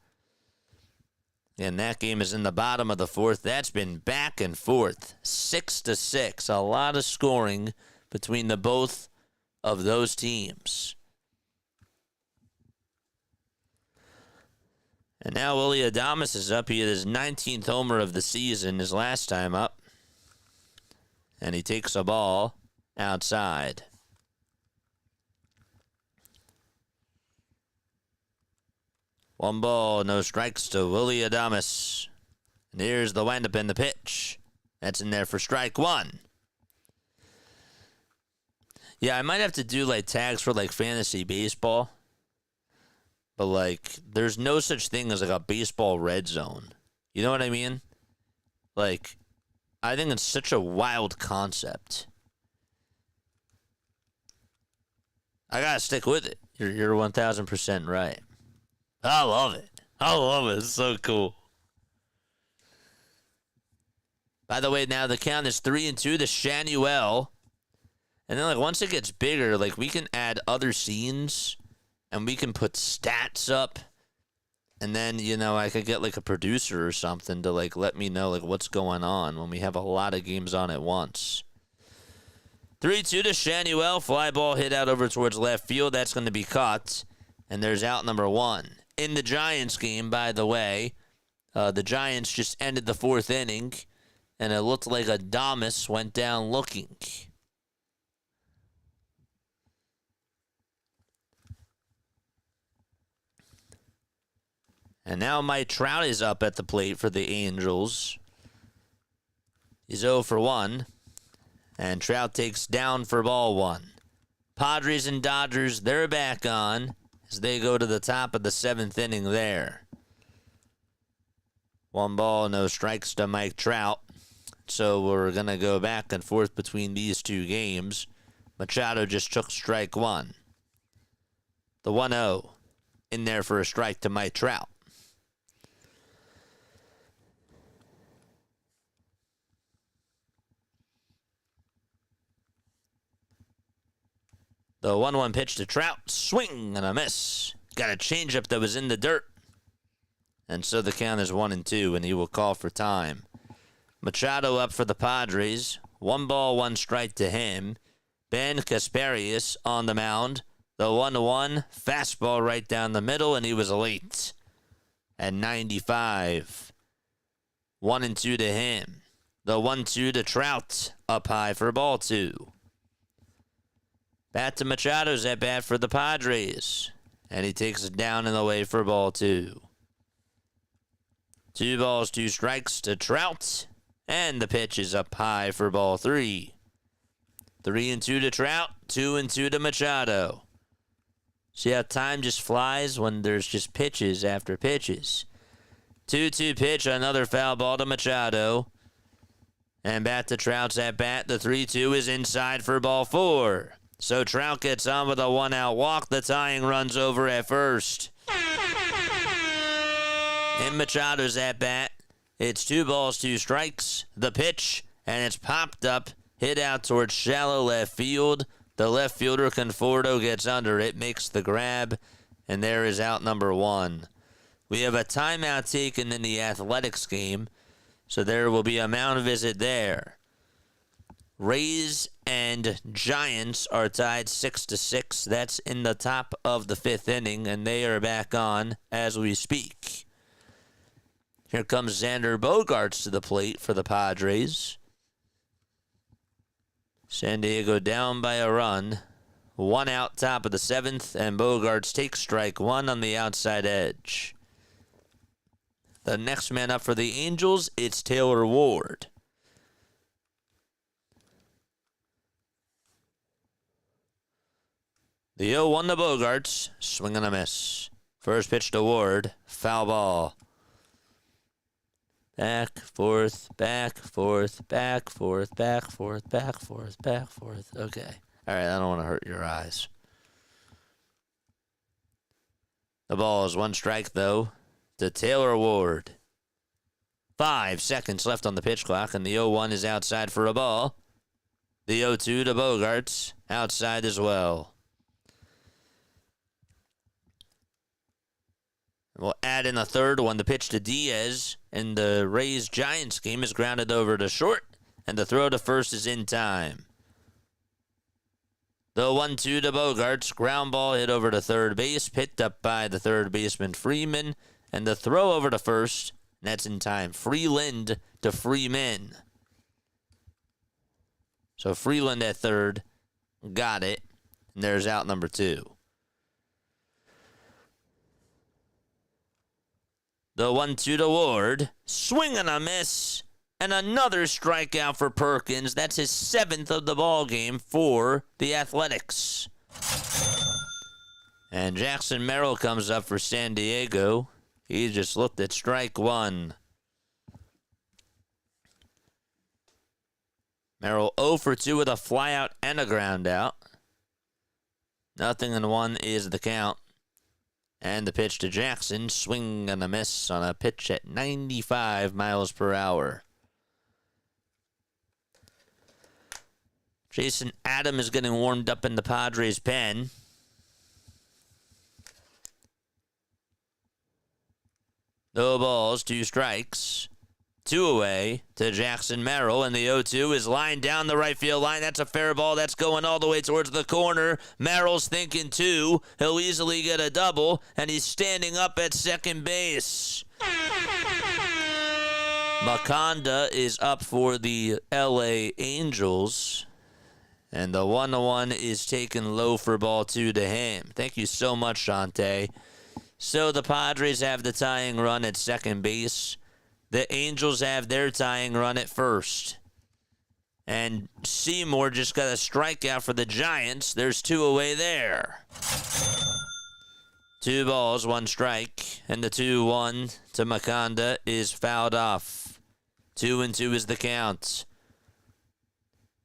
And that game is in the bottom of the 4th. That's been back and forth, 6-6. A lot of scoring between the both of those teams. And now Willy Adames is up. He had his 19th homer of the season, his last time up. And he takes a ball outside. One ball, no strikes to Willy Adames. And here's the windup in the pitch. That's in there for strike 1. Yeah, I might have to do like tags for like fantasy baseball. But like, there's no such thing as like a baseball red zone. You know what I mean? Like, I think it's such a wild concept. I gotta stick with it. You're 1,000% right. I love it. It's so cool. By the way, now the count is 3-2 to Shanuel. And then, like, once it gets bigger, like, we can add other scenes. And we can put stats up. And then, you know, I could get, like, a producer or something to, like, let me know, like, what's going on when we have a lot of games on at once. 3-2 to Shanuel. Fly ball hit out over towards left field. That's going to be caught. And there's out number 1. In the Giants game, by the way, the Giants just ended the 4th inning, and it looked like Adames went down looking. And now Mike Trout is up at the plate for the Angels. He's 0 for 1, and Trout takes down for ball 1. Padres and Dodgers, they're back on as they go to the top of the 7th inning there. 1 ball, no strikes to Mike Trout. So we're going to go back and forth between these 2 games. Machado just took strike 1. The 1-0 in there for a strike to Mike Trout. The 1-1 pitch to Trout. Swing and a miss. Got a changeup that was in the dirt. And so the count is 1-2, and he will call for time. Machado up for the Padres. 1 ball, 1 strike to him. Ben Kasparius on the mound. The 1-1. Fastball right down the middle, and he was late. At 95. 1-2 to him. The 1-2 to Trout. Up high for ball 2. Back to Machado's at bat for the Padres. And he takes it down and away for ball 2. 2 balls, 2 strikes to Trout. And the pitch is up high for ball 3. 3-2 to Trout. 2-2 to Machado. See how time just flies when there's just pitches after pitches. 2-2 pitch, another foul ball to Machado. And back to Trout's at bat. The 3-2 is inside for ball 4. So Trout gets on with a 1-out walk. The tying run's over at first. In Machado's at bat, it's 2 balls, 2 strikes. The pitch, and it's popped up, hit out towards shallow left field. The left fielder, Conforto, gets under it, makes the grab, and there is out number 1. We have a timeout taken in the Athletics game, so there will be a mound visit there. Rays and Giants are tied 6-6. That's in the top of the 5th inning, and they are back on as we speak. Here comes Xander Bogaerts to the plate for the Padres. San Diego down by a run. 1 out, top of the 7th, and Bogaerts takes strike 1 on the outside edge. The next man up for the Angels, it's Taylor Ward. The 0-1 to Bogaerts, swing and a miss. First pitch to Ward, foul ball. Back, forth, back, forth, back, forth, back, forth, back, forth, back, forth. Okay. All right, I don't want to hurt your eyes. The ball is 1 strike, though, to Taylor Ward. 5 seconds left on the pitch clock, and the 0-1 is outside for a ball. The 0-2 to Bogaerts, outside as well. We'll add in a third one. The pitch to Diaz, and the Rays-Giants game is grounded over to short, and the throw to first is in time. The 1-2 to Bogaerts, ground ball hit over to third base, picked up by the third baseman Freeman, and the throw over to first, and that's in time. Freeland to Freeman. So Freeland at third, got it, and there's out number 2. The 1-2 to Ward, swing and a miss, and another strikeout for Perkins. That's his 7th of the ball game for the Athletics. And Jackson Merrill comes up for San Diego. He just looked at strike 1. Merrill 0 for 2 with a flyout and a ground out. 0-1 is the count. And the pitch to Jackson, swing and a miss on a pitch at 95 miles per hour. Jason Adam is getting warmed up in the Padres pen. No balls, 2 strikes. 2 away to Jackson Merrill, and the 0-2 is lined down the right field line. That's a fair ball. That's going all the way towards the corner. Merrill's thinking 2. He'll easily get a double, and he's standing up at second base. Maconda is up for the LA Angels, and the 1-1 is taken low for ball 2 to him. Thank you so much, Shante. So the Padres have the tying run at second base. The Angels have their tying run at first. And Seymour just got a strikeout for the Giants. There's 2 away there. 2 balls, 1 strike. And the 2-1 to Maconda is fouled off. 2-2 is the count.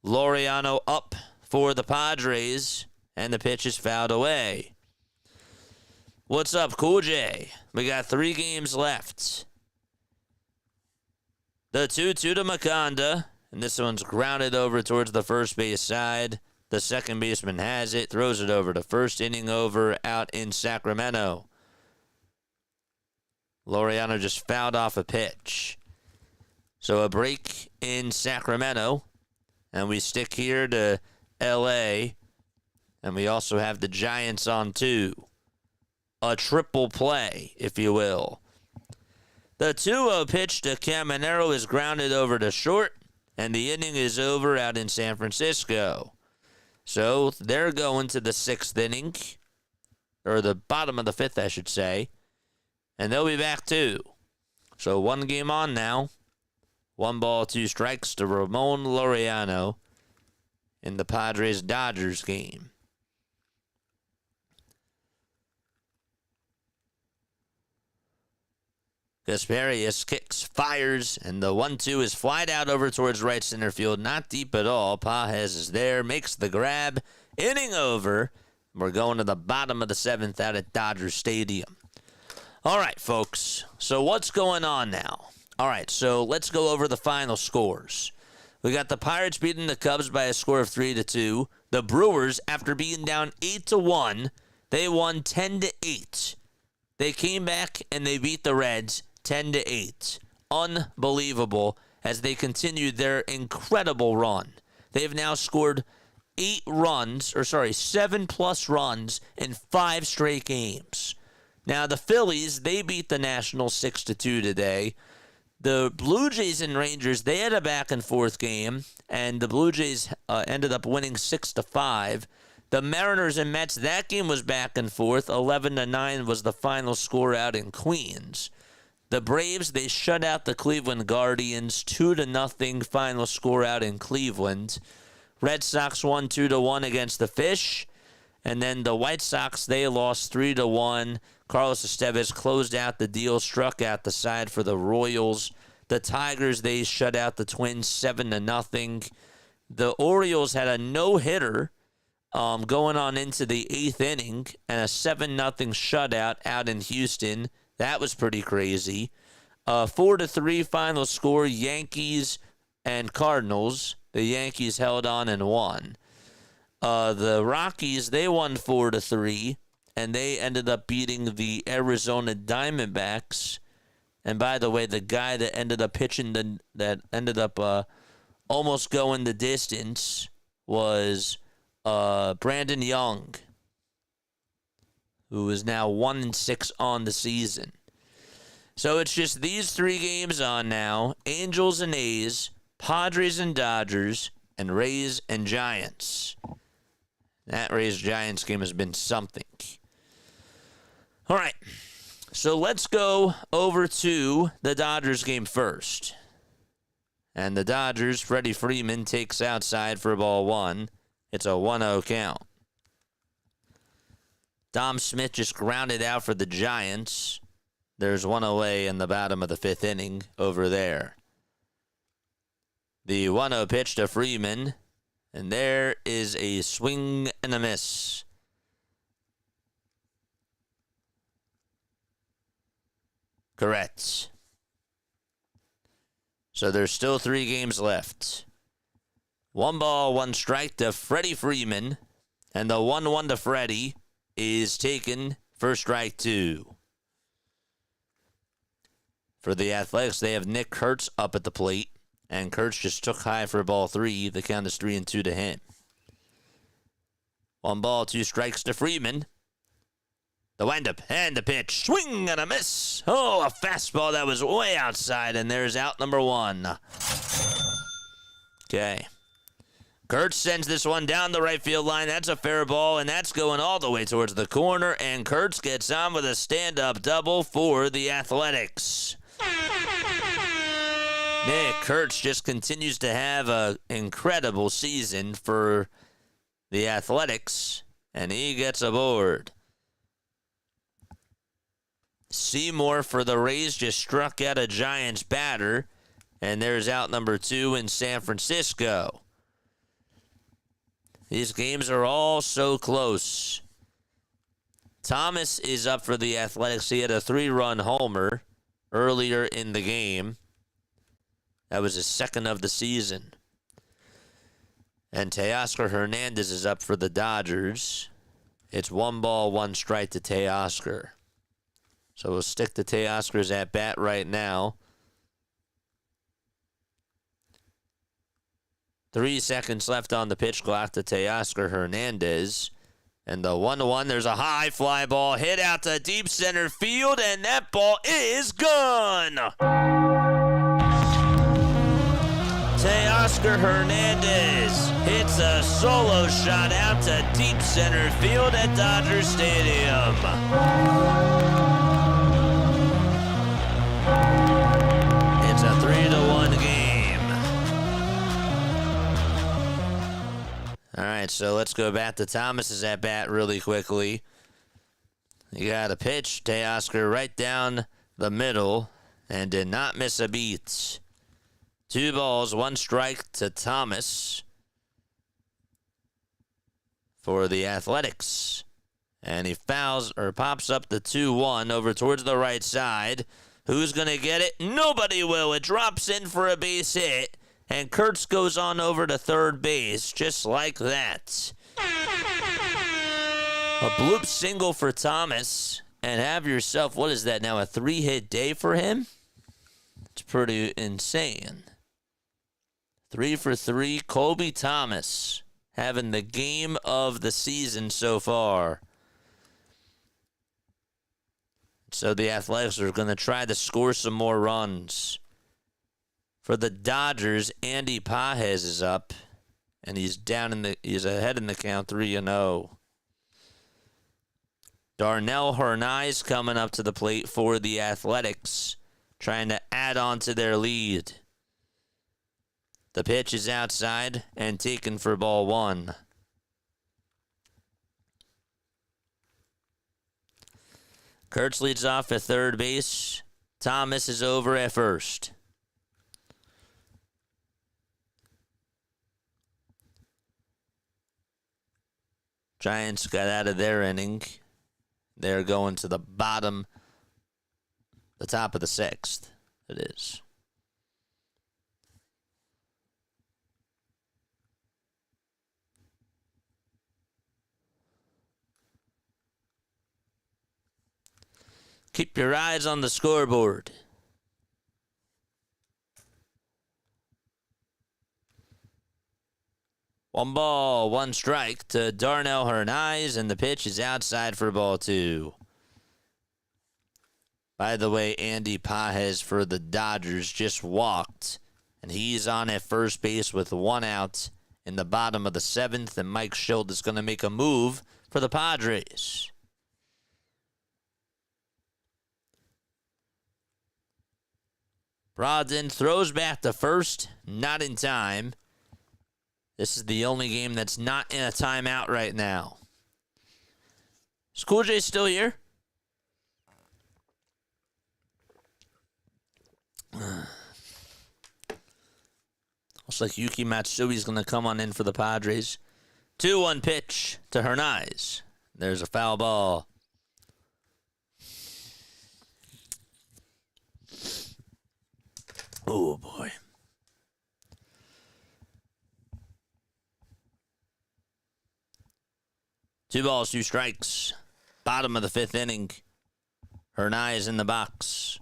Laureano up for the Padres. And the pitch is fouled away. What's up, Cool J? We got 3 games left. The 2-2 to Maconda, and this one's grounded over towards the first base side. The second baseman has it, throws it over to first, inning over, out in Sacramento. Laureano just fouled off a pitch. So a break in Sacramento, and we stick here to L.A., and we also have the Giants on 2. A triple play, if you will. The 2-0 pitch to Caminero is grounded over to short, and the inning is over out in San Francisco. So they're going to the 6th inning, or the bottom of the 5th, I should say, and they'll be back too. So 1 game on now. 1 ball, 2 strikes to Ramon Laureano in the Padres-Dodgers game. Gasparius kicks, fires, and the 1-2 is flied out over towards right center field. Not deep at all. Pages is there, makes the grab. Inning over. We're going to the bottom of the 7th out at Dodger Stadium. All right, folks. So what's going on now? All right, so let's go over the final scores. We got the Pirates beating the Cubs by a score of 3-2. The Brewers, after being down 8-1, they won 10-8. They came back and they beat the Reds 10-8. Unbelievable as they continued their incredible run. they've now scored 7+ runs in 5 straight games. Now, the Phillies, they beat the Nationals 6-2 today. The Blue Jays and Rangers, they had a back-and-forth game, and the Blue Jays ended up winning 6-5. The Mariners and Mets, that game was back and forth. 11-9 was the final score out in Queens. The Braves, they shut out the Cleveland Guardians, 2-0 final score out in Cleveland. Red Sox won 2-1 against the Fish. And then the White Sox, they lost 3-1. Carlos Estevez closed out the deal, struck out the side for the Royals. The Tigers, they shut out the Twins 7-0. The Orioles had a no-hitter going on into the 8th inning and a 7-0 shutout out in Houston. That was pretty crazy. 4-3 final score, Yankees and Cardinals. The Yankees held on and won. The Rockies, they won 4-3, and they ended up beating the Arizona Diamondbacks. And by the way, the guy that ended up pitching that ended up almost going the distance was Brandon Young, who is now 1-6 on the season. So it's just these 3 games on now: Angels and A's, Padres and Dodgers, and Rays and Giants. That Rays-Giants game has been something. All right, so let's go over to the Dodgers game first. And the Dodgers, Freddie Freeman takes outside for ball 1. It's a 1-0 count. Dom Smith just grounded out for the Giants. There's one away in the bottom of the 5th inning over there. The 1-0 pitch to Freeman. And there is a swing and a miss. Correct. So there's still 3 games left. 1 ball, 1 strike to Freddie Freeman. And the 1-1 to Freddie is taken for strike 2. For the Athletics, they have Nick Kurtz up at the plate. And Kurtz just took high for ball 3. The count is 3-2 to him. 1 ball, 2 strikes to Freeman. The windup and the pitch. Swing and a miss. Oh, a fastball that was way outside. And there's out number 1. Okay. Kurtz sends this one down the right field line. That's a fair ball, and that's going all the way towards the corner. And Kurtz gets on with a stand-up double for the Athletics. Nick Kurtz just continues to have an incredible season for the Athletics, and he gets aboard. Seymour for the Rays just struck out a Giants batter, and there's out number 2 in San Francisco. These games are all so close. Thomas is up for the Athletics. He had a 3-run homer earlier in the game. That was his 2nd of the season. And Teoscar Hernandez is up for the Dodgers. It's 1 ball, 1 strike to Teoscar. So we'll stick to Teoscar's at bat right now. 3 seconds left on the pitch clock to Teoscar Hernandez. And the 1-1, there's a high fly ball hit out to deep center field, and that ball is gone. Teoscar Hernandez hits a solo shot out to deep center field at Dodger Stadium. It's a 3-1 game. All right, so let's go back to Thomas's at bat really quickly. You got a pitch, Teoscar right down the middle, and did not miss a beat. 2 balls, 1 strike to Thomas for the Athletics. And he fouls or pops up the 2-1 over towards the right side. Who's going to get it? Nobody will. It drops in for a base hit. And Kurtz goes on over to third base just like that. A bloop single for Thomas. And have yourself, what is that now, a 3-hit day for him? It's pretty insane. 3 for 3. Colby Thomas having the game of the season so far. So the Athletics are going to try to score some more runs. For the Dodgers, Andy Pages is up, and he's ahead in the count 3-0. Darnell Hernaiz coming up to the plate for the Athletics, trying to add on to their lead. The pitch is outside and taken for ball 1. Kurtz leads off at third base. Thomas is over at first. Giants got out of their inning. They're going to the top of the 6th. It is. Keep your eyes on the scoreboard. One ball, one strike to Darnell Hernaiz, and the pitch is outside for ball 2. By the way, Andy Pages for the Dodgers just walked, and he's on at first base with 1 out in the bottom of the 7th, and Mike Schilt is going to make a move for the Padres. Brogdon throws back to first, not in time. This is the only game that's not in a timeout right now. Is Cool J still here? Looks like Yuki Matsui's going to come on in for the Padres. 2-1 pitch to Hernaiz. There's a foul ball. Oh, boy. Two balls, 2 strikes. Bottom of the 5th inning. Hernaiz in the box.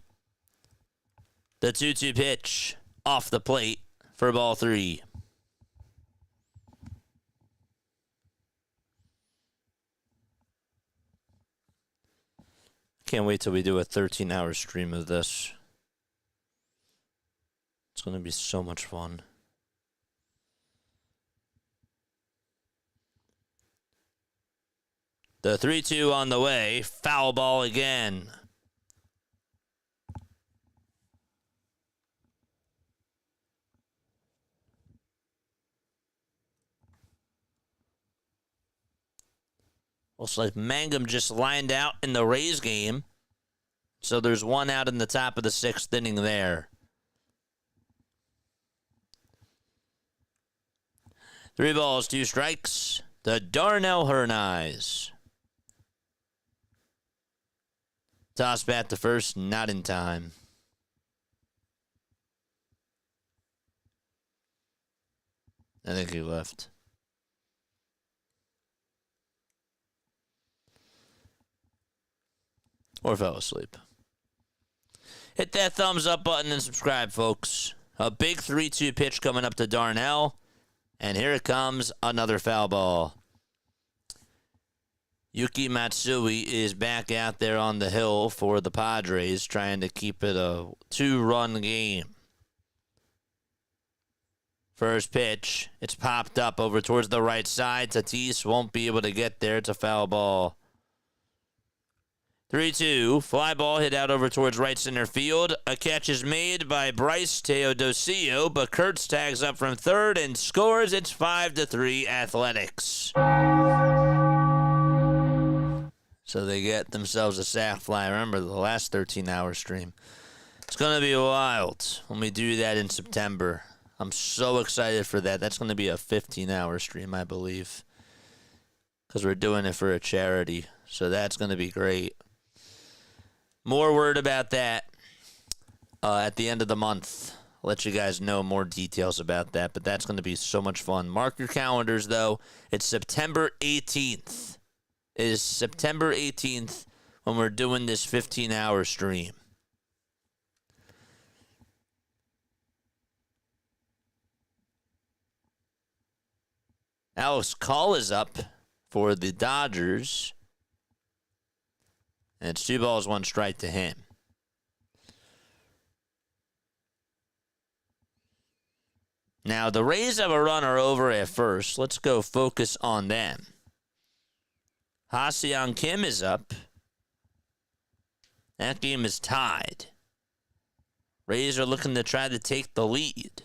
The 2-2 pitch off the plate for ball 3. Can't wait till we do a 13-hour stream of this. It's going to be so much fun. The 3-2 on the way. Foul ball again. Looks like Mangum just lined out in the Rays game. So there's 1 out in the top of the 6th inning there. 3 balls, 2 strikes. The Darnell Hernaiz. Toss bat to first, not in time. I think he left. Or fell asleep. Hit that thumbs up button and subscribe, folks. A big 3-2 pitch coming up to Darnell. And here it comes, another foul ball. Yuki Matsui is back out there on the hill for the Padres, trying to keep it a 2-run game. First pitch, it's popped up over towards the right side. Tatis won't be able to get there. It's a foul ball. 3-2, fly ball hit out over towards right center field. A catch is made by Bryce Teodosio, but Kurtz tags up from third and scores. It's 5-3 Athletics. So they get themselves a sac fly. Remember the last 13-hour stream. It's going to be wild when we do that in September. I'm so excited for that. That's going to be a 15-hour stream, I believe, because we're doing it for a charity. So that's going to be great. More word about that at the end of the month. I'll let you guys know more details about that, but that's going to be so much fun. Mark your calendars, though. It's September 18th. It is September 18th when we're doing this 15-hour stream. Alex Call is up for the Dodgers. And it's 2 balls, 1 strike to him. Now, the Rays have a runner over at first. Let's go focus on them. Ha-Seong Kim is up. That game is tied. Rays are looking to try to take the lead.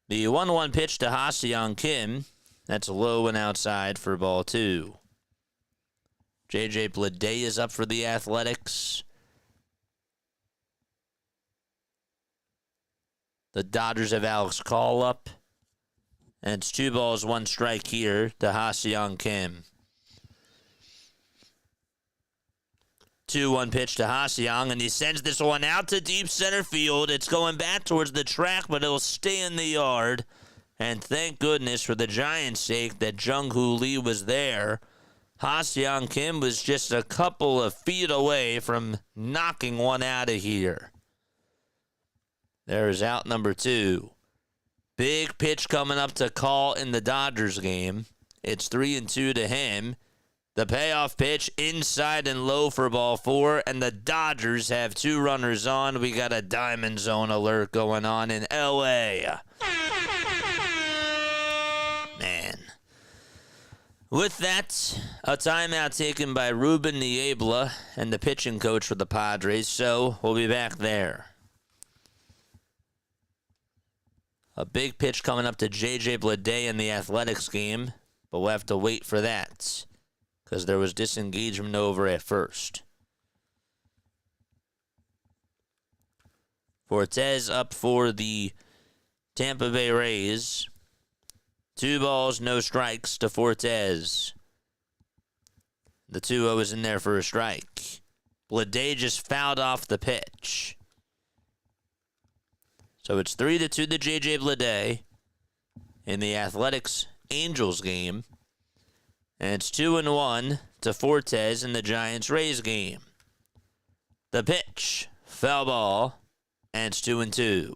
The 1-1 pitch to Ha-Seong Kim. That's low and outside for ball 2. J.J. Bleday is up for the Athletics. The Dodgers have Alex Call up. And it's 2 balls, 1 strike here to Ha-Seong Kim. 2-1 pitch to Ha-Seong, and he sends this one out to deep center field. It's going back towards the track, but it'll stay in the yard. And thank goodness for the Giants' sake that Jung-Hoo Lee was there. Ha-Seong Kim was just a couple of feet away from knocking one out of here. There's out number 2. Big pitch coming up to Call in the Dodgers game. It's 3-2 to him. The payoff pitch inside and low for ball 4, and the Dodgers have 2 runners on. We got a Diamond Zone alert going on in L.A. Man. With that, a timeout taken by Ruben Niebla and the pitching coach for the Padres, so we'll be back there. A big pitch coming up to J.J. Bleday in the Athletics game, but we'll have to wait for that because there was disengagement over at first. Fortes up for the Tampa Bay Rays. 2 balls, no strikes to Fortes. The 2-0 is in there for a strike. Bleday just fouled off the pitch. So it's 3-2 to J.J. Bleday in the Athletics Angels game. And it's 2-1 to Fortes in the Giants-Rays game. The pitch, foul ball, and it's 2-2.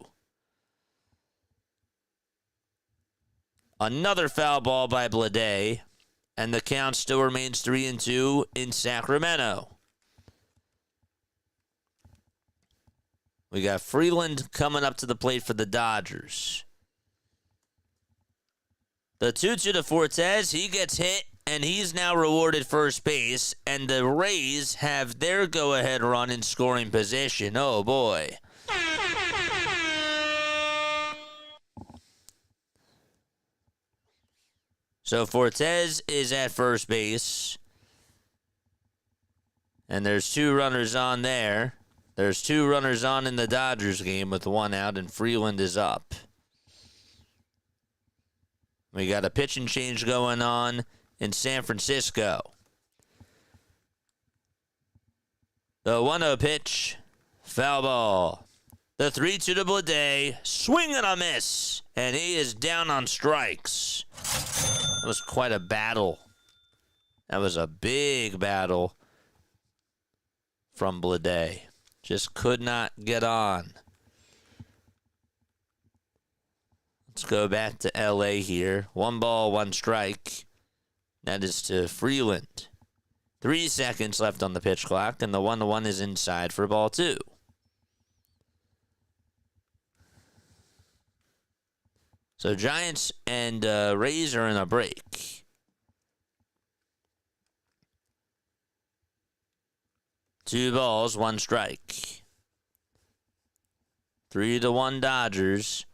Another foul ball by Bleday, and the count still remains 3-2 in Sacramento. We got Freeland coming up to the plate for the Dodgers. The 2-2 to Fortes, he gets hit, and he's now rewarded first base, and the Rays have their go-ahead run in scoring position. Oh, boy. So Fortes is at first base, and there's 2 runners on there. There's 2 runners on in the Dodgers game with 1 out, and Freeland is up. We got a pitching change going on in San Francisco. The 1-0 pitch, foul ball. The 3-2 to Bleday, swing and a miss, and he is down on strikes. That was quite a battle. That was a big battle from Bleday. Just could not get on. Let's go back to L.A. here. 1 ball, 1 strike. That is to Freeland. 3 seconds left on the pitch clock, and the 1-1 is inside for ball 2. So Giants and Rays are in a break. Two balls, 1 strike. 3-1 Dodgers.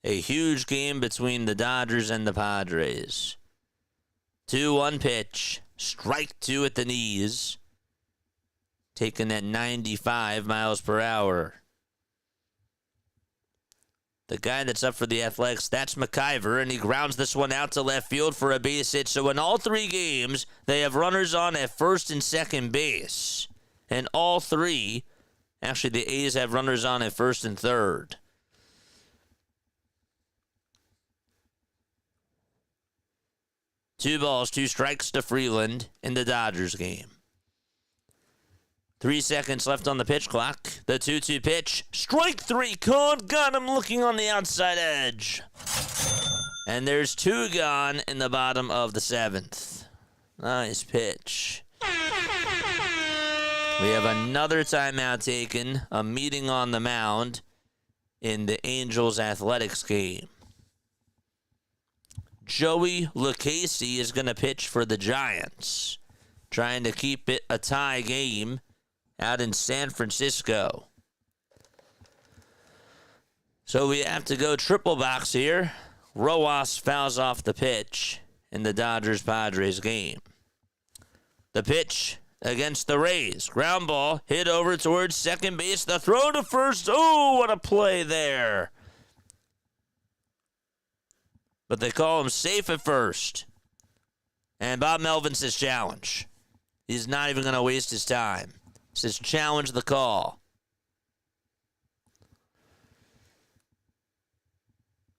A huge game between the Dodgers and the Padres. 2-1 pitch. Strike 2 at the knees. Taken at 95 miles per hour. The guy that's up for the Athletics, that's McIver, and he grounds this one out to left field for a base hit. So in all 3 games, they have runners on at first and second base. And all 3, actually the A's have runners on at first and third. Two balls, 2 strikes to Freeland in the Dodgers game. 3 seconds left on the pitch clock. The 2-2 pitch. Strike 3 called. Got him looking on the outside edge. And there's 2 gone in the bottom of the 7th. Nice pitch. We have another timeout taken, a meeting on the mound in the Angels Athletics game. Joey Lucchese is going to pitch for the Giants, trying to keep it a tie game out in San Francisco. So we have to go triple box here. Rojas fouls off the pitch in the Dodgers-Padres game. The pitch against the Rays. Ground ball hit over towards second base. The throw to first. Oh, what a play there. But they call him safe at first. And Bob Melvin says challenge. He's not even going to waste his time. Says challenge the call.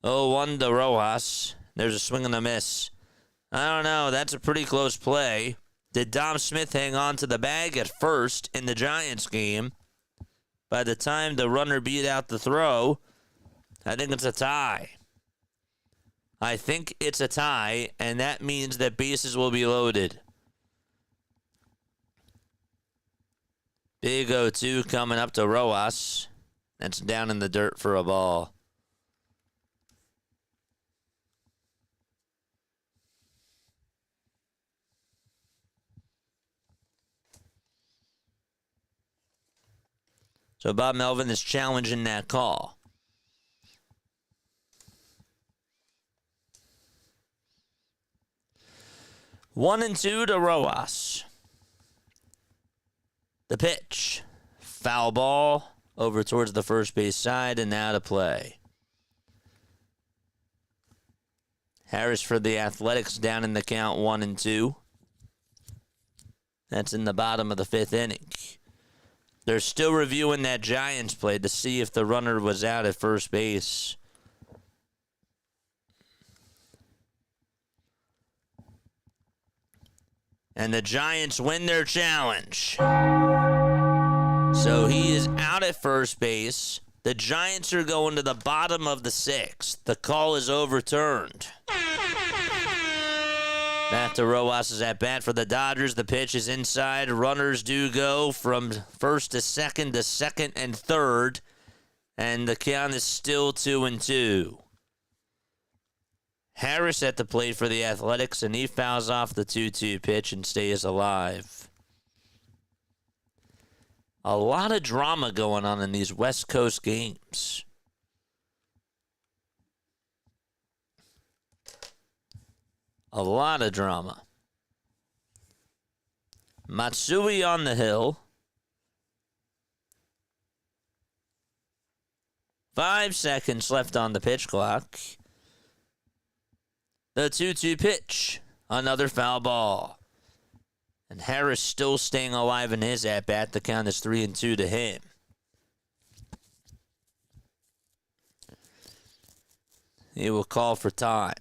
0-1 to Rojas. There's a swing and a miss. I don't know. That's a pretty close play. Did Dom Smith hang on to the bag at first in the Giants game? By the time the runner beat out the throw, I think it's a tie. I think it's a tie, and that means that bases will be loaded. Big 0-2 coming up to Rojas. That's down in the dirt for a ball. So Bob Melvin is challenging that call. One and 2 to Rojas. The pitch. Foul ball over towards the first base side and now to play. Harris for the Athletics down in the count 1 and 2. That's in the bottom of the 5th inning. They're still reviewing that Giants play to see if the runner was out at first base. And the Giants win their challenge. So he is out at first base. The Giants are going to the bottom of the 6th. The call is overturned. Back to Rojas' at bat for the Dodgers. The pitch is inside. Runners do go from first to second and third. And the count is still 2 and 2. Harris at the plate for the Athletics, and he fouls off the 2-2 pitch and stays alive. A lot of drama going on in these West Coast games. A lot of drama. Matsui on the hill. 5 seconds left on the pitch clock. The 2-2 pitch. Another foul ball. And Harris still staying alive in his at-bat. The count is 3 and 2 to him. He will call for time.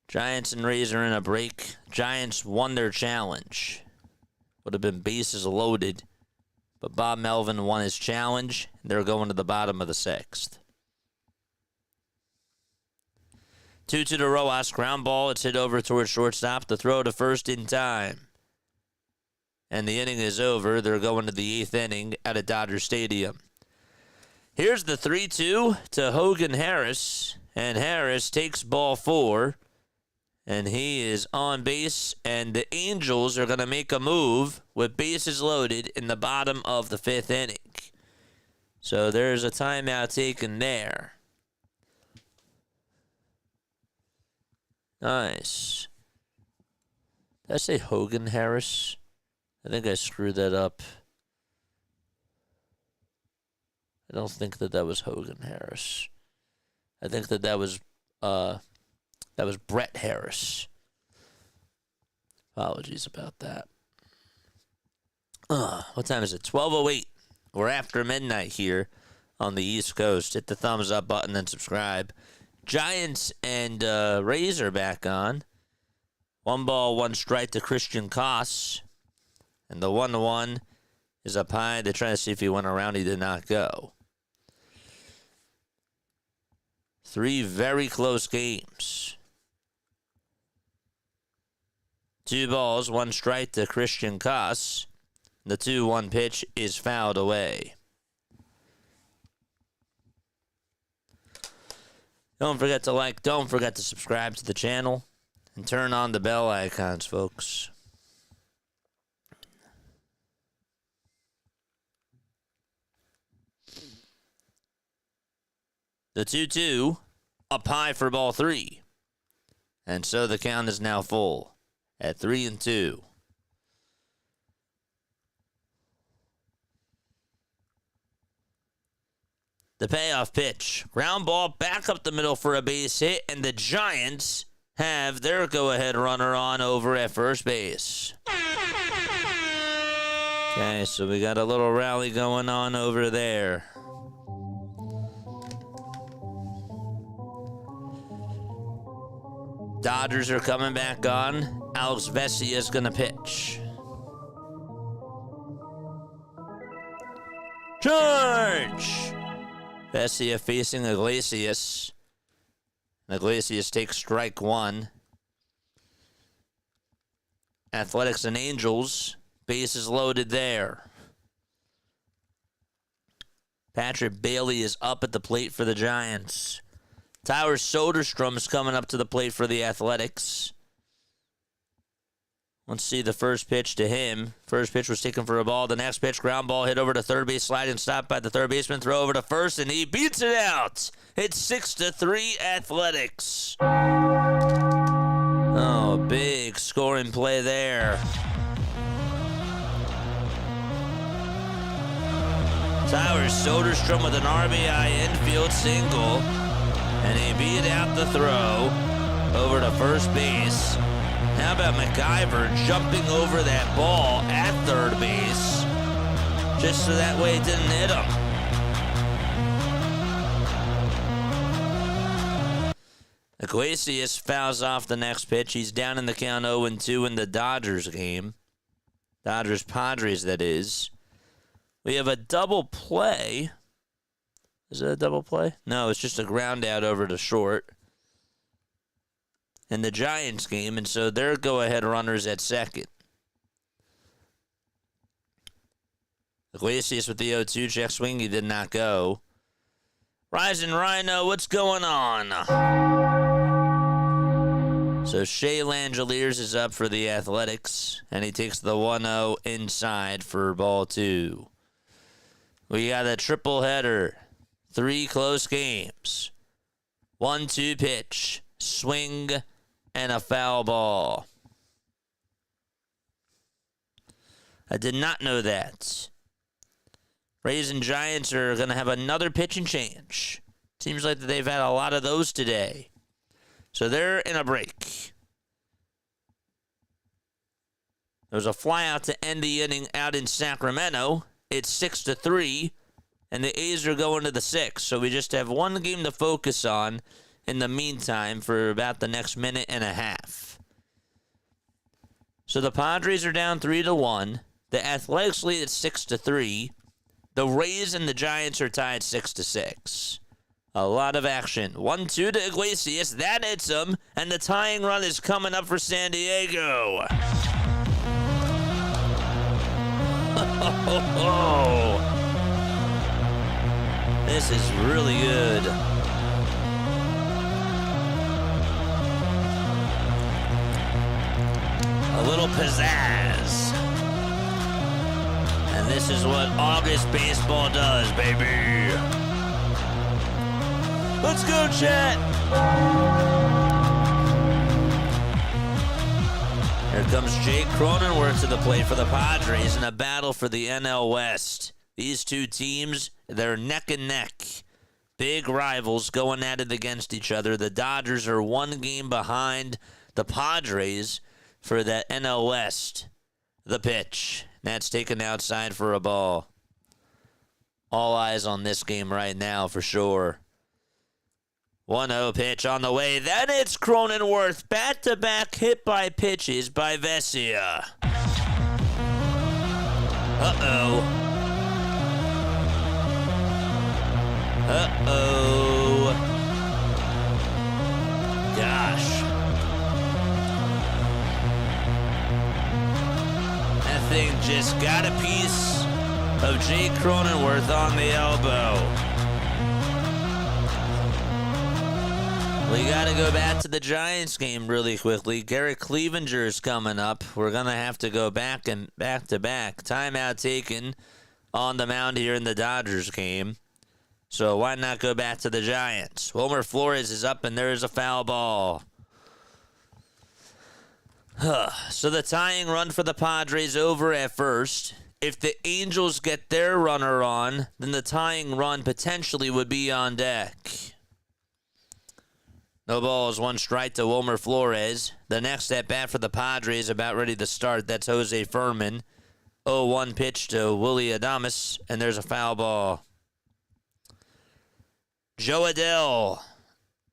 Giants and Rays are in a break. Giants won their challenge. Would have been bases loaded. But Bob Melvin won his challenge. They're going to the bottom of the 6th. 2-2 to Rojas. Ground ball. It's hit over towards shortstop. The throw to first in time. And the inning is over. They're going to the 8th inning at a Dodger Stadium. Here's the 3-2 to Hogan Harris. And Harris takes ball 4. And he is on base. And the Angels are going to make a move with bases loaded in the bottom of the 5th inning. So there's a timeout taken there. Nice. Did I say Hogan Harris? I think I screwed that up. I don't think that was Hogan Harris. I think that was Brett Harris. Apologies about that. What time is it? 12:08. We're after midnight here on the East Coast. Hit the thumbs up button and subscribe. Giants and Rays are back on. 1-1 to Christian Koss. And the 1-1 is up high. They're trying to see if he went around. He did not go. 3 very close games. 2 balls, 1 strike to Christian Koss. The 2-1 pitch is fouled away. Don't forget to like, don't forget to subscribe to the channel, and turn on the bell icons, folks. The 2-2, up high for ball 3. And so the count is now full at 3-2. The payoff pitch. Ground ball back up the middle for a base hit, and the Giants have their go-ahead runner on over at first base. Okay, so we got a little rally going on over there. Dodgers are coming back on. Alex Vesia is going to pitch. Charge! Vesia facing Iglesias. Iglesias takes strike 1. Athletics and Angels. Bases loaded there. Patrick Bailey is up at the plate for the Giants. Tyler Soderstrom's coming up to the plate for the Athletics. Let's see the first pitch to him. First pitch was taken for a ball. The next pitch, ground ball hit over to third base, sliding stop by the third baseman. Throw over to first, and he beats it out. It's 6-3 Athletics. Oh, big scoring play there. Tyler Soderstrom with an RBI infield single. And he beat out the throw over to first base. How about MacGyver jumping over that ball at third base, just so that way it didn't hit him. Iglesias fouls off the next pitch. He's down in the count 0-2 in the Dodgers game. Dodgers Padres, that is. We have a double play. Is it a double play? No, it's just a ground out over to short in the Giants game, and so their go-ahead runners at second. Iglesias with the 0-2 check swing. He did not go. Rising Rhino, what's going on? So Shea Langeliers is up for the Athletics, and he takes the 1-0 inside for ball 2. We got a triple header. 3 close games. 1-2 pitch. Swing and a foul ball. I did not know that. Rays and Giants are going to have another pitching change. Seems like they've had a lot of those today. So they're in a break. There was a flyout to end the inning out in Sacramento. It's 6-3. And the A's are going to the 6th. So we just have one game to focus on in the meantime for about the next minute and a half. So the Padres are down 3-1. The Athletics lead at 6-3. The Rays and the Giants are tied 6-6. A lot of action. 1-2 to Iglesias. That hits him. And the tying run is coming up for San Diego. This is really good. A little pizzazz. And this is what August baseball does, baby. Let's go, chat. Here comes Jake Cronenworth to the plate for the Padres in a battle for the NL West. These two teams, they're neck and neck. Big rivals going at it against each other. The Dodgers are one game behind the Padres for that NL West. The pitch. That's taken outside for a ball. All eyes on this game right now for sure. 1-0 pitch on the way. Then it's Cronenworth. Back-to-back hit by pitches by Vesia. Uh-oh. just got a piece of Jake Cronenworth on the elbow. We got to go back to the Giants game really quickly. Garrett Cleavinger's coming up. We're going to have to go back and back-to-back. Timeout taken on the mound here in the Dodgers game. So why not go back to the Giants? Wilmer Flores is up, and there's a foul ball. So the tying run for the Padres over at first. If the Angels get their runner on, then the tying run potentially would be on deck. No balls, 1 strike to Wilmer Flores. The next at bat for the Padres about ready to start. That's Jose Furman. 0-1 pitch to Willie Adames, and there's a foul ball. Joe Adell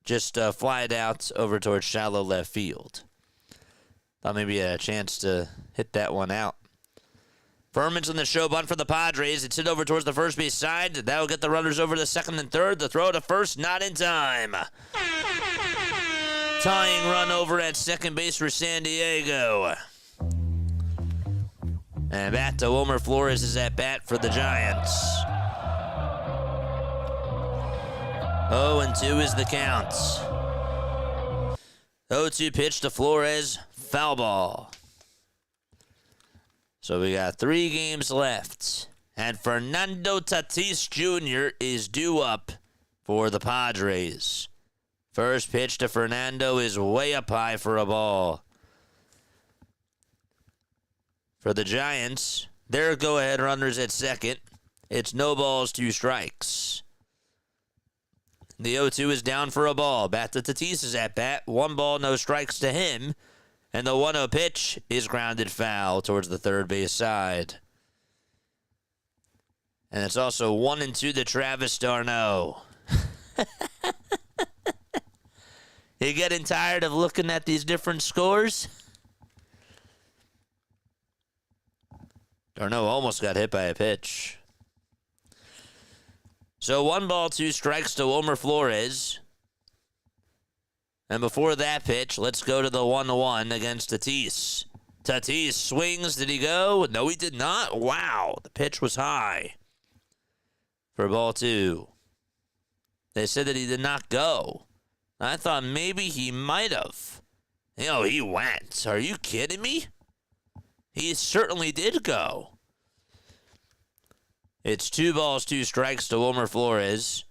just flied out over towards shallow left field. Thought maybe he had a chance to hit that one out. Furman's on the show bunt for the Padres. It's hit over towards the first base side. That'll get the runners over to second and third. The throw to first, not in time. Tying run over at second base for San Diego. And back to Wilmer Flores is at bat for the Giants. 0-2 is the count. 0-2 pitch to Flores. Foul ball. So we got 3 games left. And Fernando Tatis Jr. is due up for the Padres. First pitch to Fernando is way up high for a ball. For the Giants, their go-ahead runners at second. It's no balls, 2 strikes. The 0-2 is down for a ball. Back to Tatis' at bat. 1 ball, no strikes to him. And the 1-0 pitch is grounded foul towards the third base side. And it's also 1-2 to Travis d'Arnaud. You getting tired of looking at these different scores? d'Arnaud almost got hit by a pitch. So 1 ball, 2 strikes to Wilmer Flores. And before that pitch, let's go to the 1-1 against Tatis. Tatis swings. Did he go? No, he did not. Wow, the pitch was high for ball 2. They said that he did not go. I thought maybe he might have. He went. Are you kidding me? He certainly did go. It's 2 balls, 2 strikes to Wilmer Flores.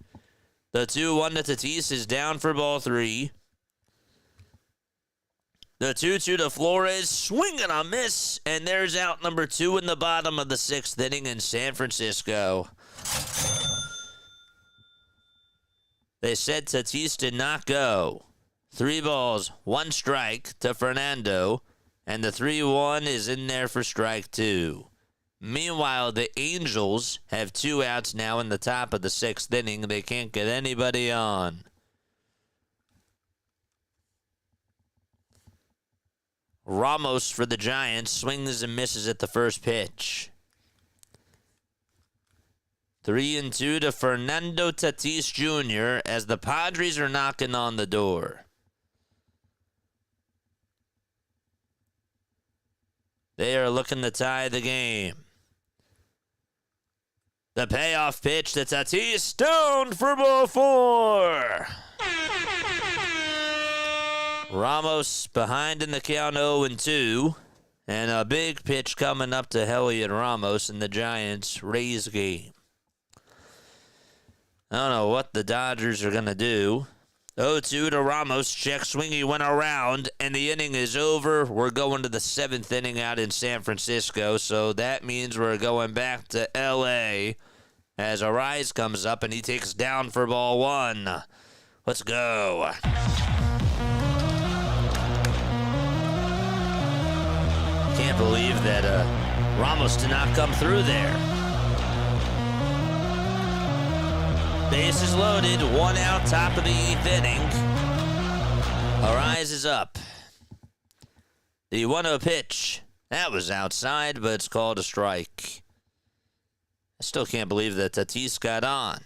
The 2-1 to Tatis is down for ball 3. The 2-2 to Flores, swing and a miss, and there's out number 2 in the bottom of the 6th inning in San Francisco. They said Tatis did not go. 3 balls, 1 strike to Fernando, and the 3-1 is in there for strike 2. Meanwhile, the Angels have 2 outs now in the top of the 6th inning. They can't get anybody on. Ramos for the Giants swings and misses at the first pitch. 3-2 to Fernando Tatis Jr. as the Padres are knocking on the door. They are looking to tie the game. The payoff pitch to Tatis, stoned for ball 4. Ramos behind in the count 0-2. And a big pitch coming up to Heliot Ramos in the Giants-Rays game. I don't know what the Dodgers are going to do. 0-2 to Ramos. Check swing. He went around, and the inning is over. We're going to the 7th inning out in San Francisco, so that means we're going back to L.A. as Arise comes up, and he takes down for ball 1. Let's go. Can't believe that Ramos did not come through there. Bases loaded, 1 out, top of the 8th inning. Arise is up. The 1-0 pitch. That was outside, but it's called a strike. I still can't believe that Tatis got on.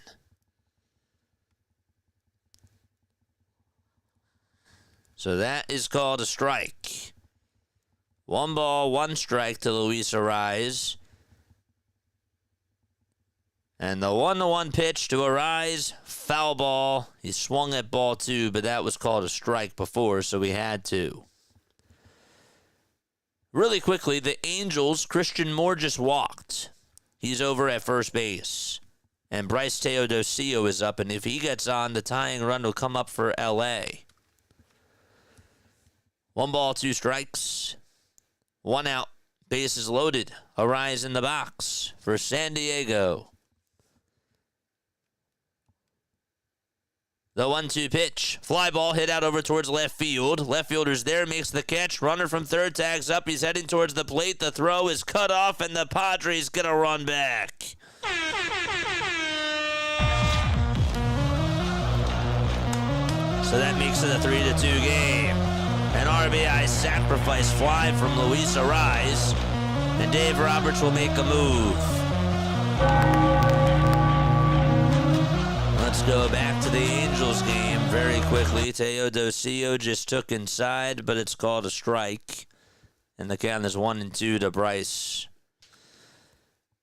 So that is called a strike. 1 ball, 1 strike to Luis Arraez. And the 1-1 pitch to Arraez, foul ball. He swung at ball 2, but that was called a strike before, so we had to. Really quickly, the Angels, Christian Moore just walked. He's over at first base. And Bryce Teodosio is up, and if he gets on, the tying run will come up for L.A. 1 ball, 2 strikes. 1 out. Bases loaded. Arraez in the box for San Diego. The 1-2 pitch. Fly ball hit out over towards left field. Left fielder's there, makes the catch. Runner from third tags up. He's heading towards the plate. The throw is cut off, and the Padres get a run back. So that makes it a 3-2 game. An RBI sacrifice fly from Luis Arraez, and Dave Roberts will make a move. Let's go back to the Angels game very quickly. Teodosio just took inside, but it's called a strike. And the count is 1-2 to Bryce.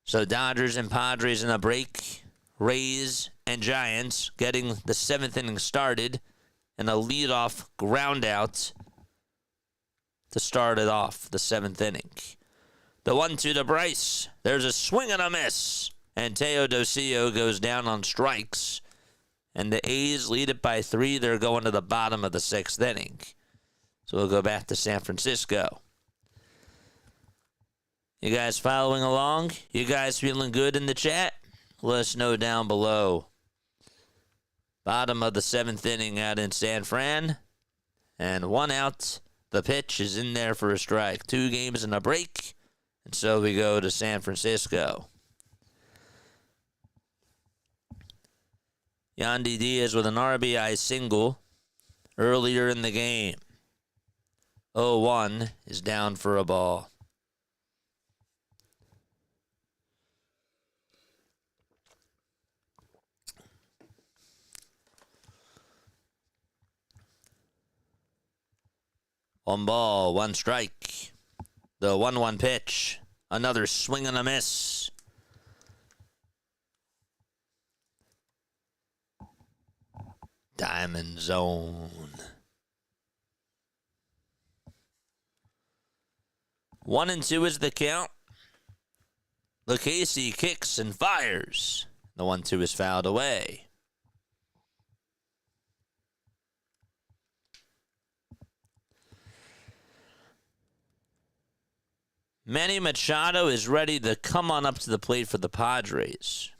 So Dodgers and Padres in a break. Rays and Giants getting the 7th inning started. And a leadoff ground out to start it off, the 7th inning. The 1-2 to Bryce. There's a swing and a miss. And Teodosio goes down on strikes. And the A's lead it by 3. They're going to the bottom of the 6th inning. So we'll go back to San Francisco. You guys following along? You guys feeling good in the chat? Let us know down below. Bottom of the 7th inning out in San Fran. And 1 out. The pitch is in there for a strike. 2 games and a break. And so we go to San Francisco. Yandy Diaz with an RBI single earlier in the game. 0-1 is down for a ball. One ball, 1 strike. The 1-1 pitch. Another swing and a miss. Diamondzone. 1-2 is the count. Lucchesi kicks and fires. The 1-2 is fouled away. Manny Machado is ready to come on up to the plate for the Padres.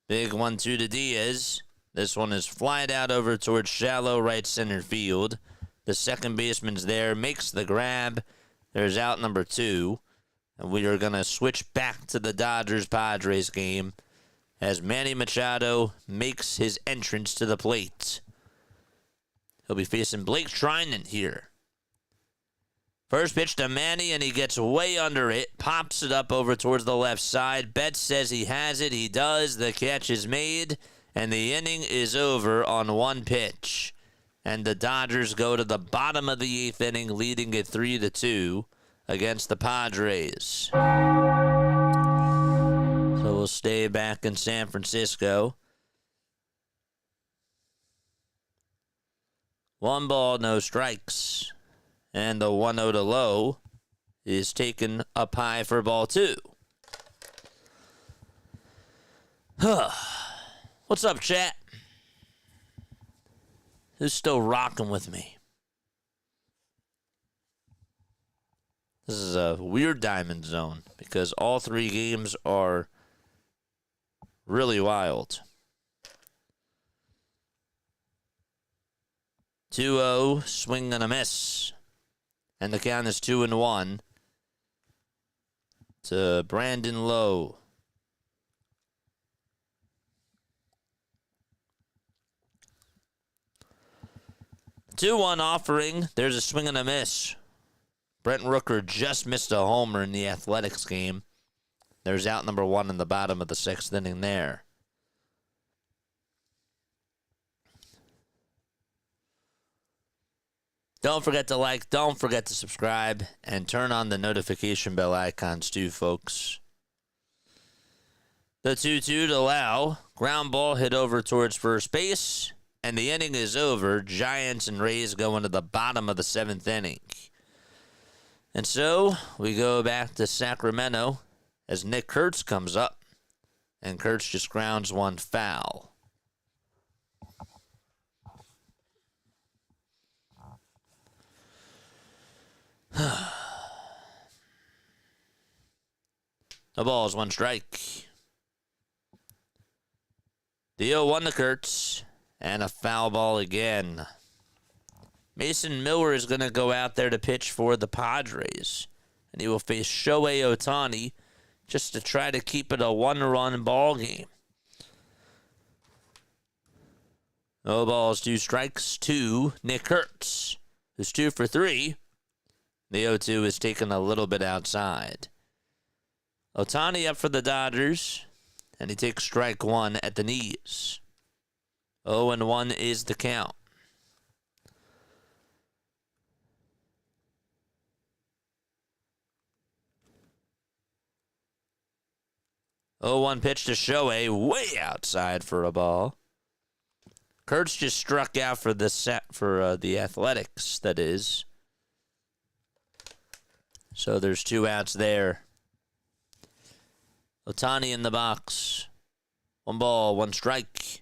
Big 1-2 to Diaz. This one is flied out over towards shallow right center field. The second baseman's there, makes the grab. There's out number 2. And we are going to switch back to the Dodgers-Padres game as Manny Machado makes his entrance to the plate. He'll be facing Blake Trinan here. First pitch to Manny, and he gets way under it. Pops it up over towards the left side. Betts says he has it. He does. The catch is made, and the inning is over on 1 pitch. And the Dodgers go to the bottom of the 8th inning, leading it 3-2 against the Padres. So we'll stay back in San Francisco. 1 ball, no strikes. And the 1-0 to low is taken up high for ball 2. What's up, chat? Who's still rocking with me? This is a weird Diamond Zone because all 3 games are really wild. 2-0, swing and a miss. And the count is 2-1 to Brandon Lowe. 2-1 offering. There's a swing and a miss. Brent Rooker just missed a homer in the Athletics game. There's out number 1 in the bottom of the 6th inning there. Don't forget to like, don't forget to subscribe, and turn on the notification bell icons too, folks. The 2-2 to Lau. Ground ball hit over towards first base, and the inning is over. Giants and Rays go into the bottom of the 7th inning. And so we go back to Sacramento as Nick Kurtz comes up, and Kurtz just grounds one foul. The ball is 1 strike. The 0-1 to Kurtz, and a foul ball again. Mason Miller is going to go out there to pitch for the Padres, and he will face Shohei Ohtani just to try to keep it a 1-run ball game. No balls, 2 strikes to Nick Kurtz, who's 2 for 3. The 0-2 is taken a little bit outside. Ohtani up for the Dodgers, and he takes strike 1 at the knees. 0-1 is the count. Oh, 1 pitch to Shohei, way outside for a ball. Kurtz just struck out for the Athletics, that is. So there's 2 outs there. Ohtani in the box. 1 ball, 1 strike.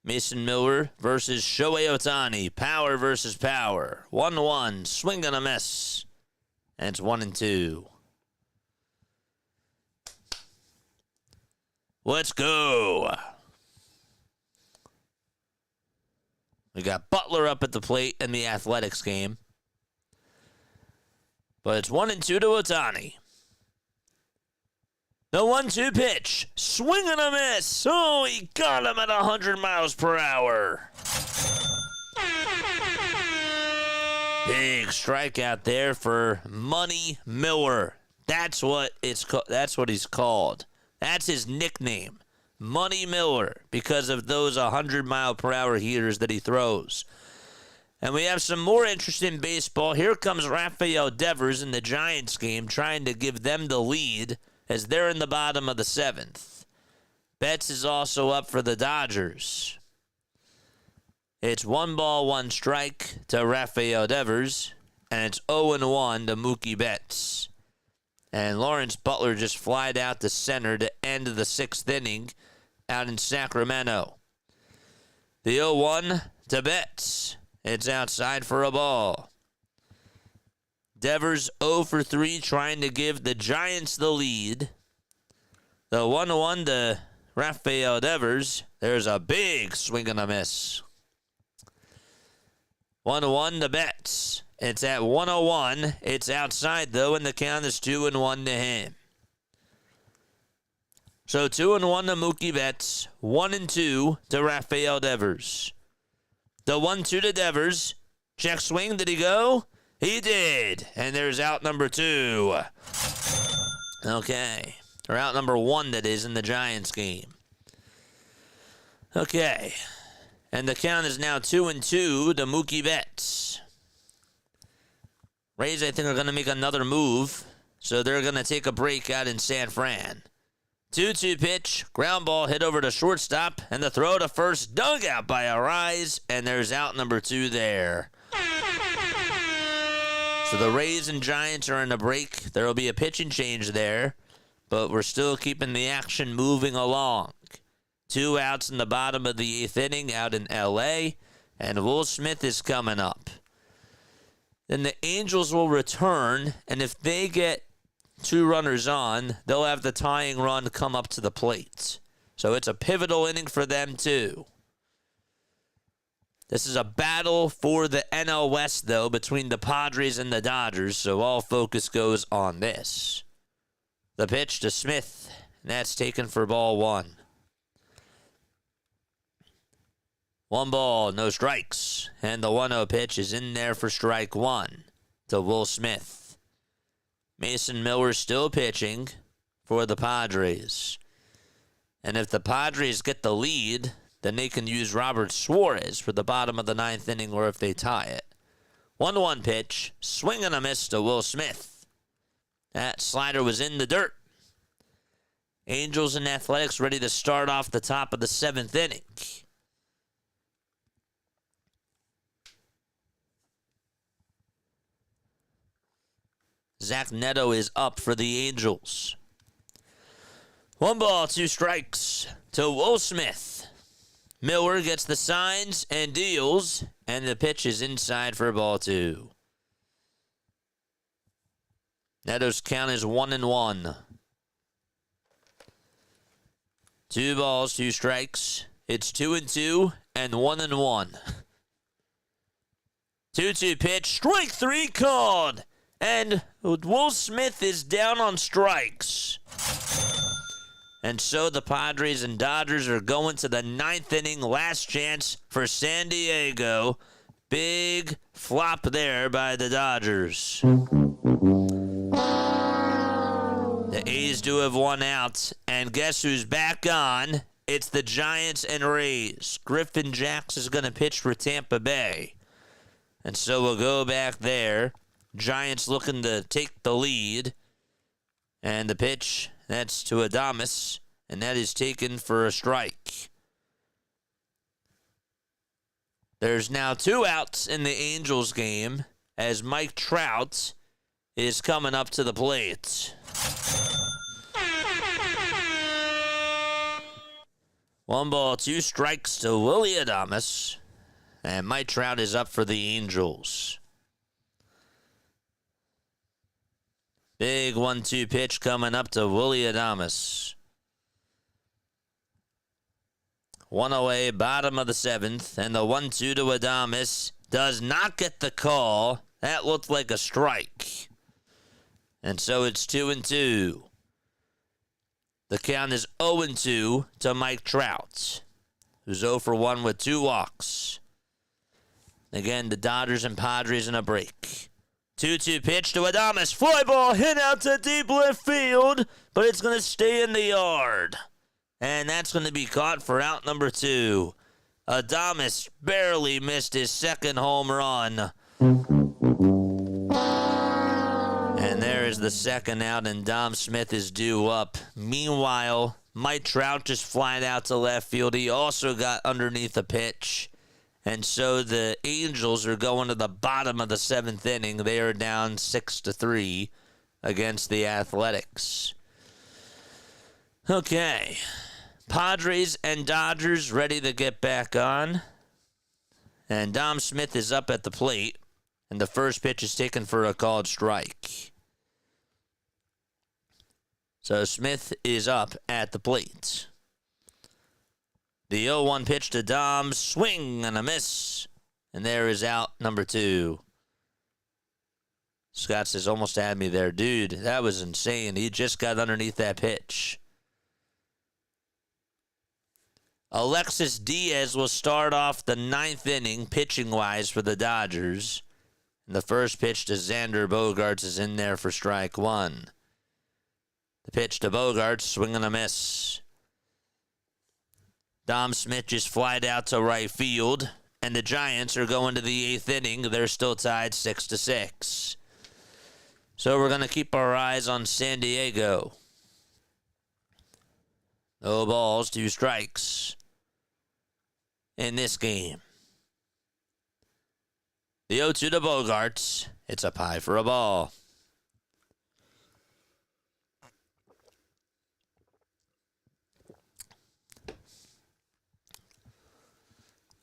Mason Miller versus Shohei Ohtani. Power versus power. 1-1. Swing and a miss. And it's 1-2. Let's go. We got Butler up at the plate in the Athletics game. But it's 1-2 to Ohtani. The 1-2 pitch. Swing and a miss. Oh, he got him at 100 miles per hour. Big strikeout there for Money Miller. That's what he's called. That's his nickname. Money Miller, because of those 100-mile-per-hour heaters that he throws. And we have some more interesting baseball. Here comes Rafael Devers in the Giants game, trying to give them the lead as they're in the bottom of the 7th. Betts is also up for the Dodgers. It's 1 ball, 1 strike to Rafael Devers, and it's 0-1 to Mookie Betts. And Lawrence Butler just flied out to center to end the 6th inning out in Sacramento. The 0-1 to Betts. It's outside for a ball. Devers 0 for 3 trying to give the Giants the lead. The 1-1 to Rafael Devers. There's a big swing and a miss. 1-1 to Betts. It's at 101. It's outside, though, and the count is 2-1 to him. So 2-1 to Mookie Betts, 1-2 to Rafael Devers. The 1-2 to Devers. Check swing. Did he go? He did. And there's out number 2. Okay. Or out number 1, that is, in the Giants game. Okay. And the count is now 2-2 to Mookie Betts. Rays, I think, are going to make another move. So they're going to take a break out in San Fran. 2-2 pitch, ground ball hit over to shortstop, and the throw to first dug out by Arise, and there's out number 2 there. So the Rays and Giants are in a break. There will be a pitching change there, but we're still keeping the action moving along. 2 outs in the bottom of the 8th inning out in L.A., and Will Smith is coming up. Then the Angels will return, and if they get 2 runners on, they'll have the tying run come up to the plate. So it's a pivotal inning for them, too. This is a battle for the NL West, though, between the Padres and the Dodgers, so all focus goes on this. The pitch to Smith, and that's taken for ball 1. 1 ball, no strikes, and the 1-0 pitch is in there for strike 1 to Will Smith. Mason Miller still pitching for the Padres. And if the Padres get the lead, then they can use Robert Suarez for the bottom of the 9th inning, or if they tie it. 1-1 pitch. Swing and a miss to Will Smith. That slider was in the dirt. Angels and Athletics ready to start off the top of the 7th inning. Zach Neto is up for the Angels. 1 ball, 2 strikes to Will Smith. Miller gets the signs and deals, and the pitch is inside for ball 2. Neto's count is 1-1. 2 balls, 2 strikes. It's 2-2 and 1-1. 2-2 pitch, strike 3 called. And Will Smith is down on strikes. And so the Padres and Dodgers are going to the 9th inning. Last chance for San Diego. Big flop there by the Dodgers. The A's do have 1 out. And guess who's back on? It's the Giants and Rays. Griffin Jax is going to pitch for Tampa Bay. And so we'll go back there. Giants looking to take the lead. And the pitch, that's to Adames. And that is taken for a strike. There's now 2 outs in the Angels game as Mike Trout is coming up to the plate. 1 ball, 2 strikes to Willie Adames. And Mike Trout is up for the Angels. Big 1-2 pitch coming up to Willie Adames. 1 away, bottom of the 7th, and the 1-2 to Adames does not get the call. That looked like a strike. And so it's 2-2. The count is 0-2 to Mike Trout, who's 0 for 1 with 2 walks. Again, the Dodgers and Padres in a break. 2-2 pitch to Adames. Fly ball hit out to deep left field, but it's going to stay in the yard. And that's going to be caught for out number 2. Adames barely missed his 2nd home run. And there is the 2nd out, and Dom Smith is due up. Meanwhile, Mike Trout just flying out to left field. He also got underneath the pitch. And so the Angels are going to the bottom of the 7th inning. They are down 6-3 against the Athletics. Okay. Padres and Dodgers ready to get back on. And Dom Smith is up at the plate. And the first pitch is taken for a called strike. So Smith is up at the plate. The 0-1 pitch to Dom, swing and a miss. And there is out number 2. Scott says, almost had me there. Dude, that was insane. He just got underneath that pitch. Alexis Diaz will start off the 9th inning, pitching-wise, for the Dodgers. And the first pitch to Xander Bogaerts is in there for strike 1. The pitch to Bogaerts, swing and a miss. Dom Smith just flied out to right field, and the Giants are going to the 8th inning. They're still tied 6-6. So we're going to keep our eyes on San Diego. No balls, 2 strikes in this game. The 0-2 to Bogaerts. It's a pie for a ball.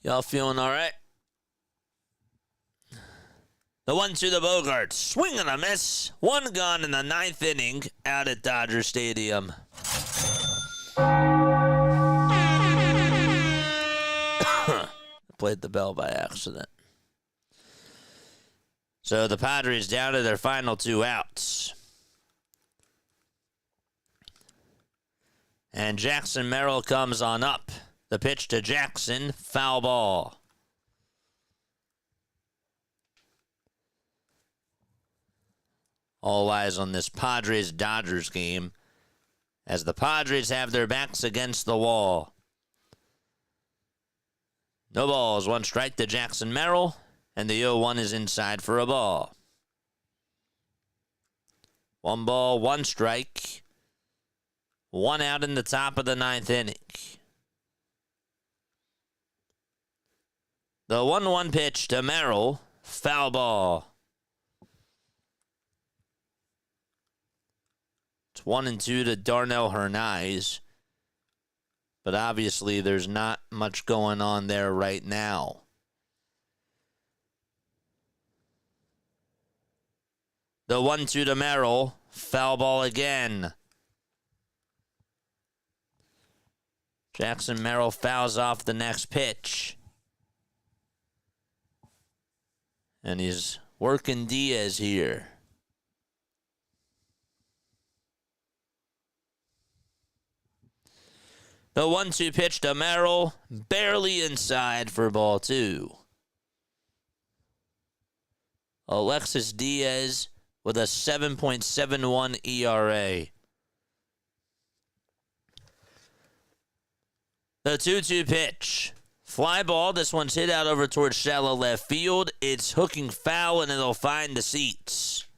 Y'all feeling all right? The 1-2 to Bogaerts. Swing and a miss. 1 gone in the 9th inning out at Dodger Stadium. Played the bell by accident. So the Padres down to their final 2 outs. And Jackson Merrill comes on up. The pitch to Jackson, foul ball. All eyes on this Padres-Dodgers game as the Padres have their backs against the wall. No balls, 1 strike to Jackson Merrill, And the 0-1 is inside for a ball. 1 ball, 1 strike. 1 out in the top of the 9th inning. The 1-1 pitch to Merrill. Foul ball. It's 1-2 to Darnell Hernaiz. But obviously there's not much going on there right now. The 1-2 to Merrill. Foul ball again. Jackson Merrill fouls off the next pitch. And he's working Diaz here. The 1-2 pitch to Merrill, barely inside for ball 2. Alexis Diaz with a 7.71 ERA. The 2-2 pitch. Fly ball. This one's hit out over towards shallow left field. It's hooking foul, and it'll find the seats.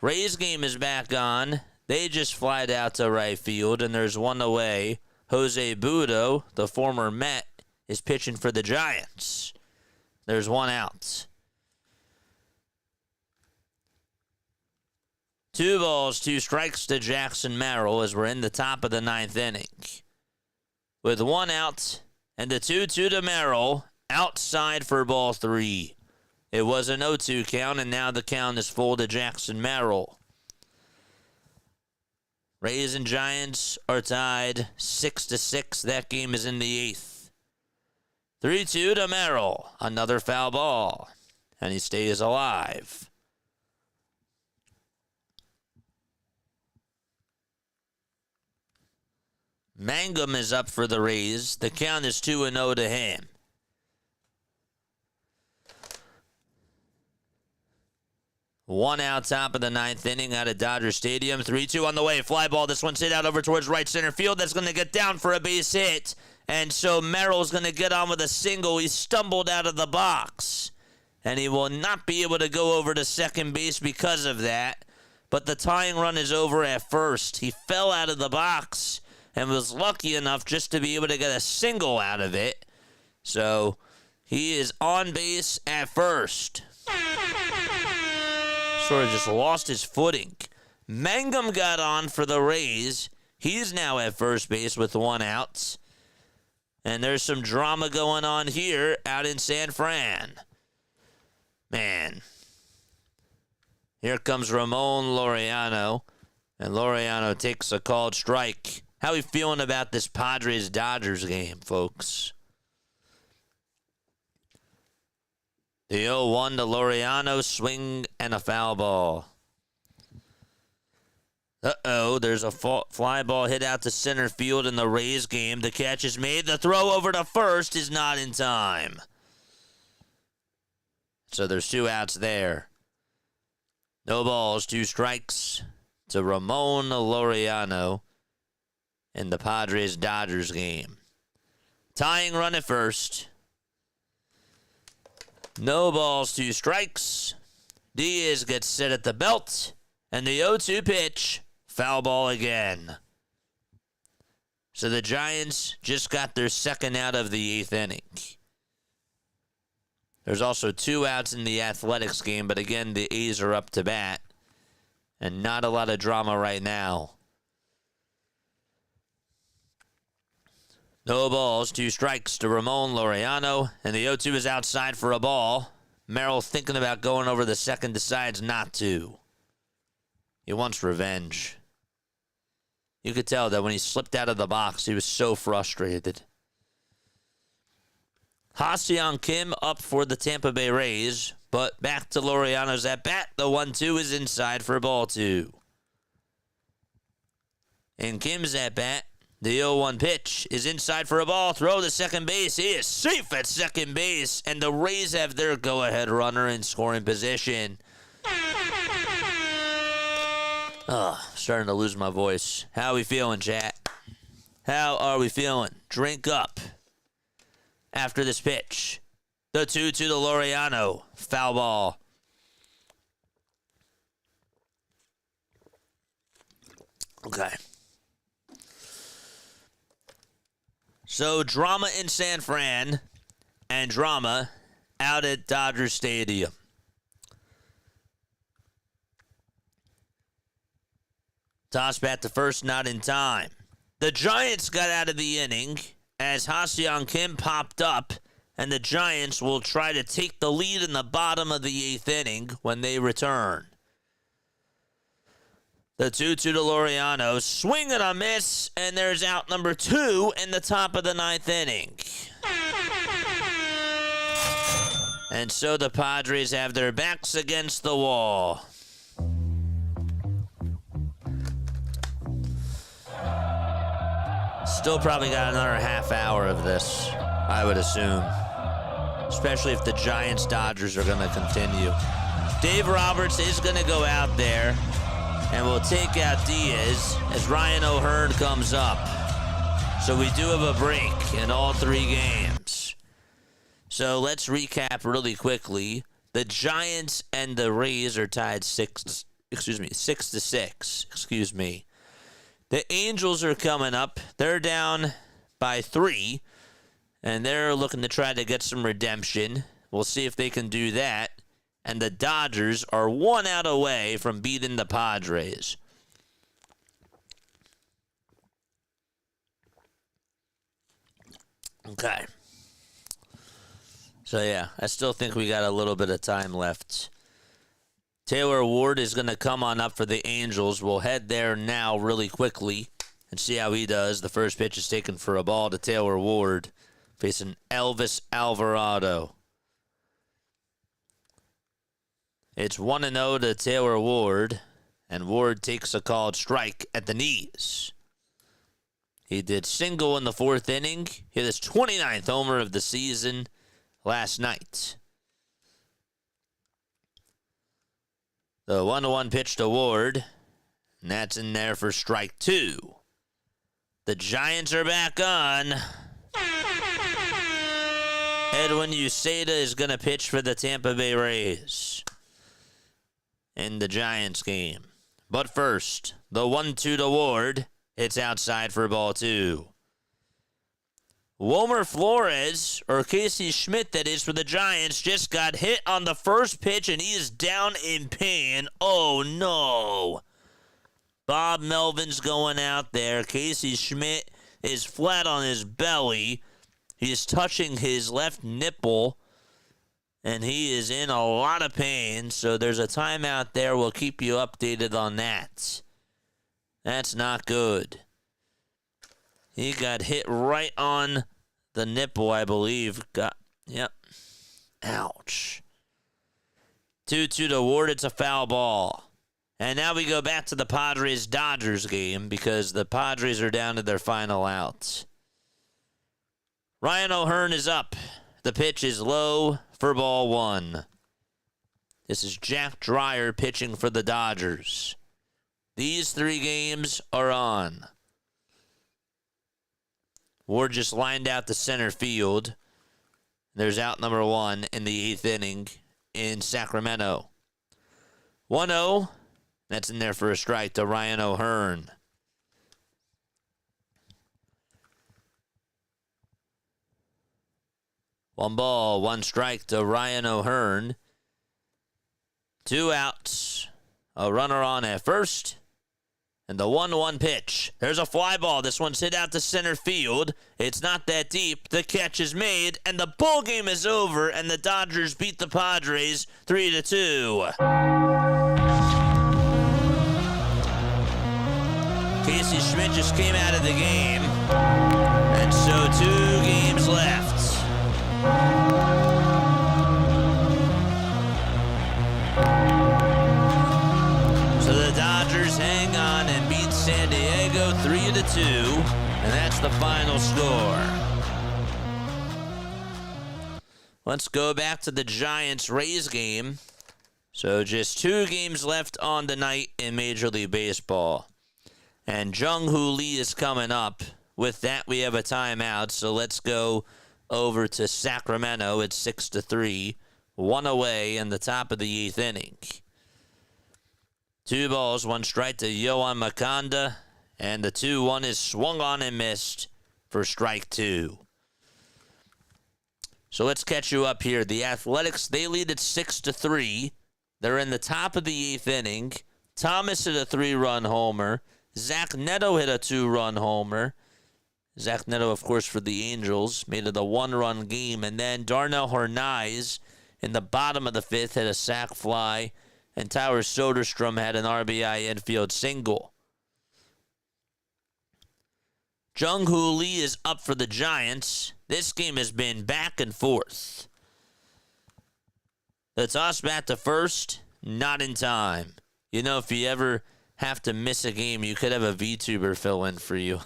Rays game is back on. They just flied out to right field, and there's one away. Jose Budo, the former Met, is pitching for the Giants. There's 1 out. 2 balls, 2 strikes to Jackson Merrill as we're in the top of the 9th inning. With 1 out and the 2-2 to Merrill, outside for ball 3. It was an 0-2 count, and now the count is full to Jackson Merrill. Rays and Giants are tied 6-6. That game is in the 8th. 3-2 to Merrill. Another foul ball. And he stays alive. Mangum is up for the Rays. The count is 2-0 to him. One out, top of the 9th inning out of Dodger Stadium. 3-2 on the way. Fly ball. This one's hit out over towards right center field. That's going to get down for a base hit. And so Merrill's going to get on with a single. He stumbled out of the box. And he will not be able to go over to second base because of that. But the tying run is over at first. He fell out of the box and was lucky enough just to be able to get a single out of it. So he is on base at first. Sort of just lost his footing. Mangum got on for the Rays. He's now at first base with 1 out. And there's some drama going on here out in San Fran. Man. Here comes Ramon Laureano. And Laureano takes a called strike. How are we feeling about this Padres-Dodgers game, folks? The 0-1 to Laureano, swing and a foul ball. Uh-oh, there's a fly ball hit out to center field in the Rays game. The catch is made. The throw over to first is not in time. So there's 2 outs there. No balls, 2 strikes to Ramon Laureano in the Padres-Dodgers game. Tying run at first. No balls, 2 strikes. Diaz gets set at the belt. And the 0-2 pitch, foul ball again. So the Giants just got their second out of the 8th inning. There's also 2 outs in the Athletics game, but again, the A's are up to bat. And not a lot of drama right now. No balls, 2 strikes to Ramon Laureano, and the 0-2 is outside for a ball. Merrill thinking about going over the second, decides not to. He wants revenge. You could tell that when he slipped out of the box, he was so frustrated. Ha-Seong Kim up for the Tampa Bay Rays, but back to Laureano's at bat. The 1-2 is inside for ball 2. And Kim's at bat. The 0-1 pitch is inside for a ball. Throw to second base. He is safe at second base. And the Rays have their go-ahead runner in scoring position. Starting to lose my voice. How are we feeling, chat? How are we feeling? Drink up after this pitch. The 2-2 to Laureano. Foul ball. Okay. So, drama in San Fran and drama out at Dodger Stadium. Toss bat to first, not in time. The Giants got out of the inning as Ha-Seong Kim popped up, and the Giants will try to take the lead in the bottom of the 8th inning when they return. The 2-2 to Laureano, swing and a miss, and there's out number 2 in the top of the 9th inning. And so the Padres have their backs against the wall. Still probably got another half hour of this, I would assume. Especially if the Giants-Dodgers are going to continue. Dave Roberts is going to go out there and will take out Diaz as Ryan O'Hearn comes up. So we do have a break in all 3 games. So let's recap really quickly. The Giants and the Rays are tied 6 to 6. The Angels are coming up. They're down by 3, and they're looking to try to get some redemption. We'll see if they can do that. And the Dodgers are 1 out away from beating the Padres. Okay. So, yeah, I still think we got a little bit of time left. Taylor Ward is going to come on up for the Angels. We'll head there now really quickly and see how he does. The first pitch is taken for a ball to Taylor Ward, facing Elvis Alvarado. It's 1-0 to Taylor Ward, and Ward takes a called strike at the knees. He did single in the 4th inning, hit his 29th homer of the season last night. The 1-1 pitch to Ward, and that's in there for strike 2. The Giants are back on. Edwin Uceda is going to pitch for the Tampa Bay Rays in the Giants game. But first, the 1-2 to Ward. It's outside for ball 2. Wilmer Flores, or Casey Schmidt, that is, for the Giants, just got hit on the first pitch, and he is down in pain. Oh, no. Bob Melvin's going out there. Casey Schmidt is flat on his belly. He is touching his left nipple, and he is in a lot of pain. So there's a timeout there. We'll keep you updated on that. That's not good. He got hit right on the nipple, I believe. Yep. Ouch. 2-2 to Ward. It's a foul ball. And now we go back to the Padres-Dodgers game because the Padres are down to their final outs. Ryan O'Hearn is up. The pitch is low for ball 1. This is Jack Dreyer pitching for the Dodgers. These 3 games are on. Ward just lined out to center field. There's out number 1 in the 8th inning in Sacramento. 1-0. That's in there for a strike to Ryan O'Hearn. One ball, 1 strike to Ryan O'Hearn. 2 outs. A runner on at first. And the 1-1 pitch. There's a fly ball. This one's hit out to center field. It's not that deep. The catch is made, and the ball game is over, and the Dodgers beat the Padres 3-2. Casey Schmidt just came out of the game, and so 2 games left. So the Dodgers hang on and beat San Diego 3-2, and that's the final score. Let's go back to the Giants-Rays game. So just 2 games left on the night in Major League Baseball. And Jung-Hoo Lee is coming up. With that, we have a timeout, so let's go over to Sacramento at 6-3. One away in the top of the 8th inning. 2 balls, 1 strike to Yohan Makanda. And the 2-1 is swung on and missed for strike 2. So let's catch you up here. The Athletics, they lead at 6-3. They're in the top of the 8th inning. Thomas hit a 3-run homer. Zach Neto hit a 2-run homer. Zach Neto, of course, for the Angels, made it a 1-run game. And then Darnell Hernaiz in the bottom of the 5th hit a sac fly. And Tyler Soderstrom had an RBI infield single. Jung-Hoo Lee is up for the Giants. This game has been back and forth. The toss back to first, not in time. You know, if you ever have to miss a game, you could have a VTuber fill in for you.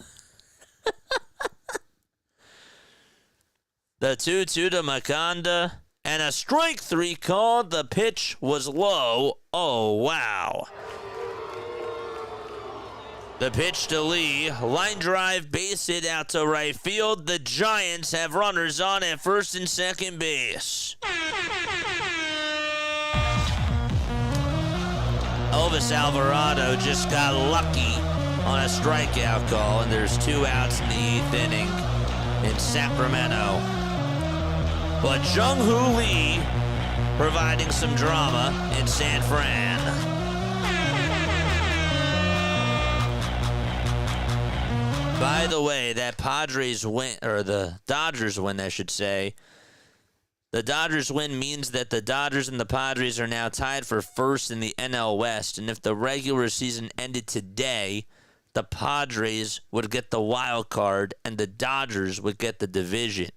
The 2-2 to Makanda, and a strike 3 called. The pitch was low. Oh, wow. The pitch to Lee, line drive, base hit out to right field. The Giants have runners on at first and second base. Elvis Alvarado just got lucky on a strikeout call, and there's 2 outs in the 8th inning in Sacramento. But Jung-Hoo Lee providing some drama in San Fran. By the way, that Padres win, or the Dodgers win, I should say. The Dodgers win means that the Dodgers and the Padres are now tied for first in the NL West. And if the regular season ended today, the Padres would get the wild card and the Dodgers would get the division.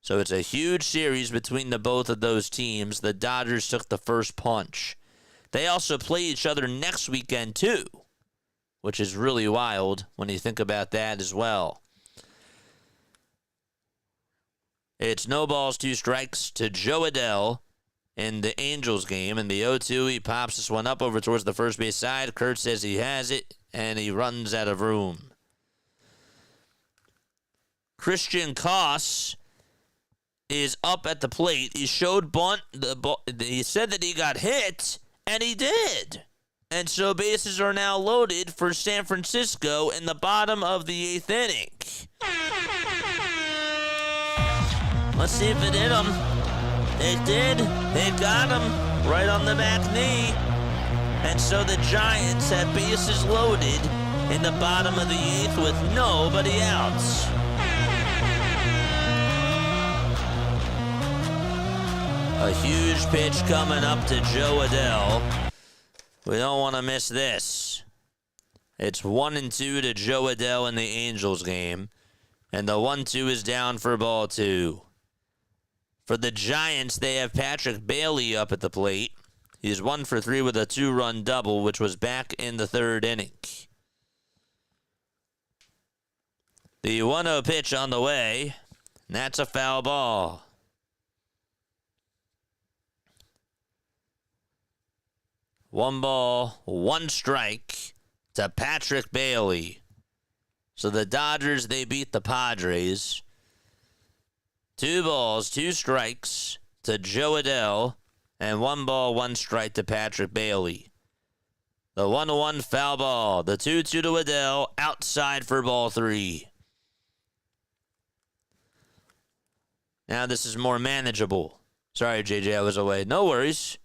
So it's a huge series between the both of those teams. The Dodgers took the first punch. They also play each other next weekend, too, which is really wild when you think about that as well. It's no balls, 2 strikes to Joe Adell in the Angels game. In the 0-2, he pops this one up over towards the first base side. Kurt says he has it, and he runs out of room. Christian Koss is up at the plate. He showed bunt. He said that he got hit, and he did. And so bases are now loaded for San Francisco in the bottom of the 8th inning. Let's see if it hit him. It did. It got him right on the back knee. And so the Giants have bases loaded in the bottom of the 8th with nobody else. A huge pitch coming up to Joe Adell. We don't want to miss this. It's 1-2 to Joe Adell in the Angels game. And the 1-2 is down for ball 2. For the Giants, they have Patrick Bailey up at the plate. He's 1 for 3 with a 2-run double, which was back in the 3rd inning. The 1-0 pitch on the way. And that's a foul ball. One ball, 1 strike to Patrick Bailey. So the Dodgers, they beat the Padres. 2 balls, 2 strikes to Joe Adell. And 1 ball, 1 strike to Patrick Bailey. The 1-1 foul ball. The 2-2 to Adell. Outside for ball 3. Now this is more manageable. Sorry, JJ, I was away. No worries.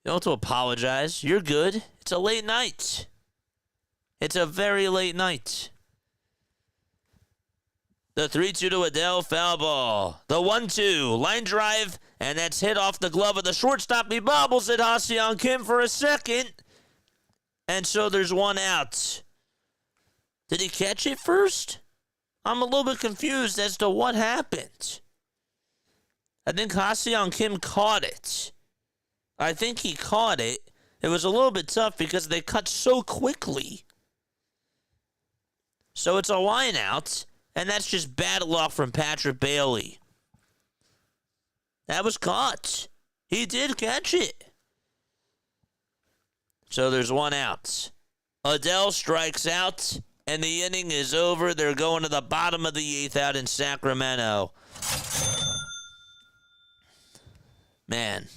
You don't have to apologize. You're good. It's a late night. It's a very late night. The 3-2 to Adell, foul ball. The 1-2, line drive, and that's hit off the glove of the shortstop. He bobbles it, Ha-Seong Kim, for a second. And so there's 1 out. Did he catch it first? I'm a little bit confused as to what happened. I think Ha-Seong Kim caught it. I think he caught it. It was a little bit tough because they cut so quickly. So it's a line out, and that's just bad luck from Patrick Bailey. That was caught. He did catch it. So there's 1 out. Adell strikes out, and the inning is over. They're going to the bottom of the 8th out in Sacramento. Man.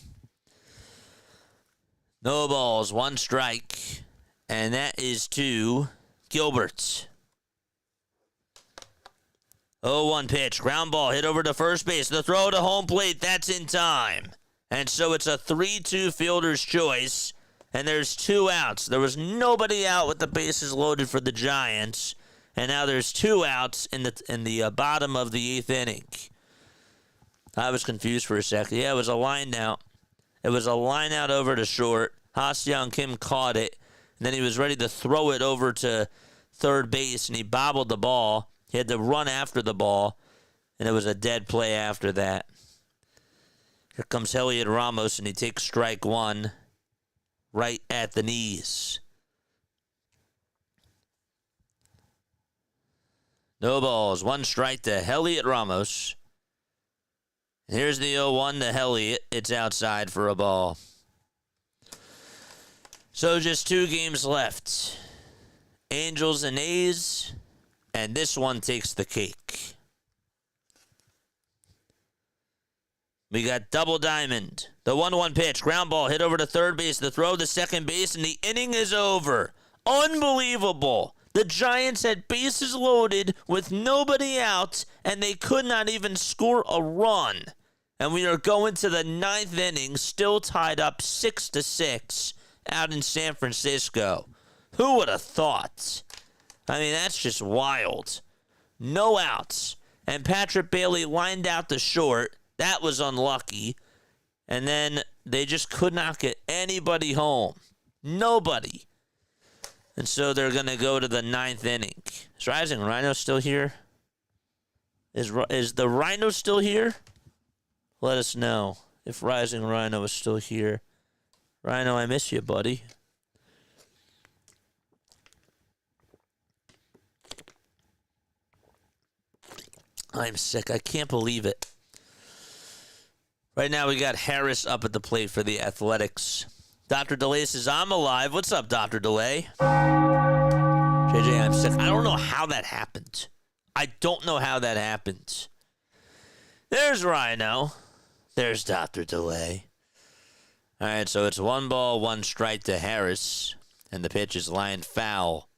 No balls, 1 strike, and that is to Gilbert. 0-1 pitch, ground ball, hit over to first base. The throw to home plate, that's in time. And so it's a 3-2 fielder's choice, and there's 2 outs. There was nobody out with the bases loaded for the Giants, and now there's 2 outs in the bottom of the 8th inning. I was confused for a second. Yeah, it was a line out. It was a line out over to short. Ha-Seong Kim caught it, and then he was ready to throw it over to third base, and he bobbled the ball. He had to run after the ball, and it was a dead play after that. Here comes Elliot Ramos, and he takes strike 1 right at the knees. No balls, 1 strike to Elliot Ramos. Here's the 0-1 to Elliot. It's outside for a ball. So just 2 games left. Angels and A's, and this one takes the cake. We got double diamond. The 1-1 pitch, ground ball, hit over to third base, the throw to second base, and the inning is over. Unbelievable. The Giants had bases loaded with nobody out, and they could not even score a run. And we are going to the 9th inning, still tied up 6-6 out in San Francisco. Who would have thought? I mean, that's just wild. No outs. And Patrick Bailey lined out the short. That was unlucky. And then they just could not get anybody home. Nobody. And so they're going to go to the 9th inning. Is Rising Rhino still here? Is the Rhino still here? Let us know if Rising Rhino is still here. Rhino, I miss you, buddy. I'm sick. I can't believe it. Right now, we got Harris up at the plate for the Athletics. Dr. DeLay says, I'm alive. What's up, Dr. DeLay? JJ, I'm sick. I don't know how that happened. I don't know how that happened. There's Rhino. There's Dr. DeLay. All right, so it's 1 ball, 1 strike to Harris, and the pitch is lined foul.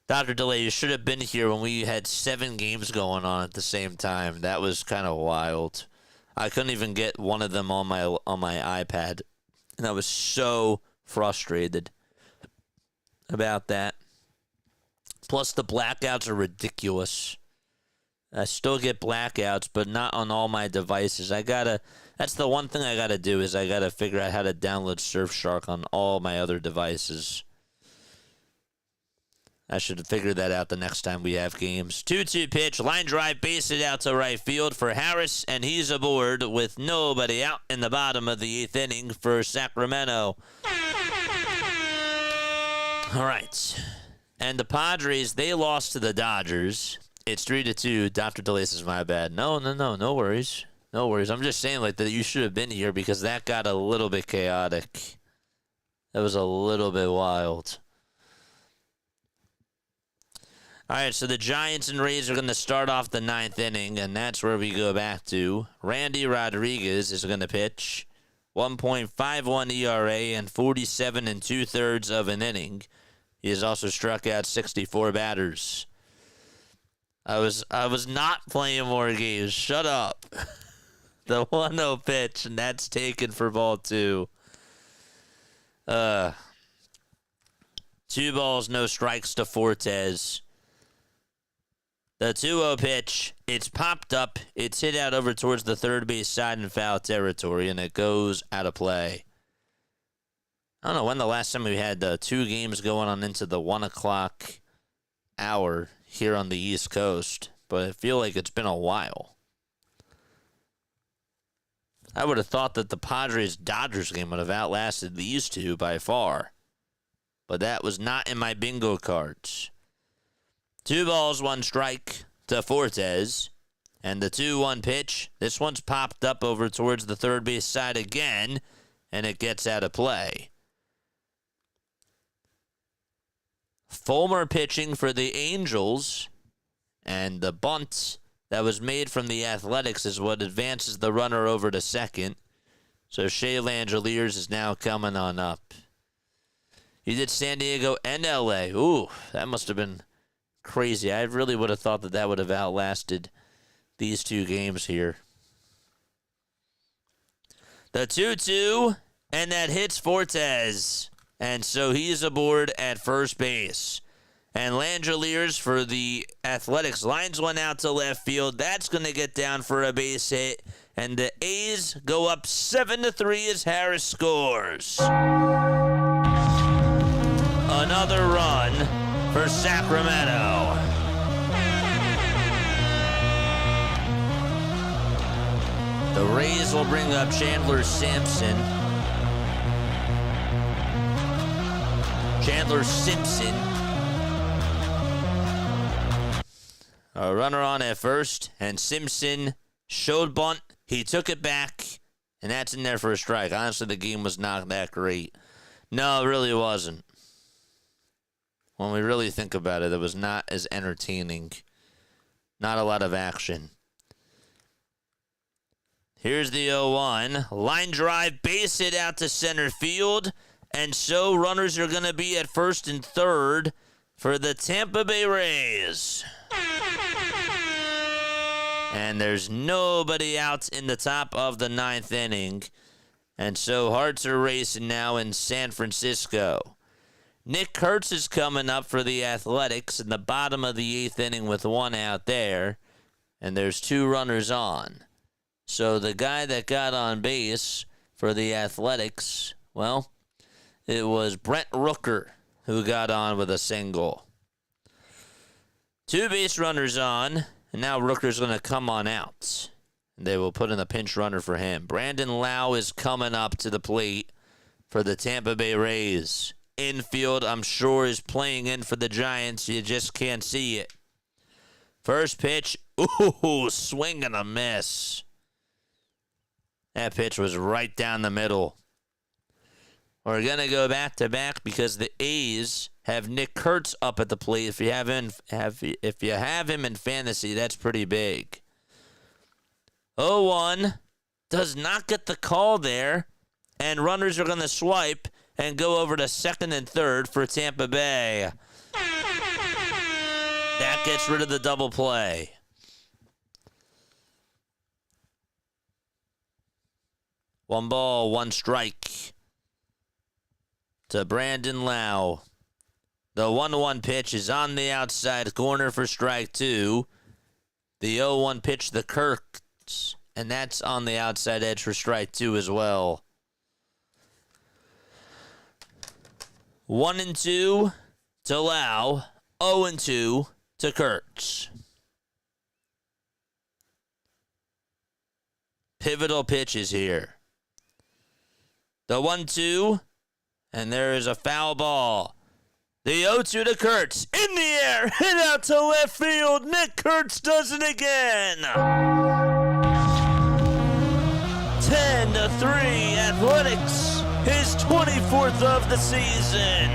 Dr. DeLay, you should have been here when we had 7 games going on at the same time. That was kind of wild. I couldn't even get one of them on my iPad, and I was so frustrated about that. Plus, the blackouts are ridiculous. I still get blackouts, but not on all my devices. That's the one thing I gotta do is I gotta figure out how to download Surfshark on all my other devices. I should figure that out the next time we have games. 2-2 pitch, line drive, base it out to right field for Harris, and he's aboard with nobody out in the bottom of the 8th inning for Sacramento. All right. And the Padres, they lost to the Dodgers. It's 3-2. Dr. DeLay says, my bad. No worries. No worries. I'm just saying like that you should have been here because that got a little bit chaotic. That was a little bit wild. All right, so the Giants and Rays are going to start off the 9th inning, and that's where we go back to. Randy Rodriguez is going to pitch 1.51 ERA and 47 2/3 of an inning. He has also struck out 64 batters. I was not playing more games. Shut up. The 1-0 pitch, and that's taken for ball 2. 2 balls, no strikes to Fortes. The 2-0 pitch, it's popped up. It's hit out over towards the third base side in foul territory, and it goes out of play. I don't know when the last time we had 2 games going on into the 1 o'clock hour here on the East Coast, but I feel like it's been a while. I would have thought that the Padres-Dodgers game would have outlasted these 2 by far, but that was not in my bingo cards. 2 balls, 1 strike to Fortes. And the 2-1 pitch, this one's popped up over towards the third base side again, and it gets out of play. Fulmer pitching for the Angels, and the bunt that was made from the Athletics is what advances the runner over to second. So Shea Langeliers is now coming on up. He did San Diego and L.A. Ooh, that must have been crazy. I really would have thought that would have outlasted these two games here. The 2-2, and that hits Fortes. And so he's aboard at first base. And Langeliers for the Athletics lines one out to left field. That's going to get down for a base hit. And the A's go up 7-3 as Harris scores. Another run for Sacramento. The Rays will bring up Chandler Simpson. A runner on at first, and Simpson showed bunt. He took it back, and that's in there for a strike. Honestly, the game was not that great. No, it really wasn't. When we really think about it, it was not as entertaining. Not a lot of action. Here's the 0-1. Line drive, base hit out to center field. And so runners are going to be at first and third for the Tampa Bay Rays. And there's nobody out in the top of the ninth inning. And so hearts are racing now in San Francisco. Nick Kurtz is coming up for the Athletics in the bottom of the eighth inning with one out there. And there's two runners on. So the guy that got on base for the Athletics, well, it was Brent Rooker who got on with a single. Two base runners on, and now Rooker's going to come on out. They will put in a pinch runner for him. Brandon Lau is coming up to the plate for the Tampa Bay Rays. Infield, I'm sure, is playing in for the Giants. You just can't see it. First pitch, ooh, swing and a miss. That pitch was right down the middle. We're going to go back-to-back because the A's have Nick Kurtz up at the plate. If you have him in fantasy, that's pretty big. 0-1 does not get the call there, and runners are going to swipe and go over to second and third for Tampa Bay. That gets rid of the double play. One ball, one strike to Brandon Lau. The 1-1 pitch is on the outside corner for strike two. The 0-1 pitch to Kurtz, and that's on the outside edge for strike two as well. 1-2 to Lau, 0-2 to Kurtz. Pivotal pitches here. The 1-2, and there is a foul ball. The 0-2 to Kurtz. In the air, hit out to left field. Nick Kurtz does it again. 10-3 Athletics. His 24th of the season.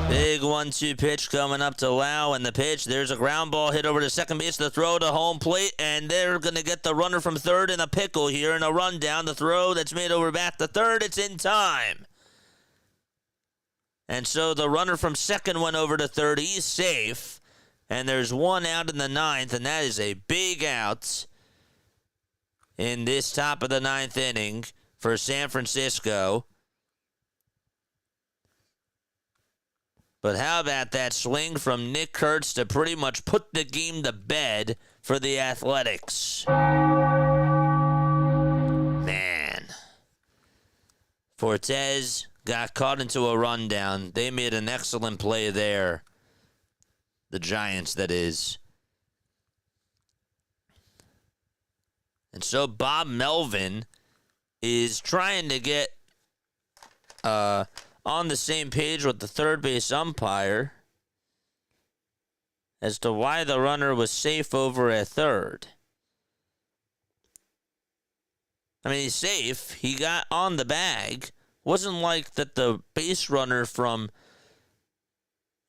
Big 1-2 pitch coming up to Lau, and the pitch, there's a ground ball hit over to second base, the throw to home plate, and they're going to get the runner from third in a pickle here, and a run down the throw that's made over back to third. It's in time. And so the runner from second went over to third. He's safe, and there's one out in the ninth, and that is a big out in this top of the ninth inning for San Francisco. But how about that swing from Nick Kurtz to pretty much put the game to bed for the Athletics? Man. Fortes got caught into a rundown. They made an excellent play there. The Giants, that is. And so Bob Melvin is trying to get on the same page with the third base umpire as to why the runner was safe over at third. I mean, he's safe. He got on the bag, Wasn't like that the base runner from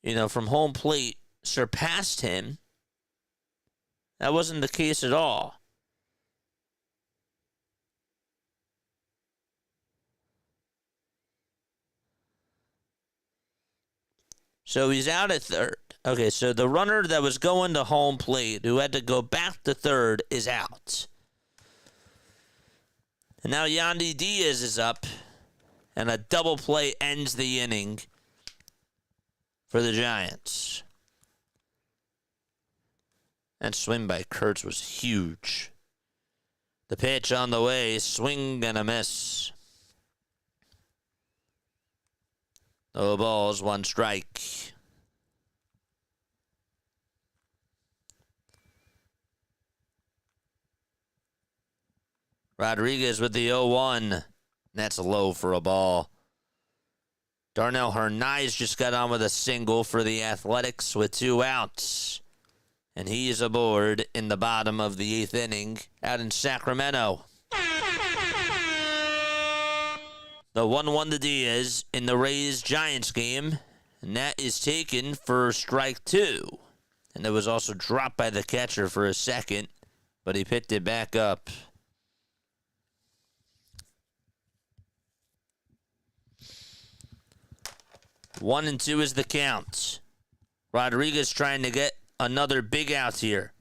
home plate surpassed him. That wasn't the case at all. So he's out at third. Okay, so the runner that was going to home plate, who had to go back to third, is out. And now Yandy Diaz is up, and a double play ends the inning for the Giants. That swing by Kurtz was huge. The pitch on the way, swing and a miss. No balls, one strike. Rodriguez with the 0-1. That's low for a ball. Darnell Hernandez just got on with a single for the Athletics with 2 outs. And he is aboard in the bottom of the 8th inning out in Sacramento. The 1-1 to Diaz in the Rays-Giants game. And that is taken for strike 2. And it was also dropped by the catcher for a second, but he picked it back up. 1-2 is the count. Rodriguez trying to get another big out here.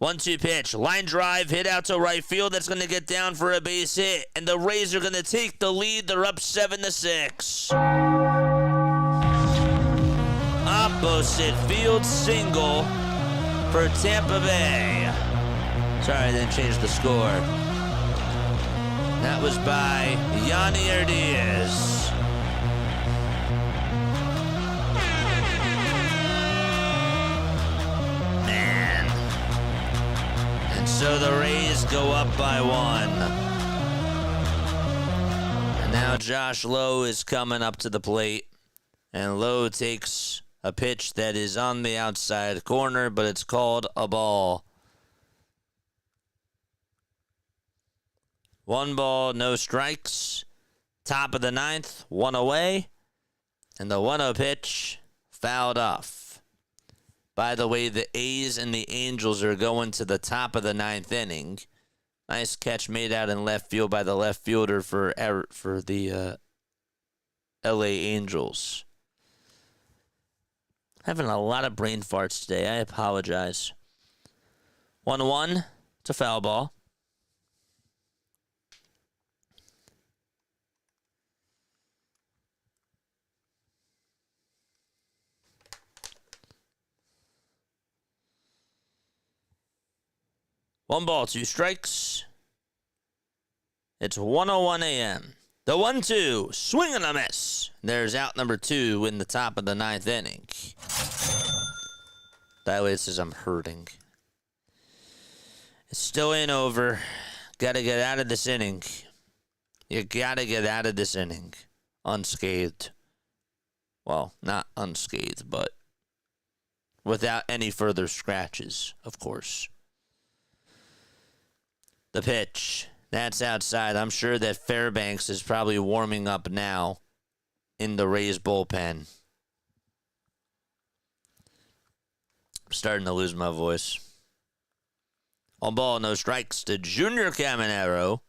1-2 pitch. Line drive, hit out to right field. That's going to get down for a base hit. And the Rays are going to take the lead. They're up 7-6. Opposite field single for Tampa Bay. Sorry, I didn't change the score. That was by Yandy Diaz. So the Rays go up by 1. And now Josh Lowe is coming up to the plate. And Lowe takes a pitch that is on the outside corner, but it's called a ball. 1 ball, no strikes. Top of the 9th, 1 away. And the 1-0 pitch fouled off. By the way, the A's and the Angels are going to the top of the 9th inning. Nice catch made out in left field by the left fielder for the LA Angels. Having a lot of brain farts today. I apologize. 1-1. It's a foul ball. One ball, 2 strikes. It's 1:01 a.m. The 1-2, swing and a miss. There's out number 2 in the top of the 9th inning. That way it says I'm hurting. It still ain't over. Gotta get out of this inning. You gotta get out of this inning unscathed. Well, not unscathed, but without any further scratches, of course. The pitch. That's outside. I'm sure that Fairbanks is probably warming up now in the Rays bullpen. I'm starting to lose my voice. On ball, no strikes to Junior Caminero.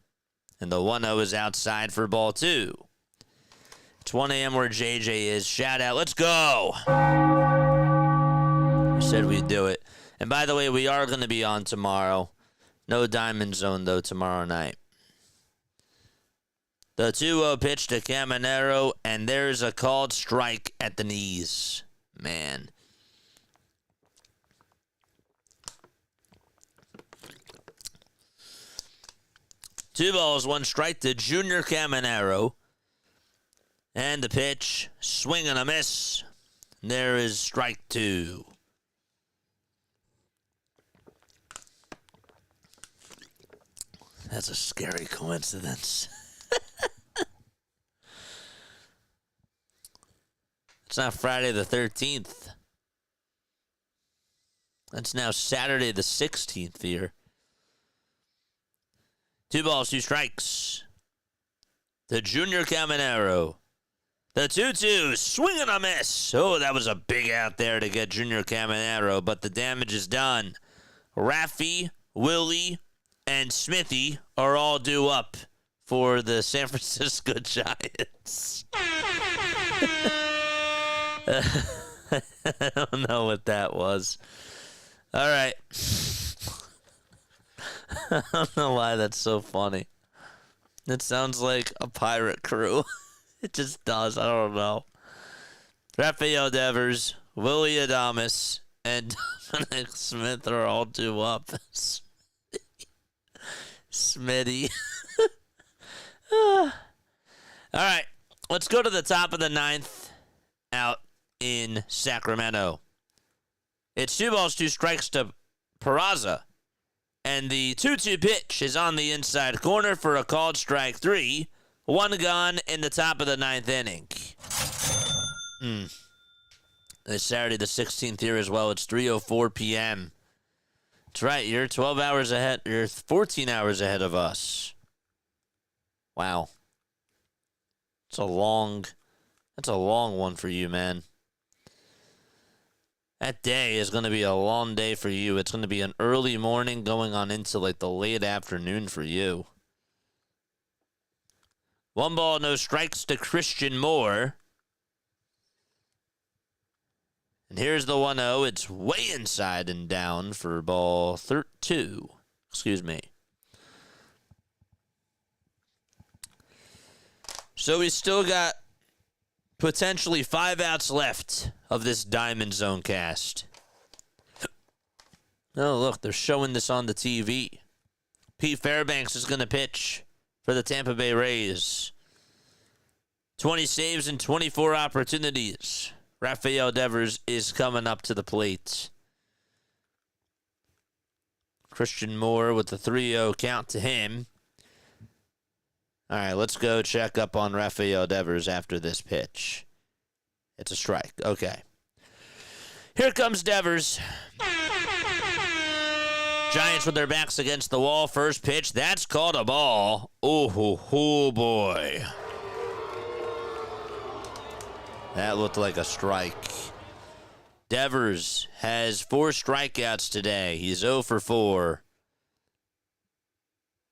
And the 1-0 is outside for ball 2. It's 1 a.m. where JJ is. Shout out. Let's go. We said we'd do it. And by the way, we are going to be on tomorrow. No Diamond Zone, though, tomorrow night. The 2-0 pitch to Caminero, and there's a called strike at the knees. Man. Two balls, 1 strike to Junior Caminero. And the pitch, swing and a miss. There is strike 2. That's a scary coincidence. It's not Friday the 13th. That's now Saturday the 16th here. 2 balls, 2 strikes. to Junior Caminero. The 2-2, swing and a miss. Oh, that was a big out there to get Junior Caminero, but the damage is done. Raffy, Willie, and Smithy are all due up for the San Francisco Giants. I don't know what that was. All right. I don't know why that's so funny. It sounds like a pirate crew. It just does. I don't know. Rafael Devers, Willie Adames, and Dominic Smith are all due up. Smitty. All right. Let's go to the top of the ninth out in Sacramento. It's 2-2 to Peraza. And the 2-2 pitch is on the inside corner for a called strike 3. One gone in the top of the ninth inning. It's Saturday the 16th here as well. It's 3:04 p.m. That's right. You're 12 hours ahead. You're 14 hours ahead of us. Wow. That's a long one for you, man. That day is going to be a long day for you. It's going to be an early morning going on into like the late afternoon for you. 1 no strikes to Christian Moore. And here's the 1-0. It's way inside and down for ball 2. Excuse me. So we still got potentially 5 outs left of this Diamond Zone cast. Oh, look, they're showing this on the TV. Pete Fairbanks is going to pitch for the Tampa Bay Rays. 20 saves and 24 opportunities. Rafael Devers is coming up to the plate. Christian Moore with the 3-0 count to him. All right, let's go check up on Rafael Devers after this pitch. It's a strike. Okay. Here comes Devers. Giants with their backs against the wall. First pitch. That's called a ball. Oh boy. That looked like a strike. Devers has 4 strikeouts today. He's 0 for 4.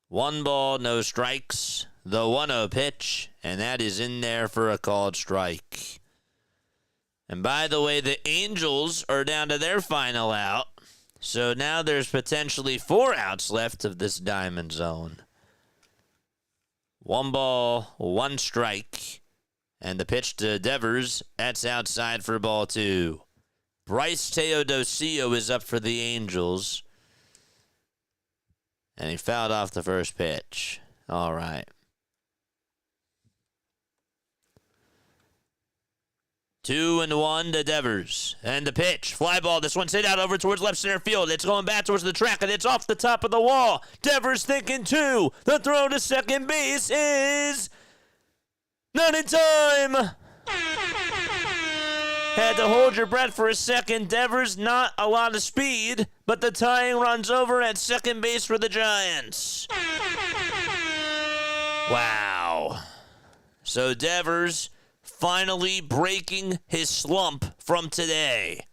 1 ball, no strikes. The 1-0 pitch, and that is in there for a called strike. And by the way, the Angels are down to their final out. So now there's potentially 4 outs left of this Diamond Zone. 1 ball, 1 strike. And the pitch to Devers, that's outside for ball 2. Bryce Teodosio is up for the Angels. And he fouled off the first pitch. All right. 2-1 to Devers. And the pitch. Fly ball. This one's hit out over towards left center field. It's going back towards the track, and it's off the top of the wall. Devers thinking 2. The throw to second base is not in time. Had to hold your breath for a second. Devers, not a lot of speed, but the tying runs over at second base for the Giants. Wow. So Devers finally breaking his slump from today.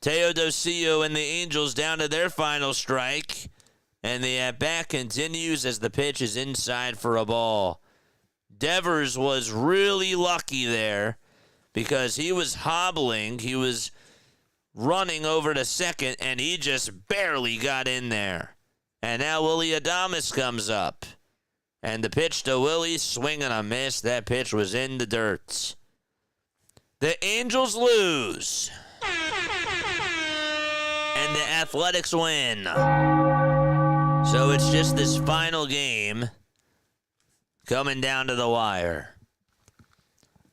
Teodosio and the Angels down to their final strike, and the at-bat continues as the pitch is inside for a ball. Devers was really lucky there because he was hobbling. He was running over to second, and he just barely got in there. And now Willie Adames comes up. And the pitch to Willie, swing and a miss. That pitch was in the dirt. The Angels lose. And the Athletics win. So it's just this final game coming down to the wire.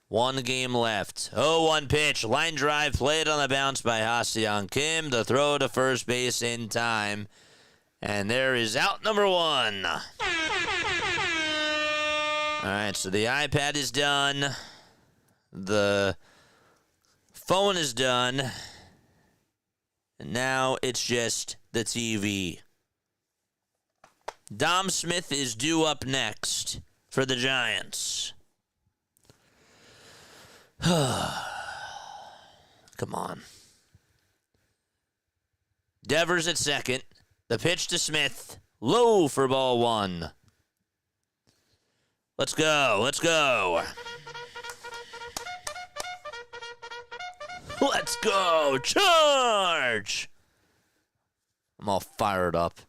1 game left. 0-1 pitch. Line drive played on the bounce by Ha-Seong Kim. The throw to first base in time. And there is out number 1. All right, so the iPad is done. The phone is done. And now it's just the TV. Dom Smith is due up next. for the Giants. Come on. Devers at second. The pitch to Smith. Low for ball one. Let's go. Let's go. Let's go. Charge. I'm all fired up.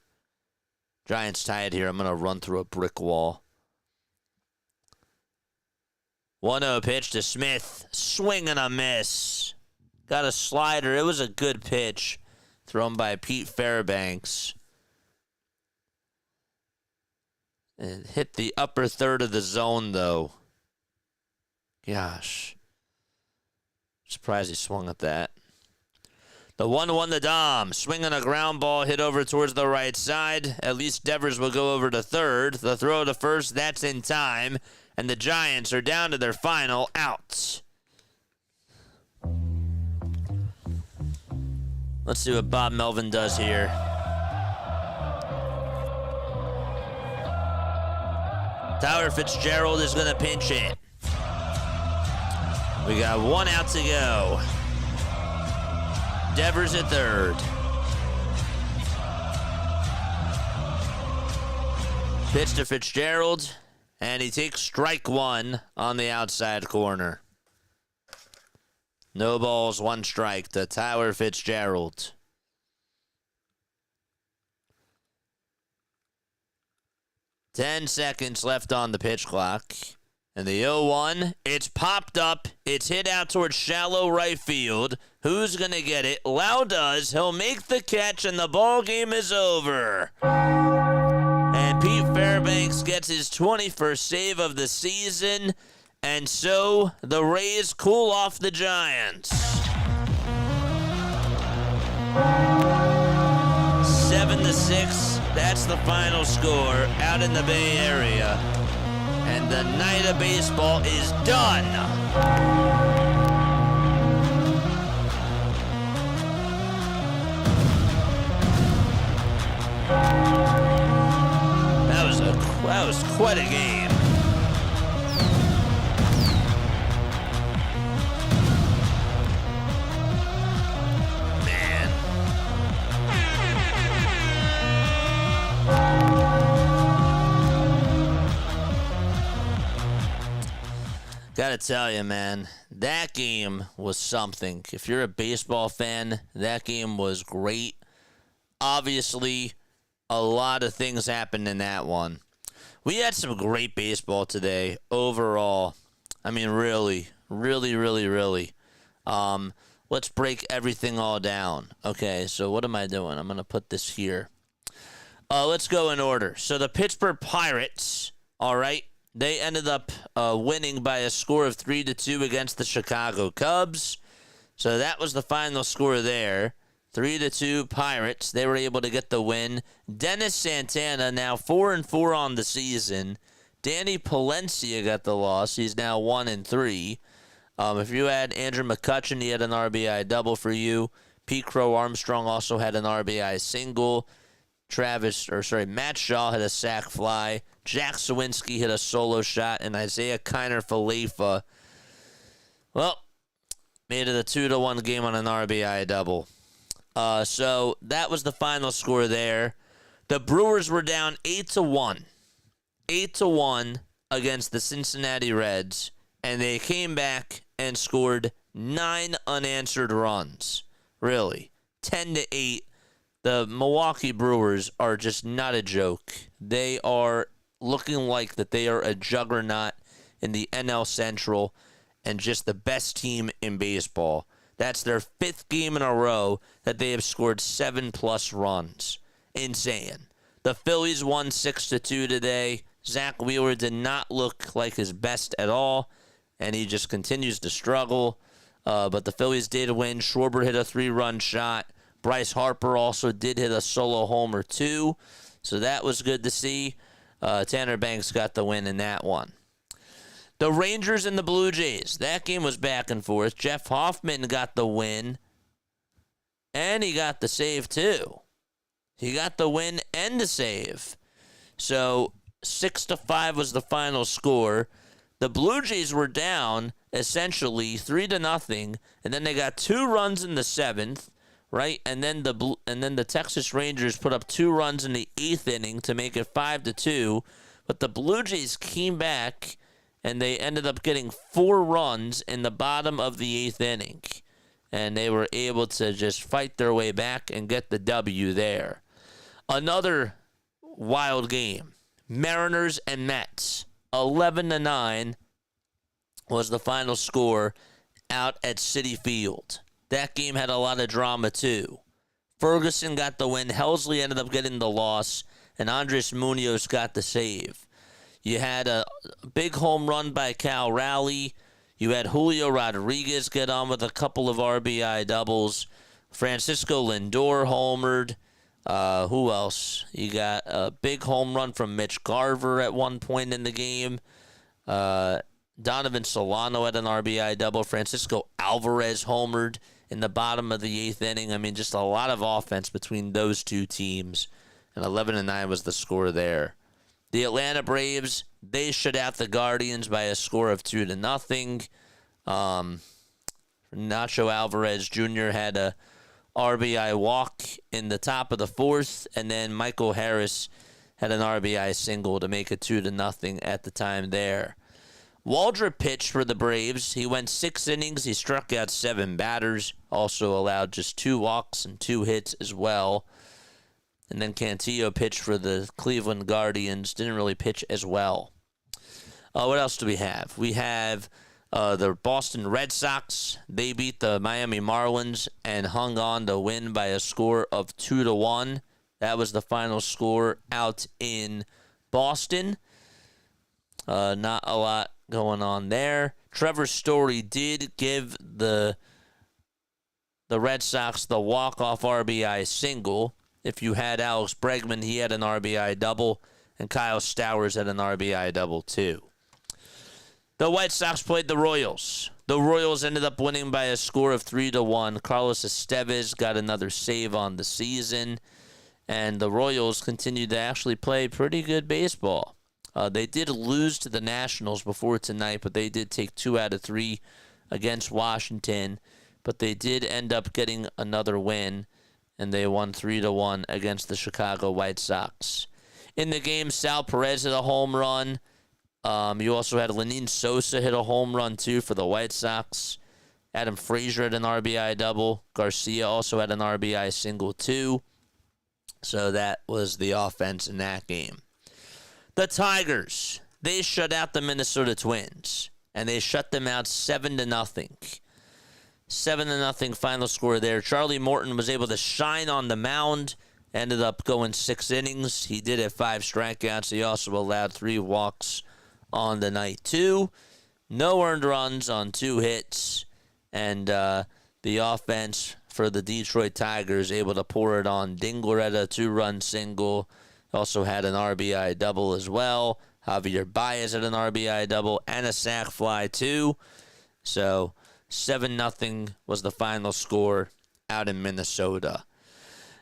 Giants tied here. I'm going to run through a brick wall. 1-0 pitch to Smith. Swing and a miss. Got a slider. It was a good pitch. Thrown by Pete Fairbanks. It hit the upper third of the zone, though. Gosh. Surprised he swung at that. The 1-1 to Dom. Swinging a ground ball hit over towards the right side. At least Devers will go over to third. The throw to first, that's in time. And the Giants are down to their final out. Let's see what Bob Melvin does here. Tyler Fitzgerald is going to pinch hit. We got 1 out to go. Devers at third. Pitch to Fitzgerald, and he takes strike 1 on the outside corner. No balls, 1 strike to Tyler Fitzgerald. Ten seconds left on the pitch clock. And the 0-1, it's popped up. It's hit out towards shallow right field. Who's going to get it? Lau does. He'll make the catch, and the ball game is over. And Pete Fairbanks gets his 21st save of the season. And so the Rays cool off the Giants. 7-6. That's the final score out in the Bay Area. And the night of baseball is done. That was quite a game. Man. Gotta tell you, man, that game was something. If you're a baseball fan, that game was great. Obviously, a lot of things happened in that one. We had some great baseball today overall. I mean, really. Let's break everything all down. Okay, so what am I doing? I'm going to put this here. Let's go in order. So the Pittsburgh Pirates, all right, they ended up winning by a score of 3-2 against the Chicago Cubs. So that was the final score there. 3-2 Pirates. They were able to get the win. Dennis Santana now 4-4 on the season. Danny Palencia got the loss. He's now 1-3. If you had Andrew McCutchen, he had an RBI double for you. Pete Crow Armstrong also had an RBI single. Matt Shaw had a sac fly. Jack Sawinski hit a solo shot, and Isaiah Kiner Falefa, well, made it a 2-1 game on an RBI double. So that was the final score there. The Brewers were down 8-1. 8-1 against the Cincinnati Reds, and they came back and scored 9 unanswered runs. Really. 10-8. The Milwaukee Brewers are just not a joke. They are looking like that they are a juggernaut in the NL Central and just the best team in baseball. That's their 5th game in a row that they have scored 7+ runs. Insane. The Phillies won 6-2 today. Zach Wheeler did not look like his best at all, and he just continues to struggle. But the Phillies did win. Schwarber hit a 3-run shot. Bryce Harper also did hit a solo homer, too. So that was good to see. Tanner Banks got the win in that one. The Rangers and the Blue Jays. That game was back and forth. Jeff Hoffman got the win, and he got the save, too. He got the win and the save. So 6-5 was the final score. The Blue Jays were down essentially 3-0, and then they got 2 runs in the 7th, right? And then the Texas Rangers put up 2 runs in the 8th inning to make it 5-2. But the Blue Jays came back, and they ended up getting 4 runs in the bottom of the 8th inning. And they were able to just fight their way back and get the W there. Another wild game. Mariners and Mets. 11-9 was the final score out at Citi Field. That game had a lot of drama too. Ferguson got the win. Helsley ended up getting the loss. And Andres Munoz got the save. You had a big home run by Cal Raleigh. You had Julio Rodriguez get on with a couple of RBI doubles. Francisco Lindor homered. Who else? You got a big home run from Mitch Garver at one point in the game. Donovan Solano had an RBI double. Francisco Alvarez homered in the bottom of the 8th inning. I mean, just a lot of offense between those two teams. And 11-9 was the score there. The Atlanta Braves, they shut out the Guardians by a score of 2-0. Nacho Alvarez Jr. had a RBI walk in the top of the 4th, and then Michael Harris had an RBI single to make it 2-0 at the time there. Waldrop pitched for the Braves. He went 6 innings. He struck out 7 batters, also allowed just 2 walks and 2 hits as well. And then Cantillo pitched for the Cleveland Guardians. Didn't really pitch as well. What else do we have? We have the Boston Red Sox. They beat the Miami Marlins and hung on to win by a score of 2-1. That was the final score out in Boston. Not a lot going on there. Trevor Story did give the Red Sox the walk-off RBI single. If you had Alex Bregman, he had an RBI double, and Kyle Stowers had an RBI double too. The White Sox played the Royals. The Royals ended up winning by a score of 3-1. Carlos Estevez got another save on the season, and the Royals continued to actually play pretty good baseball. They did lose to the Nationals before tonight, but they did take 2 out of 3 against Washington, but they did end up getting another win, and they won 3-1 against the Chicago White Sox. In the game, Sal Perez hit a home run. You also had Lenyn Sosa hit a home run, too, for the White Sox. Adam Frazier had an RBI double. Garcia also had an RBI single, too. So that was the offense in that game. The Tigers, they shut out the Minnesota Twins, and they shut them out 7-0. 7-0 final score there. Charlie Morton was able to shine on the mound. Ended up going 6 innings. He did have 5 strikeouts. He also allowed 3 walks on the night, too. No earned runs on 2 hits. And the offense for the Detroit Tigers able to pour it on. Dingler had a 2-run single. Also had an RBI double as well. Javier Baez had an RBI double and a sac fly, too. So 7-0 was the final score out in Minnesota.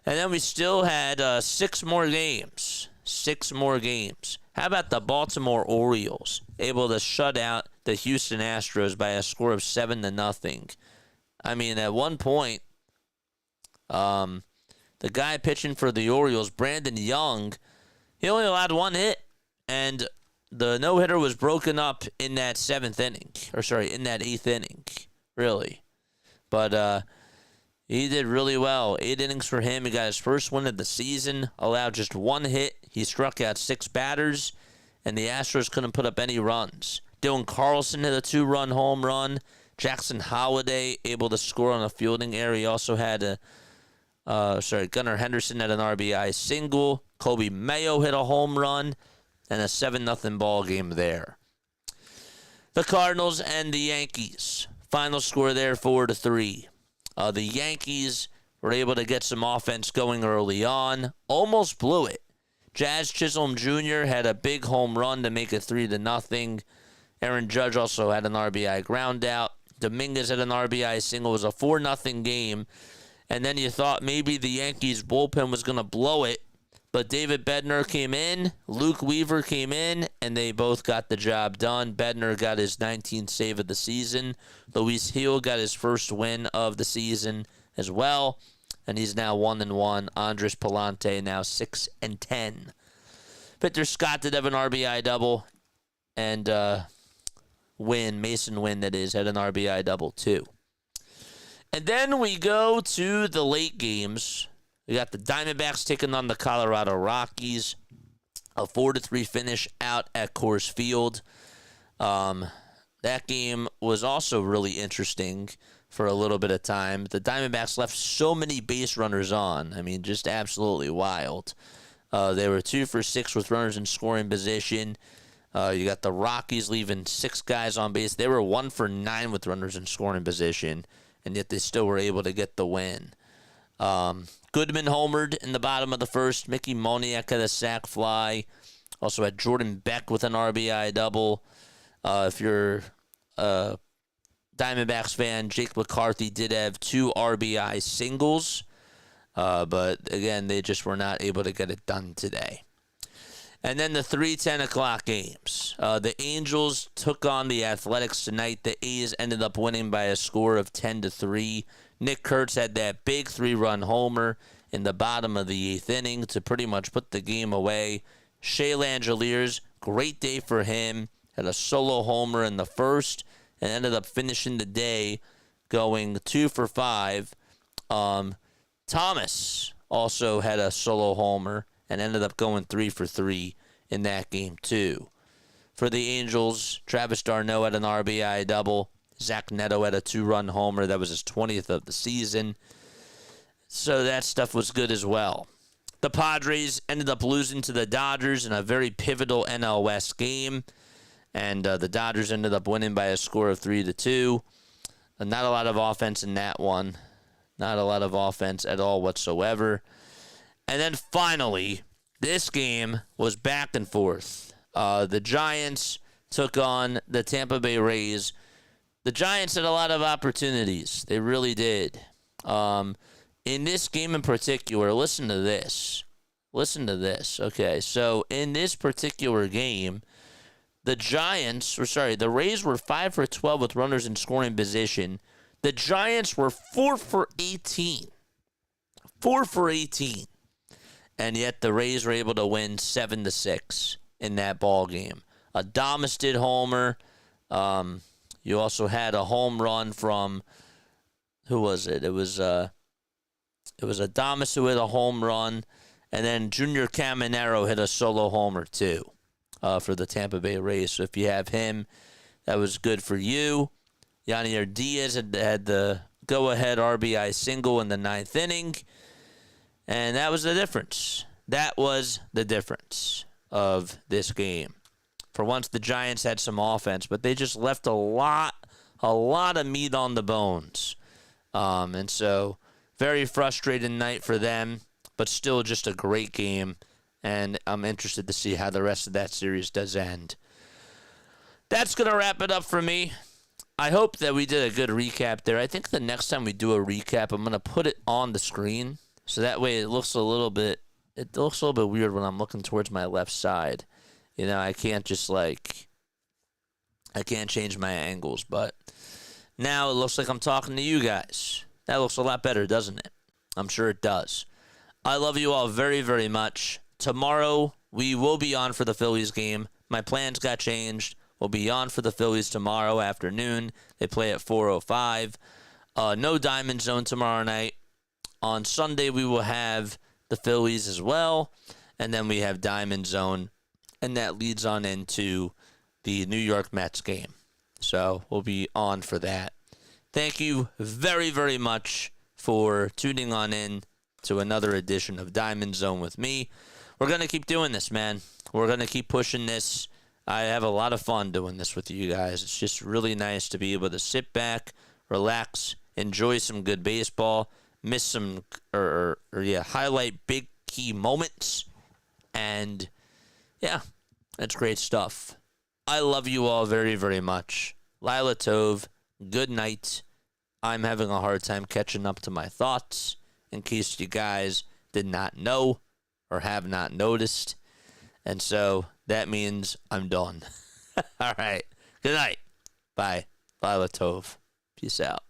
And then we still had 6 more games. 6 more games. How about the Baltimore Orioles? Able to shut out the Houston Astros by a score of 7-0. I mean, at one point, the guy pitching for the Orioles, Brandon Young, he only allowed 1 hit. And the no-hitter was broken up in that 7th inning. In that 8th inning. Really. But he did really well. 8 innings for him. He got his first win of the season. Allowed just 1 hit. He struck out 6 batters. And the Astros couldn't put up any runs. Dylan Carlson hit a 2-run home run. Jackson Holliday able to score on a fielding error. He also had Gunnar Henderson had an RBI single. Kobe Mayo hit a home run. And a 7-0 ball game there. The Cardinals and the Yankees. Final score there, 4-3. The Yankees were able to get some offense going early on. Almost blew it. Jazz Chisholm Jr. had a big home run to make it 3-0. Aaron Judge also had an RBI ground out. Dominguez had an RBI single. It was a 4-0 game. And then you thought maybe the Yankees bullpen was going to blow it But David Bednar came in, Luke Weaver came in, and they both got the job done. Bednar got his 19th save of the season. Luis Gil got his first win of the season as well, and he's now 1-1. Andres Palante now 6-10. Victor Scott did have an RBI double, and Mason Wynn, that is, had an RBI double too. And then we go to the late games. We got the Diamondbacks taking on the Colorado Rockies. A 4-3 finish out at Coors Field. That game was also really interesting for a little bit of time. The Diamondbacks left so many base runners on. I mean, just absolutely wild. They were 2 for 6 with runners in scoring position. You got the Rockies leaving 6 guys on base. They were 1 for 9 with runners in scoring position, and yet they still were able to get the win. Goodman homered in the bottom of the first. Mickey Moniak had a sac fly. Also had Jordan Beck with an RBI double. If you're a Diamondbacks fan, Jake McCarthy did have 2 RBI singles. But, again, they just were not able to get it done today. And then the 3:10 o'clock games. The Angels took on the Athletics tonight. The A's ended up winning by a score of 10-3. Nick Kurtz had that big 3-run homer in the bottom of the 8th inning to pretty much put the game away. Shea Langeliers, great day for him. Had a solo homer in the first and ended up finishing the day going 2 for 5. Thomas also had a solo homer and ended up going 3 for 3 in that game too. For the Angels, Travis d'Arnaud had an RBI double. Zach Neto had a 2-run homer. That was his 20th of the season. So that stuff was good as well. The Padres ended up losing to the Dodgers in a very pivotal NL West game. And the Dodgers ended up winning by a score of 3-2. Not a lot of offense in that one. Not a lot of offense at all whatsoever. And then finally, this game was back and forth. The Giants took on the Tampa Bay Rays. The Giants had a lot of opportunities. They really did. In this game in particular, listen to this. Listen to this. Okay, so in this particular game, the Rays were 5 for 12 with runners in scoring position. The Giants were 4 for 18. 4 for 18. And yet the Rays were able to win 7-6 in that ball game. Adames did homer. You also had a home run from, who was it? It was Adames who hit a home run, and then Junior Caminero hit a solo homer too for the Tampa Bay Rays. So if you have him, that was good for you. Yanier Diaz had the go-ahead RBI single in the 9th inning, and that was the difference. That was the difference of this game. For once, the Giants had some offense, but they just left a lot of meat on the bones. And so, very frustrating night for them, but still just a great game. And I'm interested to see how the rest of that series does end. That's going to wrap it up for me. I hope that we did a good recap there. I think the next time we do a recap, I'm going to put it on the screen. So that way it looks a little bit weird when I'm looking towards my left side. You know, I can't change my angles, but now it looks like I'm talking to you guys. That looks a lot better, doesn't it? I'm sure it does. I love you all very, very much. Tomorrow, we will be on for the Phillies game. My plans got changed. We'll be on for the Phillies tomorrow afternoon. They play at 4:05. No Diamond Zone tomorrow night. On Sunday, we will have the Phillies as well, and then we have Diamond Zone. And that leads on into the New York Mets game. So we'll be on for that. Thank you very, very much for tuning on in to another edition of Diamond Zone with me. We're going to keep doing this, man. We're going to keep pushing this. I have a lot of fun doing this with you guys. It's just really nice to be able to sit back, relax, enjoy some good baseball, highlight big key moments, and yeah, that's great stuff. I love you all very, very much. Lila Tov, good night. I'm having a hard time catching up to my thoughts. In case you guys did not know, or have not noticed. And so that means I'm done. All right. Good night. Bye. Bye, Latov. Peace out.